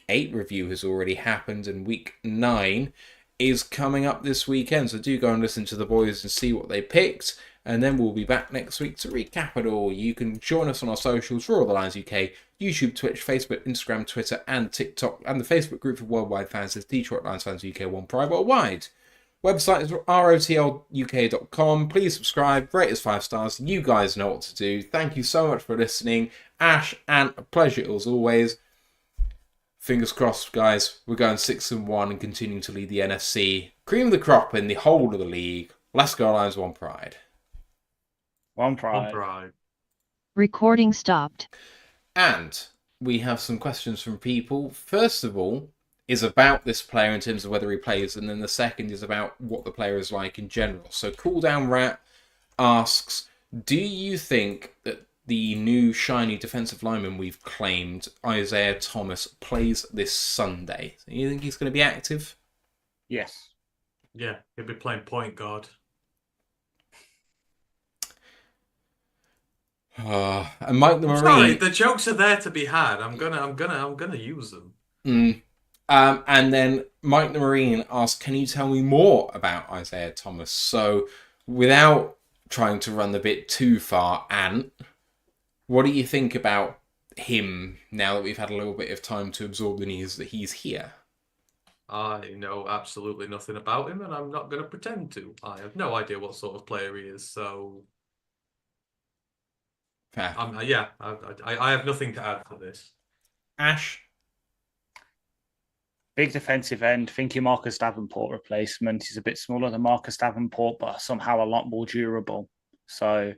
8 review has already happened, and week 9 is coming up this weekend. So do go and listen to the boys and see what they picked. And then we'll be back next week to recap it all. You can join us on our socials for All the Lions UK, YouTube, Twitch, Facebook, Instagram, Twitter, and TikTok. And the Facebook group for Worldwide Fans is Detroit Lions Fans UK 1 Pride Worldwide. Website is rotluk.com. Please subscribe, rate us 5 stars. You guys know what to do. Thank you so much for listening. Ash, and a pleasure as always. Fingers crossed, guys. We're going 6-1 and continuing to lead the NFC. Cream of the crop in the whole of the league. Let's go Lions, 1 Pride. One pride. On pride. Recording stopped. And we have some questions from people. First of all, is about this player in terms of whether he plays, and then the second is about what the player is like in general. So Cool Down Rat asks, do you think that the new shiny defensive lineman we've claimed, Isaiah Thomas, plays this Sunday? Do you think he's going to be active? Yes. Yeah, he'll be playing point guard. And Mike the Marine. Sorry, the jokes are there to be had. I'm gonna use them. And then Mike the Marine asked, can you tell me more about Isaiah Thomas? So without trying to run the bit too far, Ant, what do you think about him now that we've had a little bit of time to absorb the news that he's here? I know absolutely nothing about him, and I'm not going to pretend to. I have no idea what sort of player he is, so... Fair. I have nothing to add to this. Ash? Big defensive end, thinking Marcus Davenport replacement. He's a bit smaller than Marcus Davenport, but somehow a lot more durable. So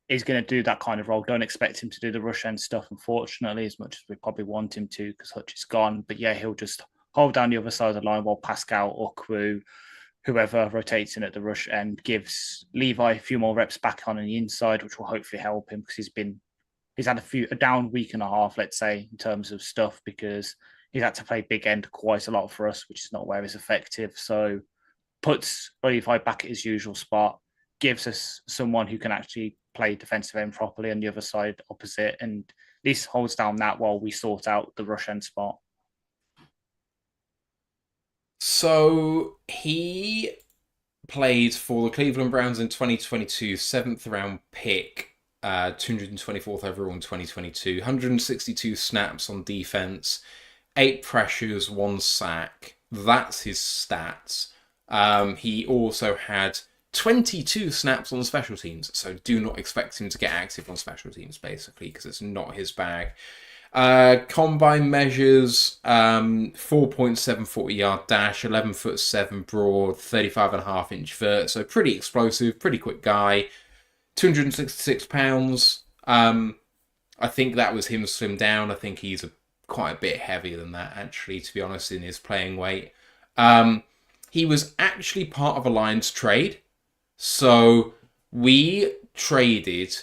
he's going to do that kind of role. Don't expect him to do the rush end stuff, unfortunately, as much as we probably want him to, because Hutch is gone. But yeah, he'll just hold down the other side of the line while Pascal or Crew, whoever rotates in at the rush end, gives Levi a few more reps back on the inside, which will hopefully help him, because he's had a down week and a half, let's say, in terms of stuff, because he's had to play big end quite a lot for us, which is not where he's effective. So puts Levi back at his usual spot, gives us someone who can actually play defensive end properly on the other side opposite, and at least holds down that while we sort out the rush end spot. So he played for the Cleveland Browns in 2022, 7th round pick, 224th overall in 2022, 162 snaps on defense, 8 pressures, 1 sack. That's his stats. He also had 22 snaps on special teams, so do not expect him to get active on special teams, basically, because it's not his bag. Combine measures, 4.7 40-yard dash, 11'7" broad, 35.5-inch vert, so pretty explosive, pretty quick guy. 266 pounds. I think that was him slimmed down. I think he's quite a bit heavier than that, actually, to be honest, in his playing weight. He was actually part of a Lions trade. So we traded...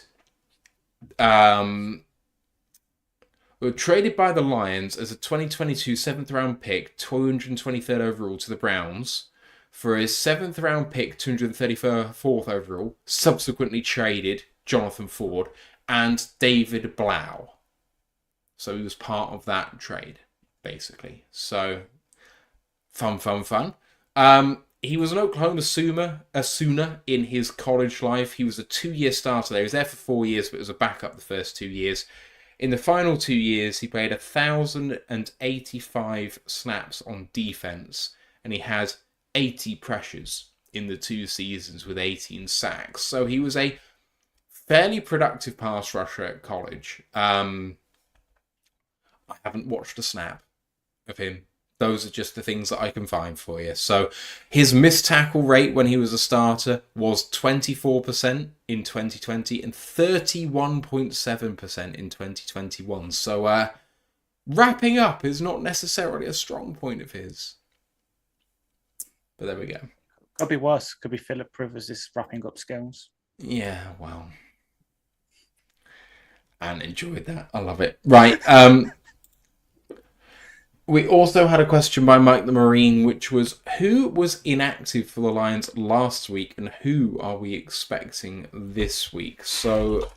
were traded by the Lions as a 2022 7th round pick, 223rd overall to the Browns, for his 7th round pick, 234th overall, subsequently traded Jonathan Ford and David Blau. So he was part of that trade, basically. So, fun. He was an Oklahoma Sooner in his college life. He was a 2-year starter there. He was there for 4 years, but was a backup the first 2 years. In the final 2 years, he played 1,085 snaps on defense, and he had 80 pressures in the 2 seasons with 18 sacks. So he was a fairly productive pass rusher at college. I haven't watched a snap of him. Those are just the things that I can find for you. So his missed tackle rate when he was a starter was 24% in 2020 and 31.7% in 2021. So wrapping up is not necessarily a strong point of his. But there we go. Could be worse. Could be Philip Rivers' wrapping up skills. Yeah, well. And enjoyed that. I love it. Right. We also had a question by Mike the Marine, which was, who was inactive for the Lions last week and who are we expecting this week? So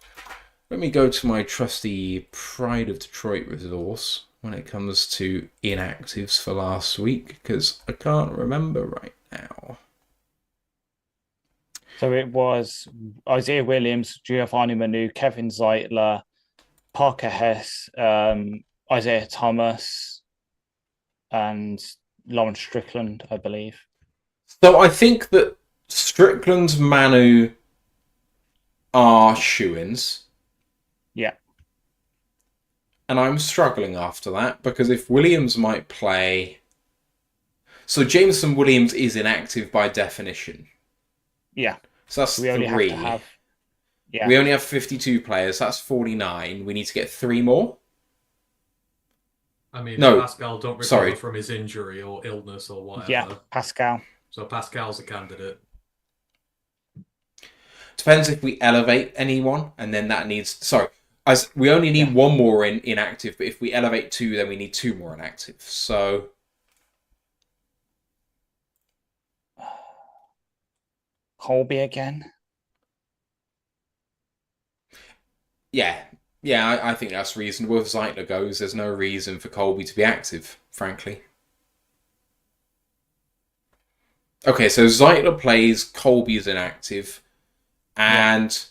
let me go to my trusty Pride of Detroit resource when it comes to inactives for last week, because I can't remember right now. So it was Isaiah Williams, Giovanni Manu, Kevin Zeitler, Parker Hess, Isaiah Thomas, and Lawrence Strickland, I believe. So I think that Strickland, Manu are shoo-ins. Yeah. And I'm struggling after that, because if Williams might play... So Jameson Williams is inactive by definition. Yeah. So that's We only 3. have to have... Yeah. We only have 52 players. That's 49. We need to get 3 more. I mean, No, Pascal don't recover sorry. from his injury or illness or whatever. Yeah, Pascal. So Pascal's a candidate. Depends if we elevate anyone, and then that needs... Sorry, as we only need 1 more inactive, but if we elevate 2, then we need 2 more inactive. So... Colby again. Yeah, I think that's reasonable. If Zeitler goes, there's no reason for Colby to be active, frankly. Okay, so Zeitler plays, Colby's inactive, and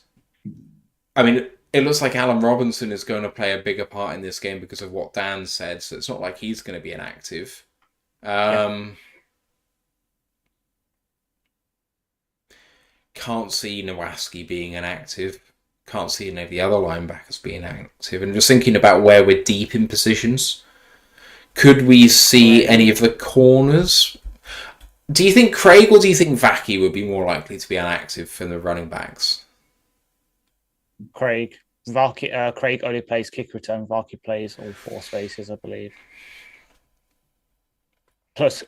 I mean, it looks like Alan Robinson is going to play a bigger part in this game because of what Dan said, so it's not like he's going to be inactive. Can't see Nowaski being inactive. Can't see any of the other linebackers being active. And just thinking about where we're deep in positions, could we see any of the corners? Do you think Craig or do you think Vaki would be more likely to be inactive for the running backs? Craig. Craig only plays kick return. Vaki plays all 4 spaces, I believe. Plus,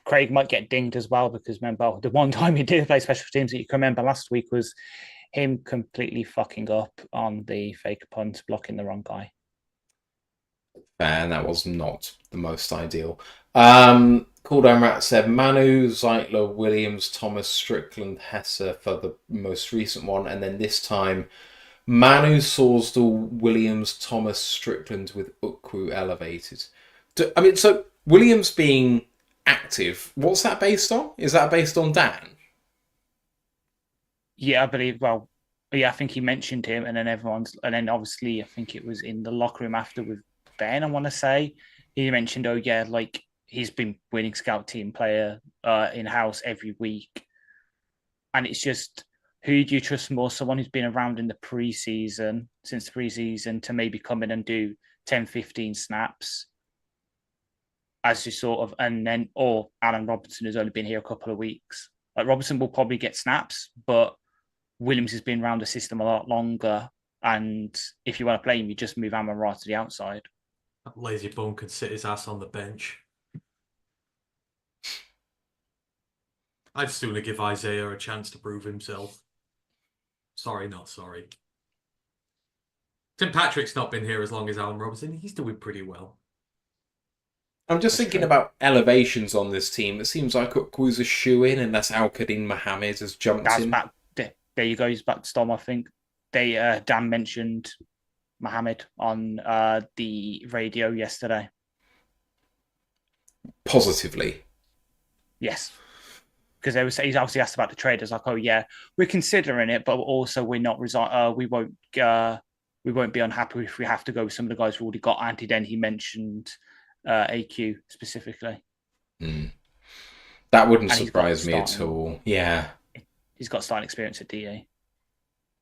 Craig might get dinged as well because remember, the one time he did play special teams that you can remember last week was him completely fucking up on the fake punt, blocking the wrong guy. And that was not the most ideal. Cooldown Rat said Manu, Zeitler, Williams, Thomas, Strickland, Hesse for the most recent one. And then this time, Manu, Sorsdal, Williams, Thomas, Strickland with Ukwu elevated. So Williams being active, what's that based on? Is that based on Dan? Yeah, I believe. Well, yeah, I think he mentioned him, and then obviously, I think it was in the locker room after with Ben. I want to say he mentioned, oh yeah, like he's been winning scout team player in house every week, and it's just who do you trust more? Someone who's been around in the preseason since the preseason to maybe come in and do 10, 15 snaps, as you sort of, and then or Alan Robinson who's only been here a couple of weeks. Like Robinson will probably get snaps, but Williams has been around the system a lot longer. And if you want to play him, you just move Amon Ra to the outside. That lazy bum can sit his ass on the bench. I'd sooner give Isaiah a chance to prove himself. Sorry, not sorry. Tim Patrick's not been here as long as Alan Robinson. He's doing pretty well. I'm just thinking about elevations on this team. It seems like Ukwu's a shoe-in unless Al-Qadim Mohammed has jumped in. Back. There you go. He's back to Storm, I think. Dan mentioned Mohammed on the radio yesterday. Positively. Yes. Because he's obviously asked about the trade. It's like, oh yeah, we're considering it, but also we're not we won't be unhappy if we have to go with some of the guys we've already got. And then he mentioned AQ specifically. That wouldn't And he's got surprise me at starting- all. Yeah. He's got starting experience at DE,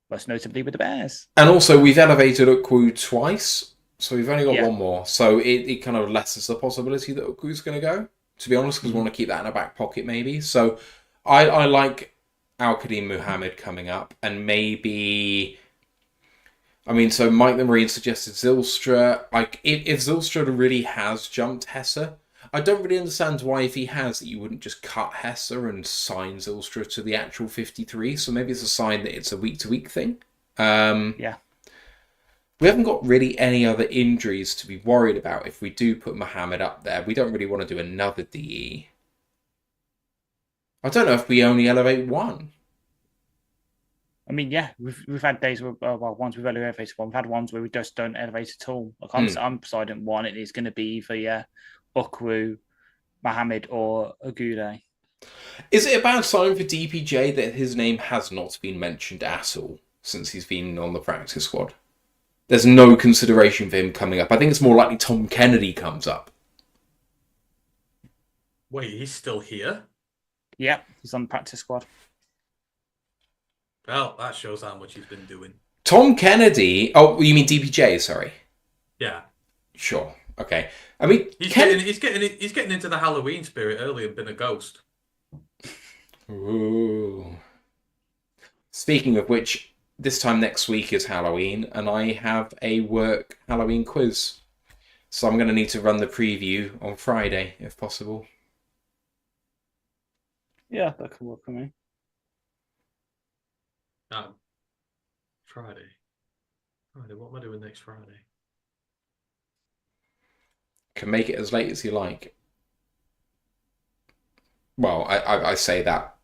most notably with the Bears. And also, we've elevated Ukwu twice, so we've only got Yeah. one more. So it kind of lessens the possibility that Ukwu's going to go, to be honest, because we want to keep that in our back pocket, maybe. So I like Al-Qadim Muhammad coming up, and maybe... I mean, so Mike the Marine suggested Zylstra. Like, if Zylstra really has jumped Hesse, I don't really understand why, if he has, that you wouldn't just cut Hesse and sign Zylstra to the actual 53. So maybe it's a sign that it's a week-to-week thing. Yeah. We haven't got really any other injuries to be worried about if we do put Mohammed up there. We don't really want to do another DE. I don't know if we only elevate one. I mean, yeah, we've had days where, ones we've elevated one. We've had ones where we just don't elevate at all. Like I'm deciding one. It is going to be either Ukwu, Mohammed, or Agude. Is it a bad sign for DPJ that his name has not been mentioned at all since he's been on the practice squad? There's no consideration for him coming up. I think it's more likely Tom Kennedy comes up. Wait, he's still here? Yeah, he's on the practice squad. Well, that shows how much he's been doing. Tom Kennedy... Oh, you mean DPJ, sorry. Yeah. Sure. Okay. I mean... He's getting into the Halloween spirit early and been a ghost. Ooh. Speaking of which, this time next week is Halloween, and I have a work Halloween quiz. So I'm going to need to run the preview on Friday, if possible. Yeah, that could work for me. Friday. What am I doing next Friday? Can make it as late as you like. Well, I say that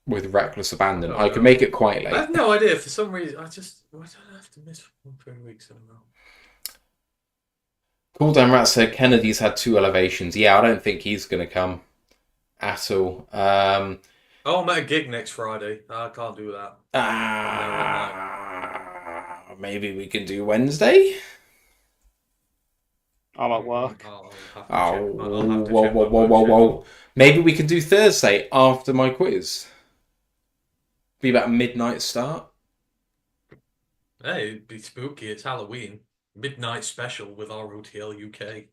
with reckless abandon. I can make it quite late. I have no idea. For some reason, I don't have to miss 3 weeks in a row. Cool Down Rat said Kennedy's had 2 elevations. Yeah, I don't think he's going to come at all. I'm at a gig next Friday. I can't do that. Maybe we can do Wednesday? I'm at work. Whoa. Maybe we can do Thursday after my quiz. Be about a midnight start. Hey, it'd be spooky. It's Halloween. Midnight special with ROTL UK.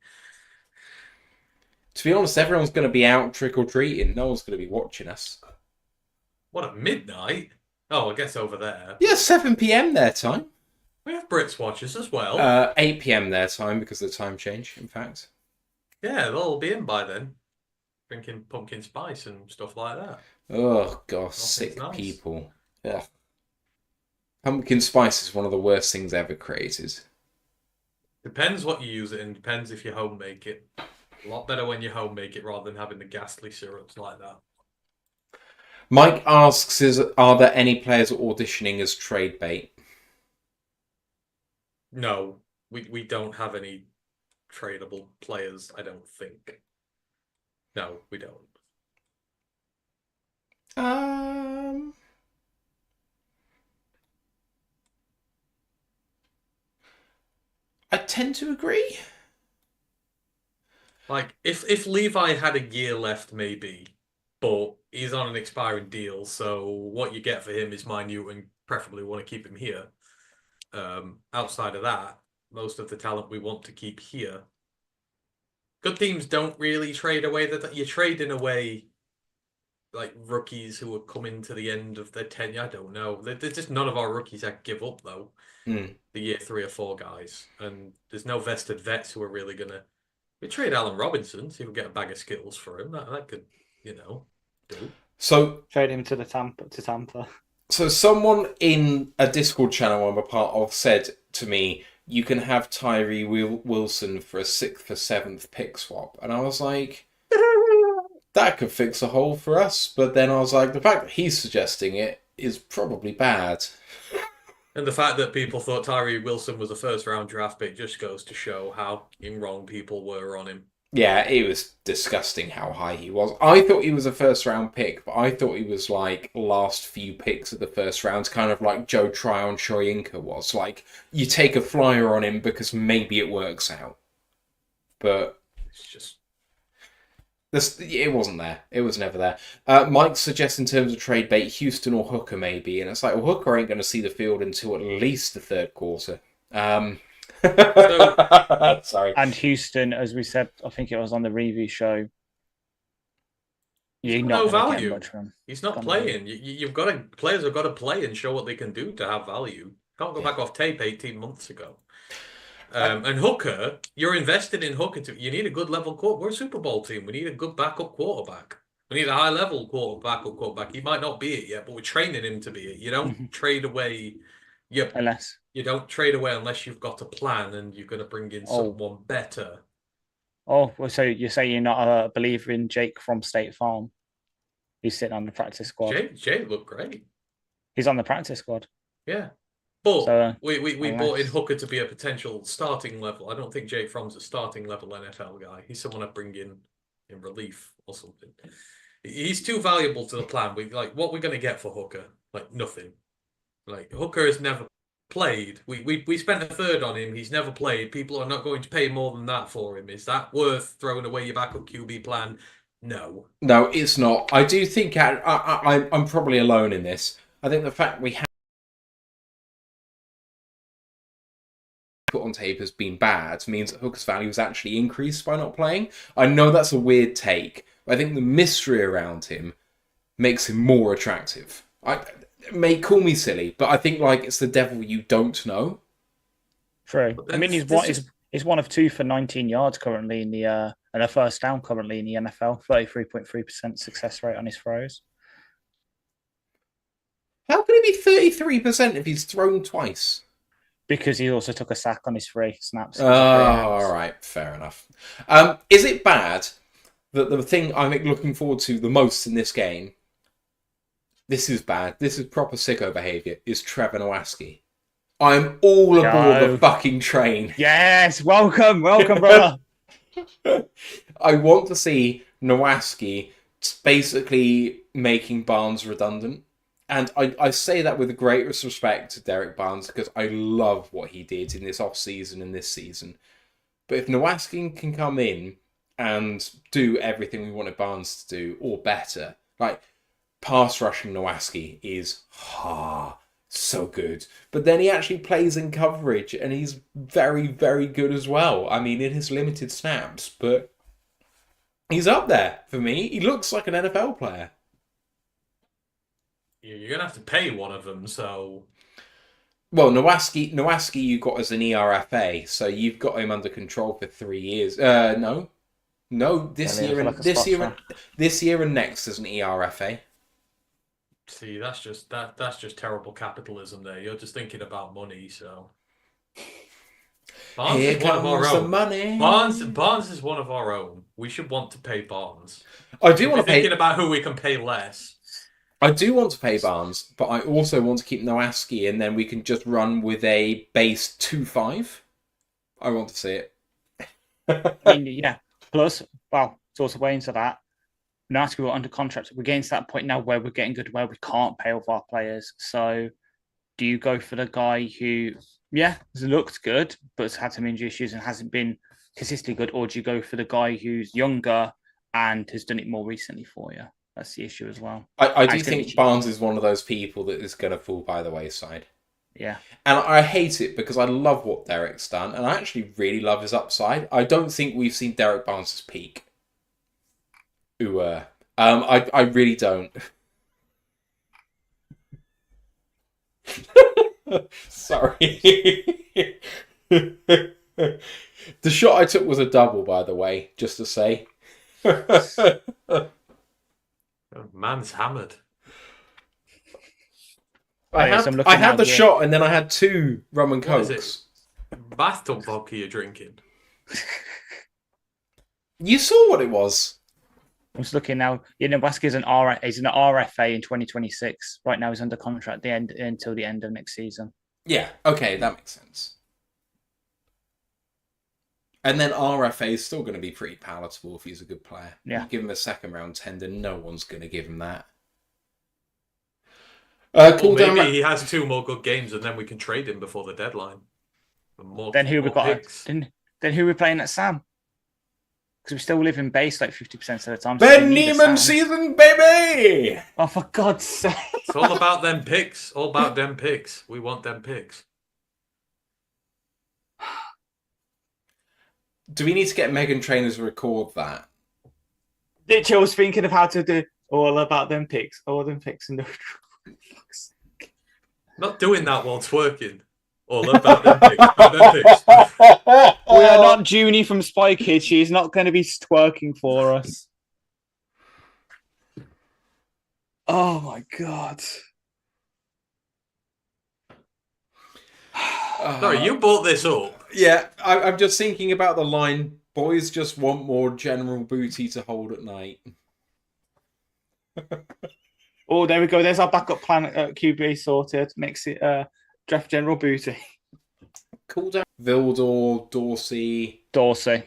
To be honest, everyone's going to be out trick-or-treating. No one's going to be watching us. What, at midnight? Oh, I guess over there. Yeah, 7 p.m. their time. We have Brits watchers as well. 8 p.m. their time because of the time change, in fact. Yeah, they'll all be in by then. Drinking pumpkin spice and stuff like that. Oh, gosh, sick nice. people. Yeah. Pumpkin spice is one of the worst things ever created. Depends what you use it in. Depends if you home make it. A lot better when you home make it rather than having the ghastly syrups like that. Mike asks, are there any players auditioning as trade bait? No, we don't have any tradable players, I don't think. No, we don't. I tend to agree. Like, if Levi had a year left, maybe, but he's on an expiring deal, so what you get for him is minute and preferably want to keep him here. Outside of that, most of the talent we want to keep here. Good teams don't really trade away that you trade in a way like rookies who are coming to the end of their tenure. I don't know. There's just none of our rookies that give up though. The year 3 or 4 guys, and there's no vested vets who are really gonna. We trade Alan Robinson, see if we get a bag of skills for him. That could, do. So Trade him to Tampa. So someone in a Discord channel I'm a part of said to me, you can have Tyree Wilson for a 6th or 7th pick swap. And I was like, that could fix a hole for us. But then I was like, the fact that he's suggesting it is probably bad. And the fact that people thought Tyree Wilson was a 1st round draft pick just goes to show how wrong people were on him. Yeah, it was disgusting how high he was. I thought he was a first round pick, but I thought he was like last few picks of the first round, kind of like Joe Tryon Shoyinka was. Like, you take a flyer on him because maybe it works out. But It's just it wasn't there. It was never there. Mike suggests in terms of trade bait, Houston or Hooker maybe, and it's like, well, Hooker ain't going to see the field until at least the third quarter. Sorry. And Houston, as we said, I think it was on the review show. You're got not no gonna get value. much from him. He's not Got no playing. You've got to players have got to play and show what they can do to have value. Can't go back off tape 18 months ago. And Hooker, you're invested in Hooker. You need a good level quarterback. We're a Super Bowl team. We need a good backup quarterback. We need a high level quarterback. He might not be it yet, but we're training him to be it. You don't trade away. Unless You don't trade away unless you've got a plan and you're going to bring in someone better. well, so you say you're not a believer in Jake from State Farm? He's sitting on the practice squad. Jay looked great. He's on the practice squad. Yeah. But So, we unless- brought in Hooker to be a potential starting level. I don't think Jake Fromm's a starting level NFL guy. He's someone I bring in relief or something. He's too valuable to the plan. What we're going to get for Hooker? Like nothing. Like Hooker has never played. We spent a third on him. He's never played. People are not going to pay more than that for him. Is that worth throwing away your backup QB plan? No. No, it's not. I do think I'm probably alone in this. I think the fact we have put on tape has been bad means that Hooker's value has actually increased by not playing. I know that's a weird take, but I think the mystery around him makes him more attractive. May call me silly, but I think it's the devil you don't know. True. I mean, he's one of two for 19 yards currently in the and a first down currently in the NFL. 33.3% success rate on his throws. How can it be 33% if he's thrown twice? Because he also took a sack on his 3 snaps. Oh, all right, fair enough. Is it bad that the thing I'm looking forward to the most in this game? This is bad. This is proper sicko behaviour. Is Trevor Nowaski? I'm all aboard the fucking train. Yes, welcome, brother. I want to see Nowaski basically making Barnes redundant. And I say that with the greatest respect to Derek Barnes because I love what he did in this off-season and this season. But if Nowaski can come in and do everything we wanted Barnes to do, or better, pass rushing Nowaski is so good. But then he actually plays in coverage and he's very, very good as well. I mean, in his limited snaps, but he's up there for me. He looks like an NFL player. You're going to have to pay one of them, so... Well, Nowaski you got as an ERFA, so you've got him under control for 3 years. No, this year and next as an ERFA. See, that's just terrible capitalism there. You're just thinking about money, so... Barnes Here is one of our comes the own. money. Barnes is one of our own. We should want to pay Barnes. I do want to pay... Thinking about who we can pay less. I do want to pay Barnes, but I also want to keep Nowaski, and then we can just run with a base 2-5. I want to see it. I mean, yeah. Plus, well, it's also way into that. Nowaski we're under contract. We're getting to that point now where we're getting good, where we can't pay off our players. So, do you go for the guy who, has looked good, but has had some injury issues and hasn't been consistently good, or do you go for the guy who's younger and has done it more recently for you? That's the issue as well. I do think Barnes is one of those people that is going to fall by the wayside. Yeah. And I hate it because I love what Derek's done, and I actually really love his upside. I don't think we've seen Derek Barnes' peak. I really don't. Sorry. The shot I took was a double, by the way, just to say. Man's hammered. I had the shot and then I had 2 rum and cokes. What is it? Bathtub vodka you're drinking? You saw what it was. I'm just looking now. Nebraska is an RFA in 2026. Right now he's under contract until the end of next season. Yeah, okay, that makes sense. And then RFA is still going to be pretty palatable if he's a good player. Yeah. You give him a second round tender, no one's going to give him that. Well, Cool down. maybe he has 2 more good games, and then we can trade him before the deadline. Then who we got? Then who we playing at Sam? Because we still live in base like 50% of the time. Ben Neiman season, baby! Oh, for God's sake! It's all about them picks. All about them picks. We want them picks. Oh, Do we need to get Megan Trainor to record that? Literally, I was thinking of how to do all about them picks. All them picks and no. Not doing that while twerking. All about them picks. About them picks. We are not Junie from Spy Kids. She's not going to be twerking for us. Oh my God. Sorry, you brought this up. Yeah, I'm just thinking about the line, boys just want more general booty to hold at night. Oh, there we go. There's our backup plan at QB sorted. Makes it draft general booty. Cool down. Vildor, Dorsey. Dorsey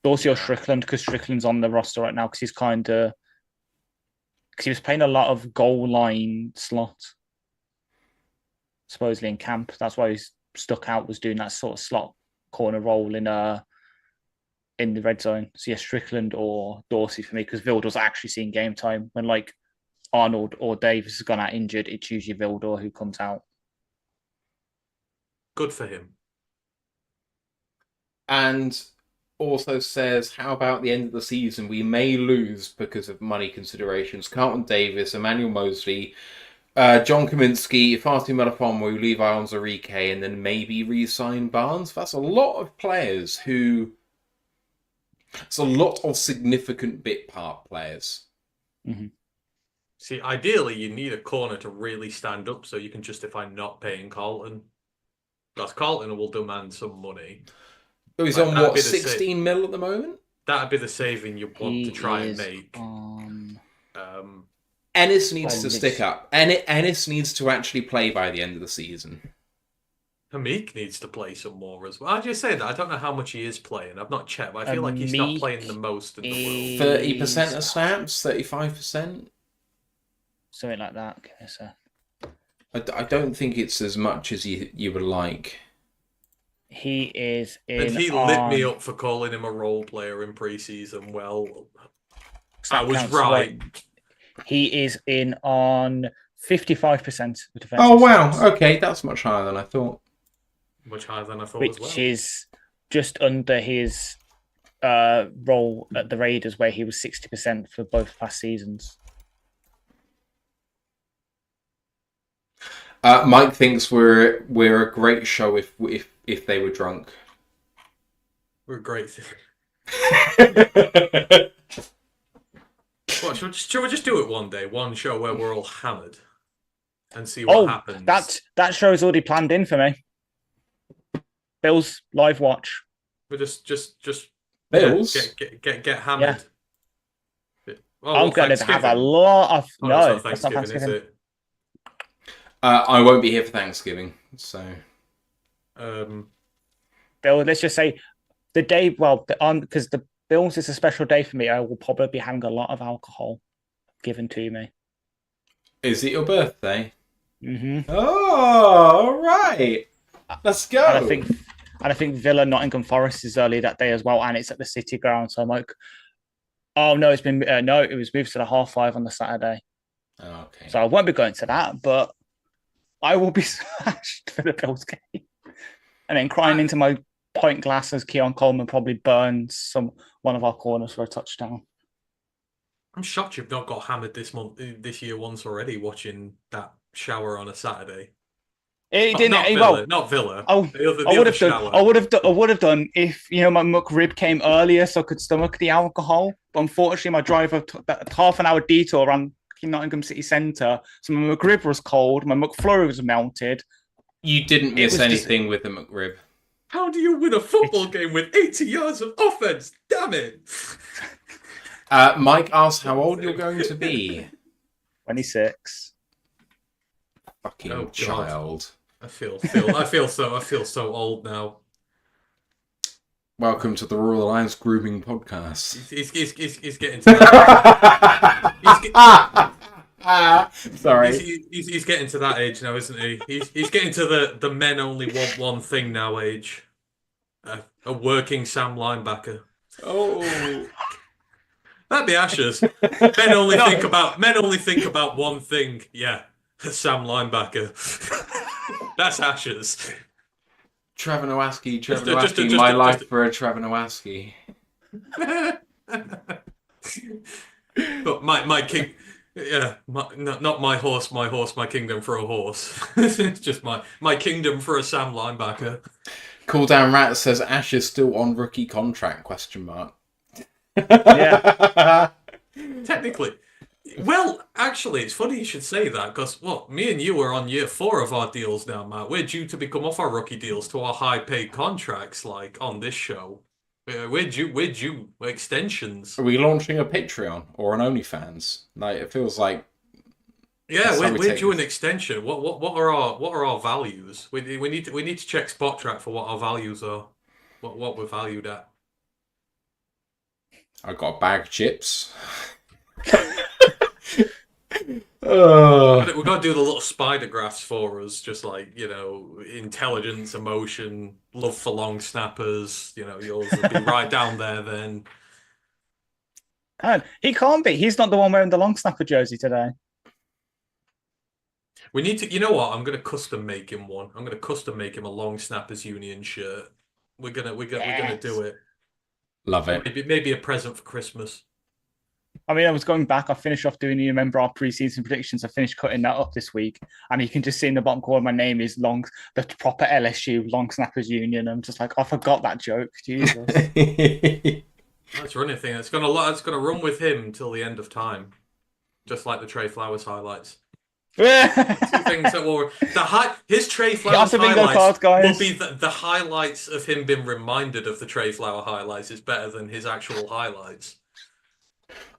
or Strickland, because Strickland's on the roster right now because he's because he was playing a lot of goal line slot, supposedly in camp. That's why he's stuck out, was doing that sort of slot corner role in the red zone. So yeah, Strickland or Dorsey for me, because Vildor's actually seeing game time. When like Arnold or Davis has gone out injured, it's usually Vildor who comes out. Good for him. And also says, how about the end of the season? We may lose because of money considerations. Carlton Davis, Emmanuel Mosley, John Kaminsky, Fatih Melifonwu, Levi Onzarike, and then maybe re-sign Barnes. That's a lot of players who... It's a lot of significant bit part players. Mm-hmm. See, ideally, you need a corner to really stand up so you can justify not paying Carlton. Because Carlton will demand some money. So he's on, what, 16 mil at the moment? That'd be the saving you want to try and make. Ennis needs to stick up. Ennis needs to actually play by the end of the season. Hamik needs to play some more as well. I just say that. I don't know how much he is playing. I've not checked, but I feel like he's not playing the most in the world. 30% of snaps? 35%? Something like that. Okay, so. I don't think it's as much as you would like. He is in. And he lit me up for calling him a role player in preseason. Well, I was right. He is in on 55%. Oh wow! Okay, that's much higher than I thought. Much higher than I thought as well. Which is just under his role at the Raiders, where he was 60% for both past seasons. Mike thinks we're a great show if they were drunk. We're great. What, should we just do it one day? One show where we're all hammered and see what happens. That show's already planned in for me. Bills live watch. We just Bills get hammered. Yeah. I'm going to have a lot of that's not Thanksgiving, is it? I won't be here for Thanksgiving, so. Bill, let's just say the day. Well, because the Bills is a special day for me. I will probably be having a lot of alcohol given to me. Is it your birthday? Mm-hmm. Oh, all right. Let's go. And I think Villa Nottingham Forest is early that day as well, and it's at the City Ground. So I'm like, oh no, it's been it was moved to the 5:30 on the Saturday. Oh, okay. So I won't be going to that, but I will be smashed for the Bills game, and then crying into my pint glass as Keon Coleman probably burns one of our corners for a touchdown. I'm shocked you've not got hammered this year once already watching that shower on a Saturday. It didn't. Not Villa. I would have done if my McRib came earlier, so I could stomach the alcohol. But unfortunately, my driver took that half an hour detour around Nottingham City Centre, so my McRib was cold, my McFlurry was melted. You didn't miss anything with the McRib. How do you win a football game with 80 yards of offense? Damn it! Mike asks how old you're going to be. 26. Fucking child. I feel so old now. Welcome to the Royal Alliance Grooming Podcast. He's getting to that. Sorry. He's getting to that age now, isn't he? He's getting to the men only want one thing now age. A working Sam linebacker. Oh. That'd be Ashes. Men only think about one thing. Yeah, a Sam linebacker. That's Ashes. Trevor Nowaski, Just my life for a Trevor Nowaski. But my king, yeah, not my horse, my kingdom for a horse. It's just my kingdom for a Sam linebacker. Cool Down Rat says Ash is still on rookie contract? ? Yeah. Technically. Well, actually, it's funny you should say that because, me and you are on year 4 of our deals now, Matt. We're due to become off our rookie deals to our high-paid contracts, like on this show. We're due extensions. Are we launching a Patreon or an OnlyFans? Like, it feels like. Yeah, we're due an extension. What are our values? We need to check Spot Track for what our values are. What we're valued at. I got a bag of chips. We've got to do the little spider graphs for us, just like, intelligence, emotion, love for long snappers. Yours will be right down there then. And he can't be. He's not the one wearing the long snapper jersey today. We need to, you know what? I'm going to custom make him one. I'm going to custom make him a long snappers union shirt. We're gonna do it. Love it. Maybe a present for Christmas. I mean, I was going back. I finished off doing, you remember our preseason predictions? I finished cutting that up this week. And you can just see in the bottom corner, my name is the proper LSU Long Snappers Union. I'm just like, I forgot that joke. Jesus. That's running thing. It's gonna run with him until the end of time. Just like the Trey Flowers highlights. Two things that will his Trey Flowers highlights will be the highlights of him being reminded of the Trey Flower highlights is better than his actual highlights.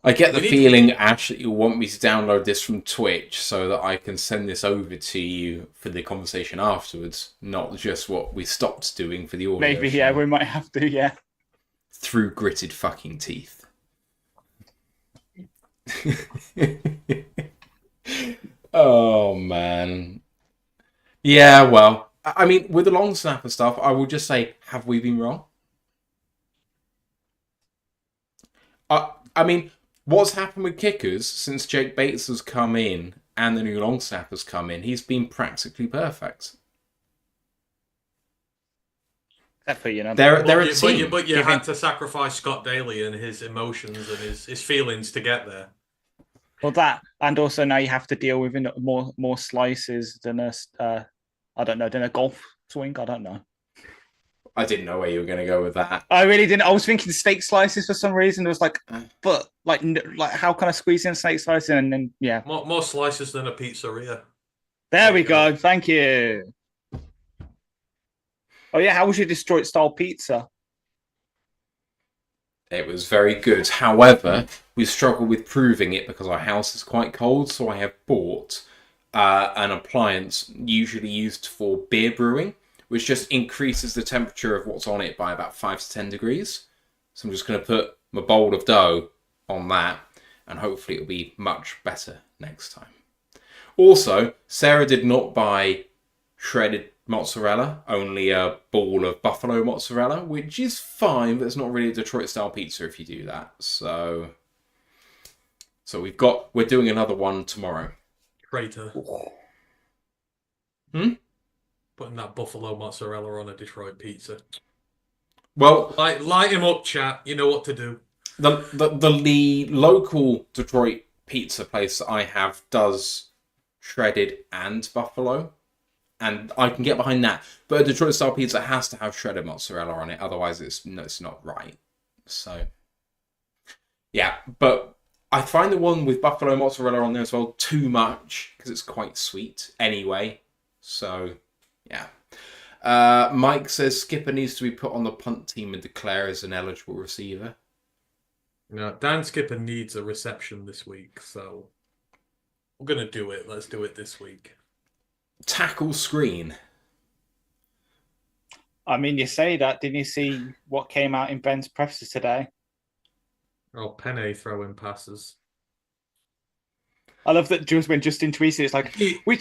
I get the feeling, Ash, that you want me to download this from Twitch so that I can send this over to you for the conversation afterwards, not just what we stopped doing for the audio. Maybe, yeah, we might have to, yeah. Through gritted fucking teeth. Oh, man. Yeah, well, I mean, with the long snapper stuff, I will just say, have we been wrong? I mean, what's happened with kickers since Jake Bates has come in and the new long snapper's come in? He's been practically perfect. Except for, they're a team. But you had to sacrifice Scott Daly and his emotions and his feelings to get there. Well, that, and also now you have to deal with more slices than a golf swing. I don't know. I didn't know where you were going to go with that. I really didn't. I was thinking steak slices for some reason. It was like, but like how can I squeeze in steak slices? And then, yeah. More slices than a pizzeria. There we go. Thank you. Oh, yeah. How was your Detroit style pizza? It was very good. However, we struggle with proving it because our house is quite cold. So I have bought an appliance usually used for beer brewing, which just increases the temperature of what's on it by about 5 to 10 degrees. So I'm just going to put my bowl of dough on that, and hopefully it'll be much better next time. Also, Sarah did not buy shredded mozzarella, only a ball of buffalo mozzarella, which is fine, but it's not really a Detroit-style pizza if you do that. So we're doing another one tomorrow. Traitor. Putting that buffalo mozzarella on a Detroit pizza. Well, light him up, chat. You know what to do. The local Detroit pizza place that I have does shredded and buffalo, and I can get behind that. But a Detroit style pizza has to have shredded mozzarella on it, otherwise it's not right. So yeah, but I find the one with buffalo mozzarella on there as well too much because it's quite sweet anyway. So yeah. Mike says Skipper needs to be put on the punt team and declare as an eligible receiver. No, Dan Skipper needs a reception this week, so we're going to do it. Let's do it this week. Tackle screen. I mean, you say that. Didn't you see what came out in Ben's preface today? Oh, Penne throwing passes. I love that just when Justin tweeted, it's like He- we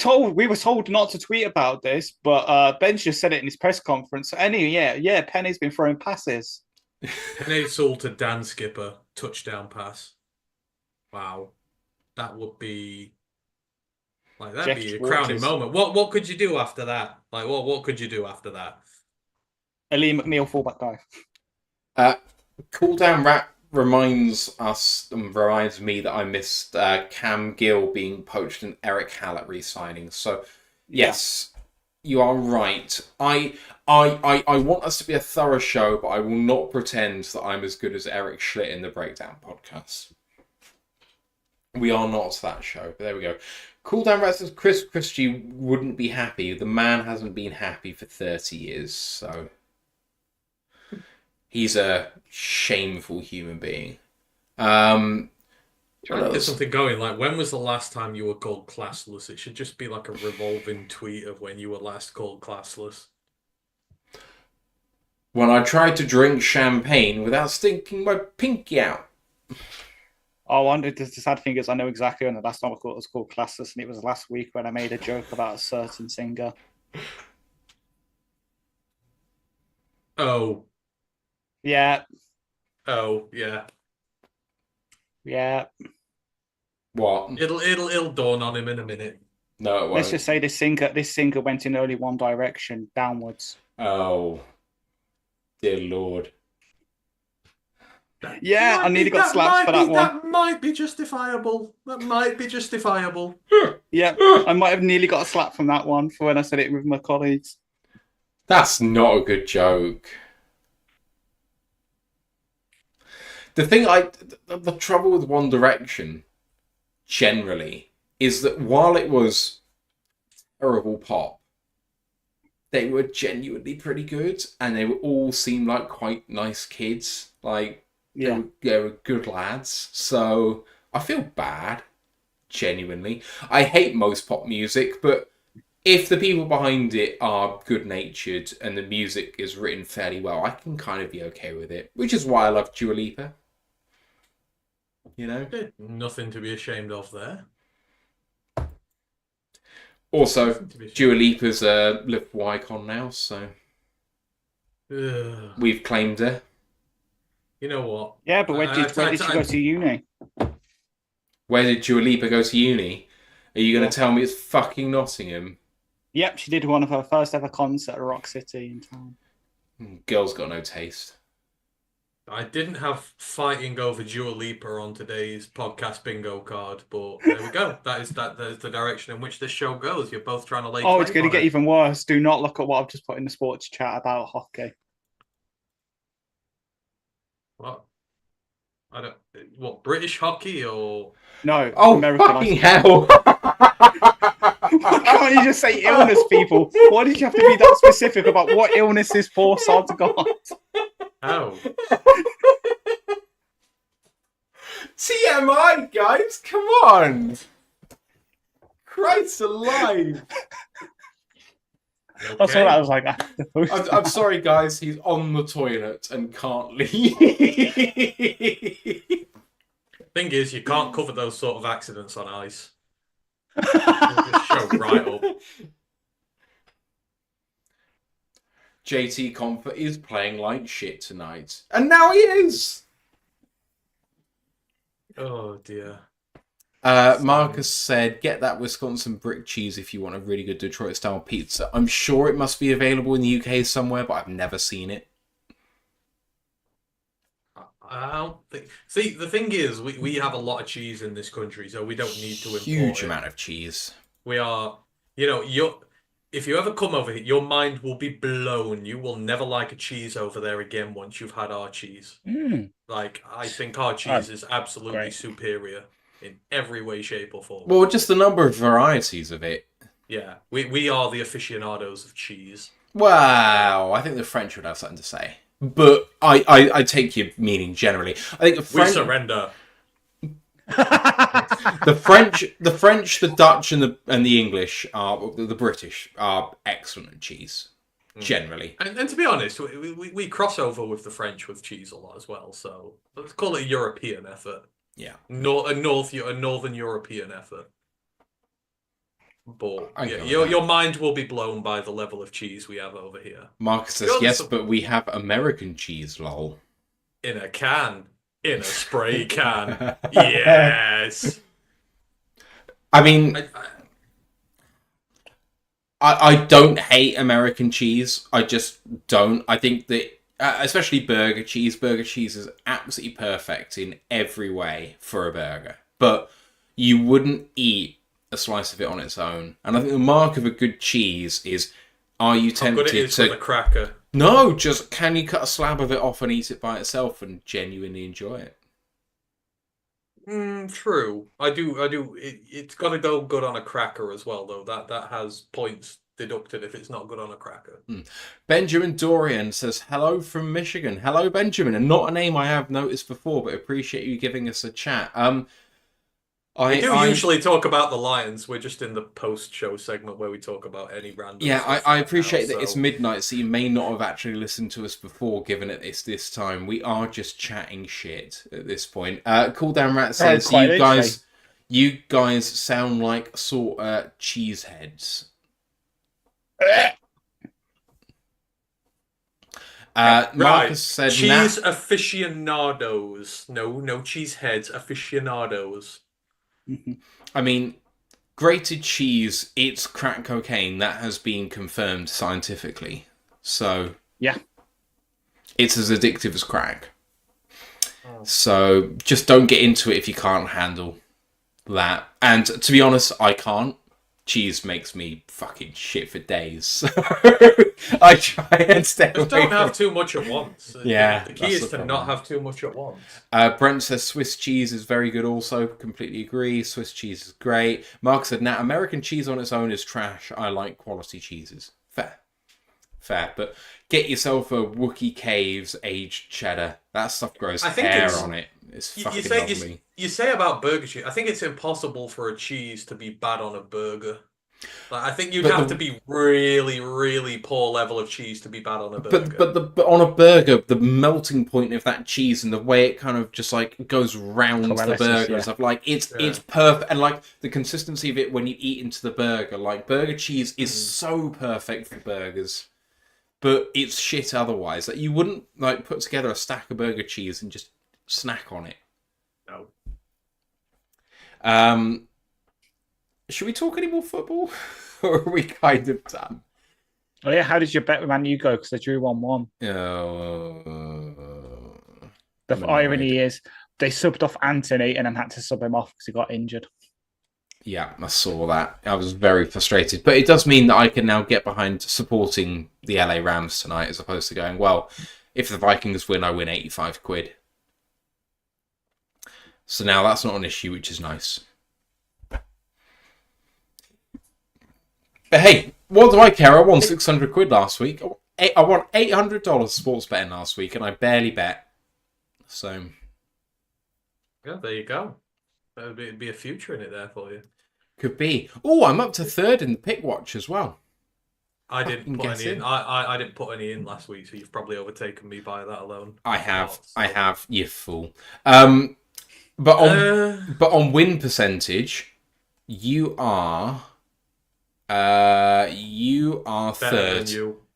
were told not to tweet about this, but Ben's just said it in his press conference. So anyway, yeah, Penny's been throwing passes. Penne sold to Dan Skipper, touchdown pass. Wow. That would be that'd be a crowning moment. What could you do after that? Like what could you do after that? A Lee McNeil fullback dive. Cool Down Rat reminds me that I missed Cam Gill being poached and Eric Hallett re-signing. So yes, you are right. I want us to be a thorough show, but I will not pretend that I'm as good as Eric Schlitt in the Breakdown podcast. We are not that show, but there we go. Cool Down Rat says Chris Christie wouldn't be happy. The man hasn't been happy for 30 years, so he's a shameful human being. Trying to get something going. Like, when was the last time you were called classless? It should just be like a revolving tweet of when you were last called classless. When I tried to drink champagne without stinking my pinky out. Oh, I wonder, the sad thing is I know exactly when the last time I thought it was called classless, and it was last week when I made a joke about a certain singer. Oh. Yeah. Oh, yeah. Yeah. What? It'll dawn on him in a minute. No, it won't. Let's just say this singer went in only one direction, downwards. Oh. Dear Lord. Yeah, I nearly got slapped for that one. That might be justifiable. Yeah, I might have nearly got a slap from that one for when I said it with my colleagues. That's not a good joke. The trouble with One Direction, generally, is that while it was terrible pop, they were genuinely pretty good, and they all seemed like quite nice kids. Like, Yeah. they were good lads. So I feel bad, genuinely. I hate most pop music, but if the people behind it are good-natured and the music is written fairly well, I can kind of be okay with it. Which is why I love Dua Lipa. You know? Nothing to be ashamed of there. Also, Dua Lipa's a Liverpool icon now, so Ugh. we've claimed her. You know what? Yeah, but where did she go to uni? Where did Dua Lipa go to uni? Are you going to tell me it's fucking Nottingham? Yep, she did one of her first ever concerts at Rock City in town. Girl's got no taste. I didn't have fighting over Dua Lipa on today's podcast bingo card, but there we go. That is the direction in which this show goes. You're both trying to lay. Oh, it's going to claim on get even worse. Do not look at what I've just put in the sports chat about hockey. What? I don't. What, British hockey or? No. Oh, American fucking hockey. hell! Why can't you just say illness, people? Why did you have to be that specific about what illness this poor sod's got? Oh. TMI, guys, come on! Christ alive! Okay. That's what I was like. I'm sorry, guys, he's on the toilet and can't leave. Thing is, you can't cover those sort of accidents on ice. It'll just show right up. JT Comfort is playing like shit tonight. And now he is! Oh dear. Marcus said, get that Wisconsin brick cheese if you want a really good Detroit-style pizza. I'm sure it must be available in the UK somewhere, but I've never seen it. I don't think... See, the thing is, we have a lot of cheese in this country, so we don't need to import Huge it. amount of cheese. We are... if you ever come over here, your mind will be blown. You will never like a cheese over there again once you've had our cheese. Like, I think our cheese is absolutely great. superior in every way, shape, or form. Well, just the number of varieties of it. Yeah, we are the aficionados of cheese. Wow, I think the French would have something to say. But I take your meaning generally. I think the We French, surrender. the French, the Dutch, and the English the British are excellent at cheese. generally. And to be honest, we cross over with the French with cheese a lot as well. So let's call it a European effort. Yeah. A Northern European effort. But I yeah, go with your mind will be blown by the level of cheese we have over here. Marcus says, yes, but we have American cheese, lol. In a can. In a spray can. Yes. I mean, I don't hate American cheese. I just don't. I think that, especially burger cheese is absolutely perfect in every way for a burger. But you wouldn't eat a slice of it on its own. And I think the mark of a good cheese is, are you tempted How good it is to... with a cracker. No, just can you cut a slab of it off and eat it by itself and genuinely enjoy it? True. I do. It's got to go good on a cracker as well, though. That has points deducted if it's not good on a cracker. Benjamin Dorian says, hello from Michigan. Hello, Benjamin. And not a name I have noticed before, but appreciate you giving us a chat. We do usually talk about the Lions. We're just in the post-show segment where we talk about any random Yeah, stuff I right appreciate now, that it's midnight, so you may not have actually listened to us before, given it it's this time. We are just chatting shit at this point. Cool Down Rat says, you guys sound like sort of cheeseheads. Marcus said, cheese aficionados. No cheeseheads, aficionados. I mean, grated cheese, it's crack cocaine. That has been confirmed scientifically. So, yeah, it's as addictive as crack. So, just don't get into it if you can't handle that. And to be honest, I can't. Cheese makes me fucking shit for days. So I try and stay away. Just don't have too much at once. Yeah. The key is to not have too much at once. Brent says Swiss cheese is very good also. Completely agree. Swiss cheese is great. Mark said, now American cheese on its own is trash. I like quality cheeses. Fair. But get yourself a Wookiee Caves aged cheddar. That stuff grows hair on it. It's fucking lovely. You say about burger cheese, I think it's impossible for a cheese to be bad on a burger. Like, I think you'd have to be really, really poor level of cheese to be bad on a burger. But on a burger, the melting point of that cheese and the way it kind of just like goes round the burger and stuff, like it's perfect. And like the consistency of it when you eat into the burger, like burger cheese is so perfect for burgers. But it's shit otherwise. Like you wouldn't like put together a stack of burger cheese and just snack on it. No. Should we talk any more football? Or are we kind of done? Oh yeah, how did your bet with Man U go? Because they drew 1-1. The irony is they subbed off Anthony and then had to sub him off because he got injured. Yeah, I saw that. I was very frustrated. But it does mean that I can now get behind supporting the LA Rams tonight as opposed to going, well, if the Vikings win, I win 85 quid. So now that's not an issue, which is nice. But hey, what do I care? I won 600 quid last week. I won $800 sports betting last week, and I barely bet. So, yeah, there you go. There'd be a future in it there for you. Could be. Oh, I'm up to third in the pick watch as well. I didn't put any in. I didn't put any in last week, so you've probably overtaken me by that alone. I have. You fool. But on win percentage, you are third.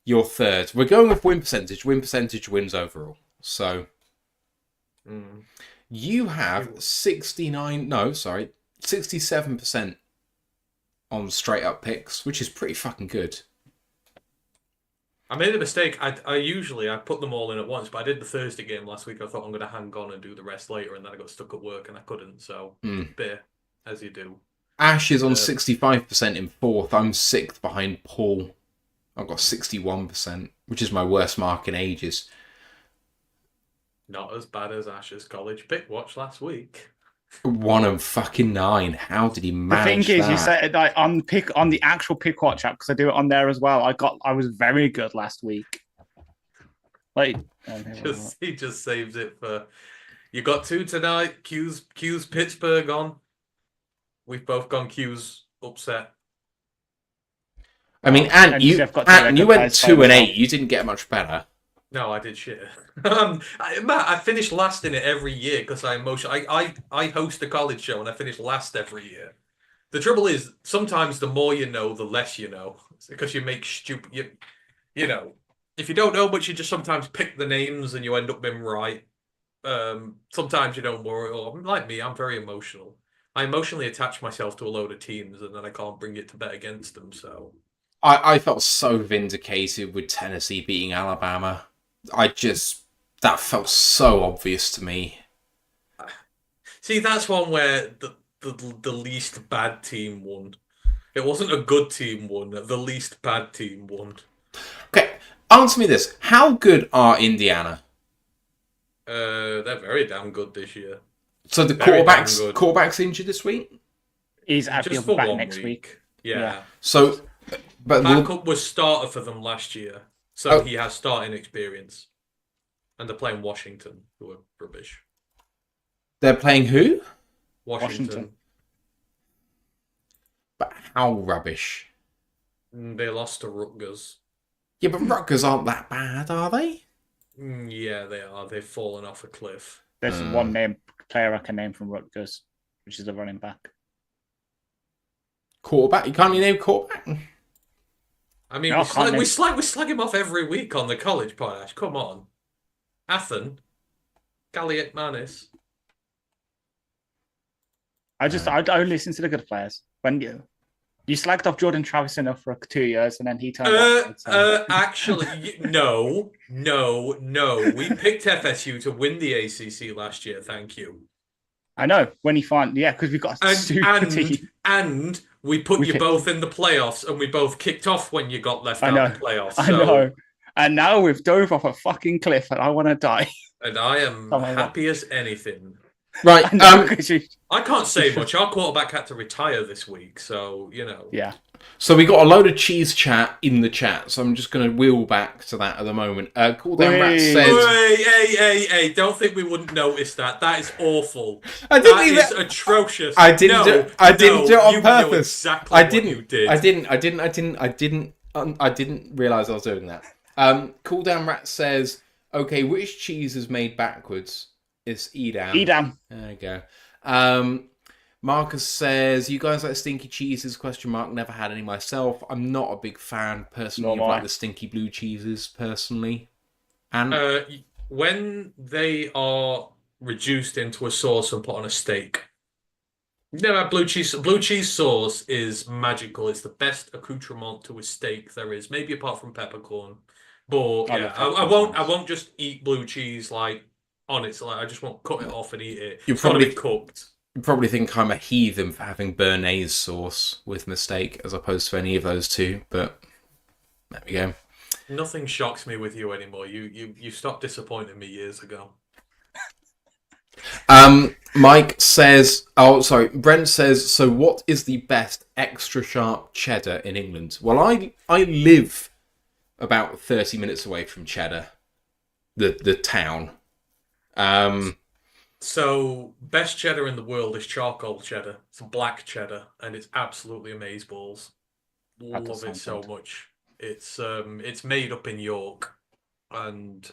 You're third. We're going with win percentage. Win percentage wins overall. So you have 67% on straight up picks, which is pretty fucking good. I made a mistake. I usually put them all in at once, but I did the Thursday game last week. I thought I'm going to hang on and do the rest later, and then I got stuck at work and I couldn't. So, bit as you do. Ash is on 65% in fourth. I'm sixth behind Poole. I've got 61%, which is my worst mark in ages. Not as bad as Ash's college pick watch last week. 1-9. How did he manage the thing is, that? you said like, on the actual pick watch app, because I do it on there as well. I was very good last week. Like he just saves it for. You got two tonight. Q's Pittsburgh on. We've both gone Q's upset. I mean, And you you've got to you went players 2-8. You didn't get much better. No, I did shit. Matt, I finished last in it every year because I host a college show and I finish last every year. The trouble is, sometimes the more you know, the less you know. It's because you make stupid, you know, if you don't know much, you just sometimes pick the names and you end up being right. Sometimes you know more. Or like me, I'm very emotional. I emotionally attach myself to a load of teams and then I can't bring it to bet against them. So I felt so vindicated with Tennessee beating Alabama. That felt so obvious to me. see, that's one where the least bad team won. It wasn't a good team won. The least bad team won. Okay, answer me this: how good are Indiana? They're very damn good this year. So the Very damn good. quarterback's injured this week. He's actually Just for back one next week. Yeah. So, but Backup was starter for them last year, so he has starting experience. And they're playing Washington, who are rubbish. they're playing who? Washington. But how rubbish? They lost to Rutgers. Yeah, but Rutgers aren't that bad, are they? Yeah, they are. They've fallen off a cliff. There's one player I can name from Rutgers, which is the running back. Quarterback? You can't even name quarterback? I mean, No, we slag him off every week on the college podcast. Come on. Athen. Galliot Manis. I only listen to the good players. When you slagged off Jordan Travis enough for 2 years, and then he turned. Actually, no. We picked FSU to win the ACC last year. Thank you. I know when he because we got a super team. And we put you both in the playoffs, and we both kicked off when you got left out of the playoffs. I know. And now we've dove off a fucking cliff, and I want to die. And I am happy as anything. Right. I can't say much. Our quarterback had to retire this week, so you know. Yeah. So we got a load of cheese chat in the chat, so I'm just going to wheel back to that at the moment. Cool Down Rat says... Hey, don't think we wouldn't notice that. That is awful. That is atrocious. I didn't do it on purpose. Exactly what you did. I didn't realise I was doing that. Cool Down Rat says, okay, which cheese is made backwards? It's Edam. Edam. There you go. Marcus says, you guys like stinky cheeses? ? Never had any myself. I'm not a big fan personally of like the stinky blue cheeses personally. And when they are reduced into a sauce and put on a steak. No, blue cheese sauce is magical. It's the best accoutrement to a steak there is, maybe apart from peppercorn. But I won't just eat blue cheese like on it. So like, I just won't cut it off and eat it. It's probably cooked. You probably think I'm a heathen for having béarnaise sauce with mistake as opposed to any of those two, but there we go. Nothing shocks me with you anymore. You stopped disappointing me years ago. Brent says, so what is the best extra sharp cheddar in England? Well, I live about 30 minutes away from Cheddar, the town. So, best cheddar in the world is charcoal cheddar. It's black cheddar, and it's absolutely amazeballs. Love it so much. It's made up in York, and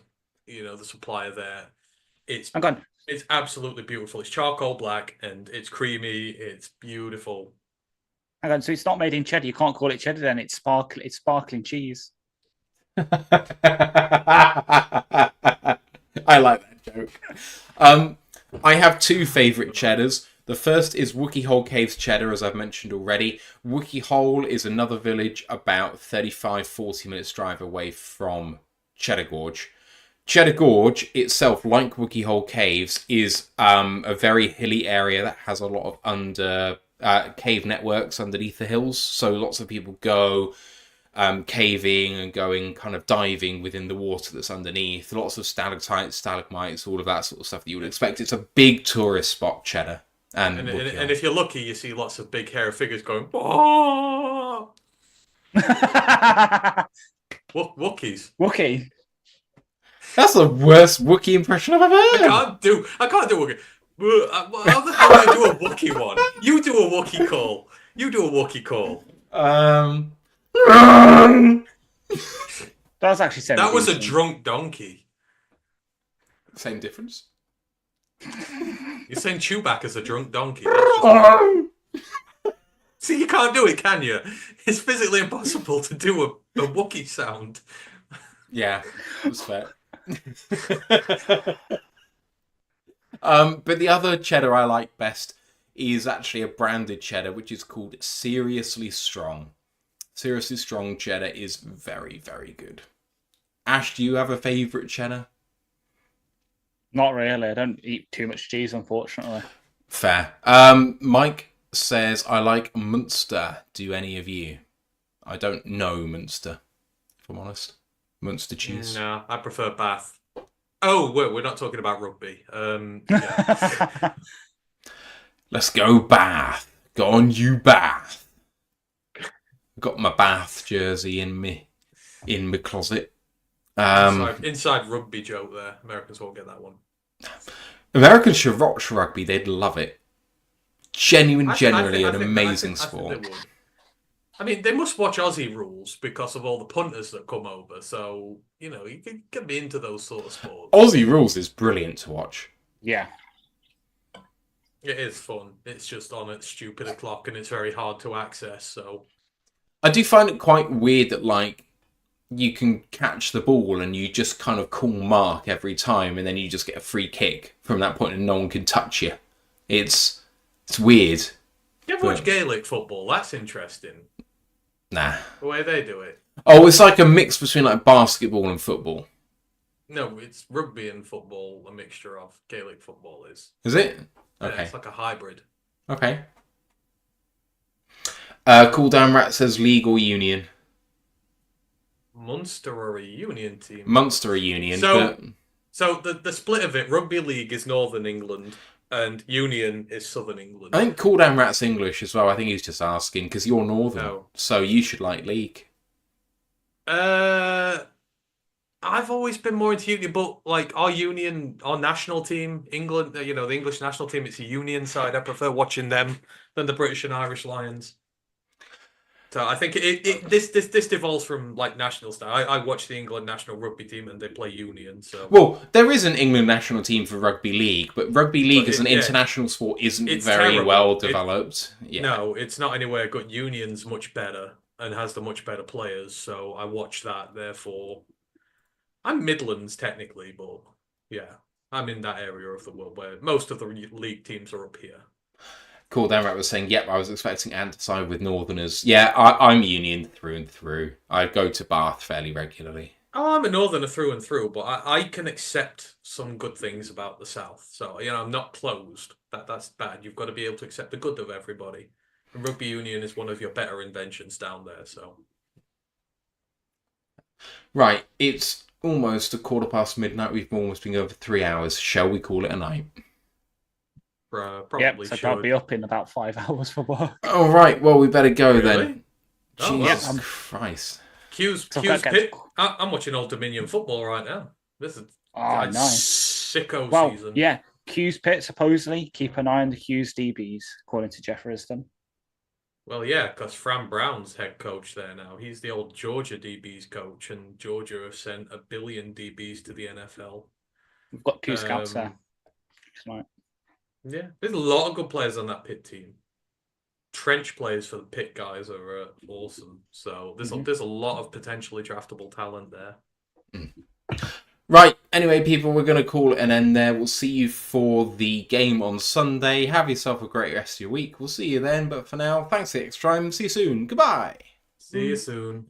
you know the supplier there. It's absolutely beautiful. It's charcoal black, and it's creamy. It's beautiful. Hang on, so it's not made in cheddar. You can't call it cheddar then. It's sparkling cheese. I like that joke. I have two favourite cheddars. The first is Wookey Hole Caves cheddar, as I've mentioned already. Wookey Hole is another village about 35-40 minutes drive away from Cheddar Gorge. Cheddar Gorge itself, like Wookey Hole Caves, is a very hilly area that has a lot of cave networks underneath the hills. So lots of people go caving and going kind of diving within the water that's underneath. Lots of stalactites, stalagmites, all of that sort of stuff that you would expect. It's a big tourist spot, Cheddar. And if you're lucky, you see lots of big hairy figures going, oh! Wookiees. Wookie. That's the worst Wookiee impression I've ever heard. I can't do Wookiee. How the hell do I do a Wookiee one? You do a Wookiee call. That's actually semi That was a decent. drunk donkey. Same difference. You're saying Chewbacca's a drunk donkey. That's just... See, you can't do it, can you? It's physically impossible to do a Wookiee sound. Yeah, that's fair. But the other cheddar I like best is actually a branded cheddar, which is called Seriously Strong. Seriously Strong cheddar is very, very good. Ash, do you have a favourite cheddar? Not really. I don't eat too much cheese, unfortunately. Fair. Mike says, I like Munster. Do any of you? I don't know Munster, if I'm honest. Munster cheese. No, I prefer Bath. Oh, we're not talking about rugby. Yeah. Let's go Bath. Go on, you Bath. Got my Bath jersey in my closet. Inside rugby joke there. Americans won't get that one. Americans should watch rugby. They'd love it. Generally an I amazing think sport. they would. I mean, they must watch Aussie rules because of all the punters that come over. So, you know, you can be into those sort of sports. Aussie rules is brilliant to watch. Yeah. It is fun. It's just on at stupid o'clock and it's very hard to access. So I do find it quite weird that, like, you can catch the ball and you just kind of call mark every time and then you just get a free kick from that point and no one can touch you. It's weird. you ever watch Gaelic football? That's interesting. Nah. The way they do it. Oh, it's like a mix between like basketball and football. No, it's rugby and football, a mixture of Gaelic football is. Is it? Yeah, Okay. it's like a hybrid. Okay. Cool Down Rat says league or union. Munster or a union team? Munster a union. So the split of it, rugby league is Northern England and union is Southern England. I think Cool Down Rat's English as well. I think he's just asking because you're Northern. No. So you should like league. I've always been more into union, but like our national team, England, the English national team, it's a union side. I prefer watching them than the British and Irish Lions. So I think this devolves from like national style. I watch the England national rugby team and they play union. So Well, there is an England national team for rugby league, but rugby league as an international sport isn't it's very terrible. well developed. No, it's not anywhere good. Union's much better and has the much better players. So I watch that. Therefore, I'm Midlands technically, but yeah, I'm in that area of the world where most of the league teams are up here. Cool, Dan Rat was saying, yep, I was expecting Ant to side with Northerners. Yeah, I'm Union through and through. I go to Bath fairly regularly. Oh, I'm a Northerner through and through, but I can accept some good things about the South. So, I'm not closed. That's bad. You've got to be able to accept the good of everybody. And rugby union is one of your better inventions down there, so. Right, it's almost midnight. We've almost been over 3 hours. Shall we call it a night? Probably so should. I'll be up in about 5 hours for work. All right, well, we better go Really? then. Oh, Jesus well. Christ. Q's pit. I'm watching Old Dominion football right now. This is Nice. sicko season. Yeah, Q's pit, supposedly. Keep an eye on the Q's DBs, according to Jeff Risdon. Well, yeah, because Fran Brown's head coach there now. He's the old Georgia DBs coach, and Georgia have sent 1 billion DBs to the NFL. We've got Q scouts there. Right. Yeah, there's a lot of good players on that pit team. Trench players for the pit guys are awesome. So there's a lot of potentially draftable talent there. Right, anyway, people, we're going to call it an end there. We'll see you for the game on Sunday. Have yourself a great rest of your week. We'll see you then. But for now, thanks for the extra time. See you soon. Goodbye. See you soon.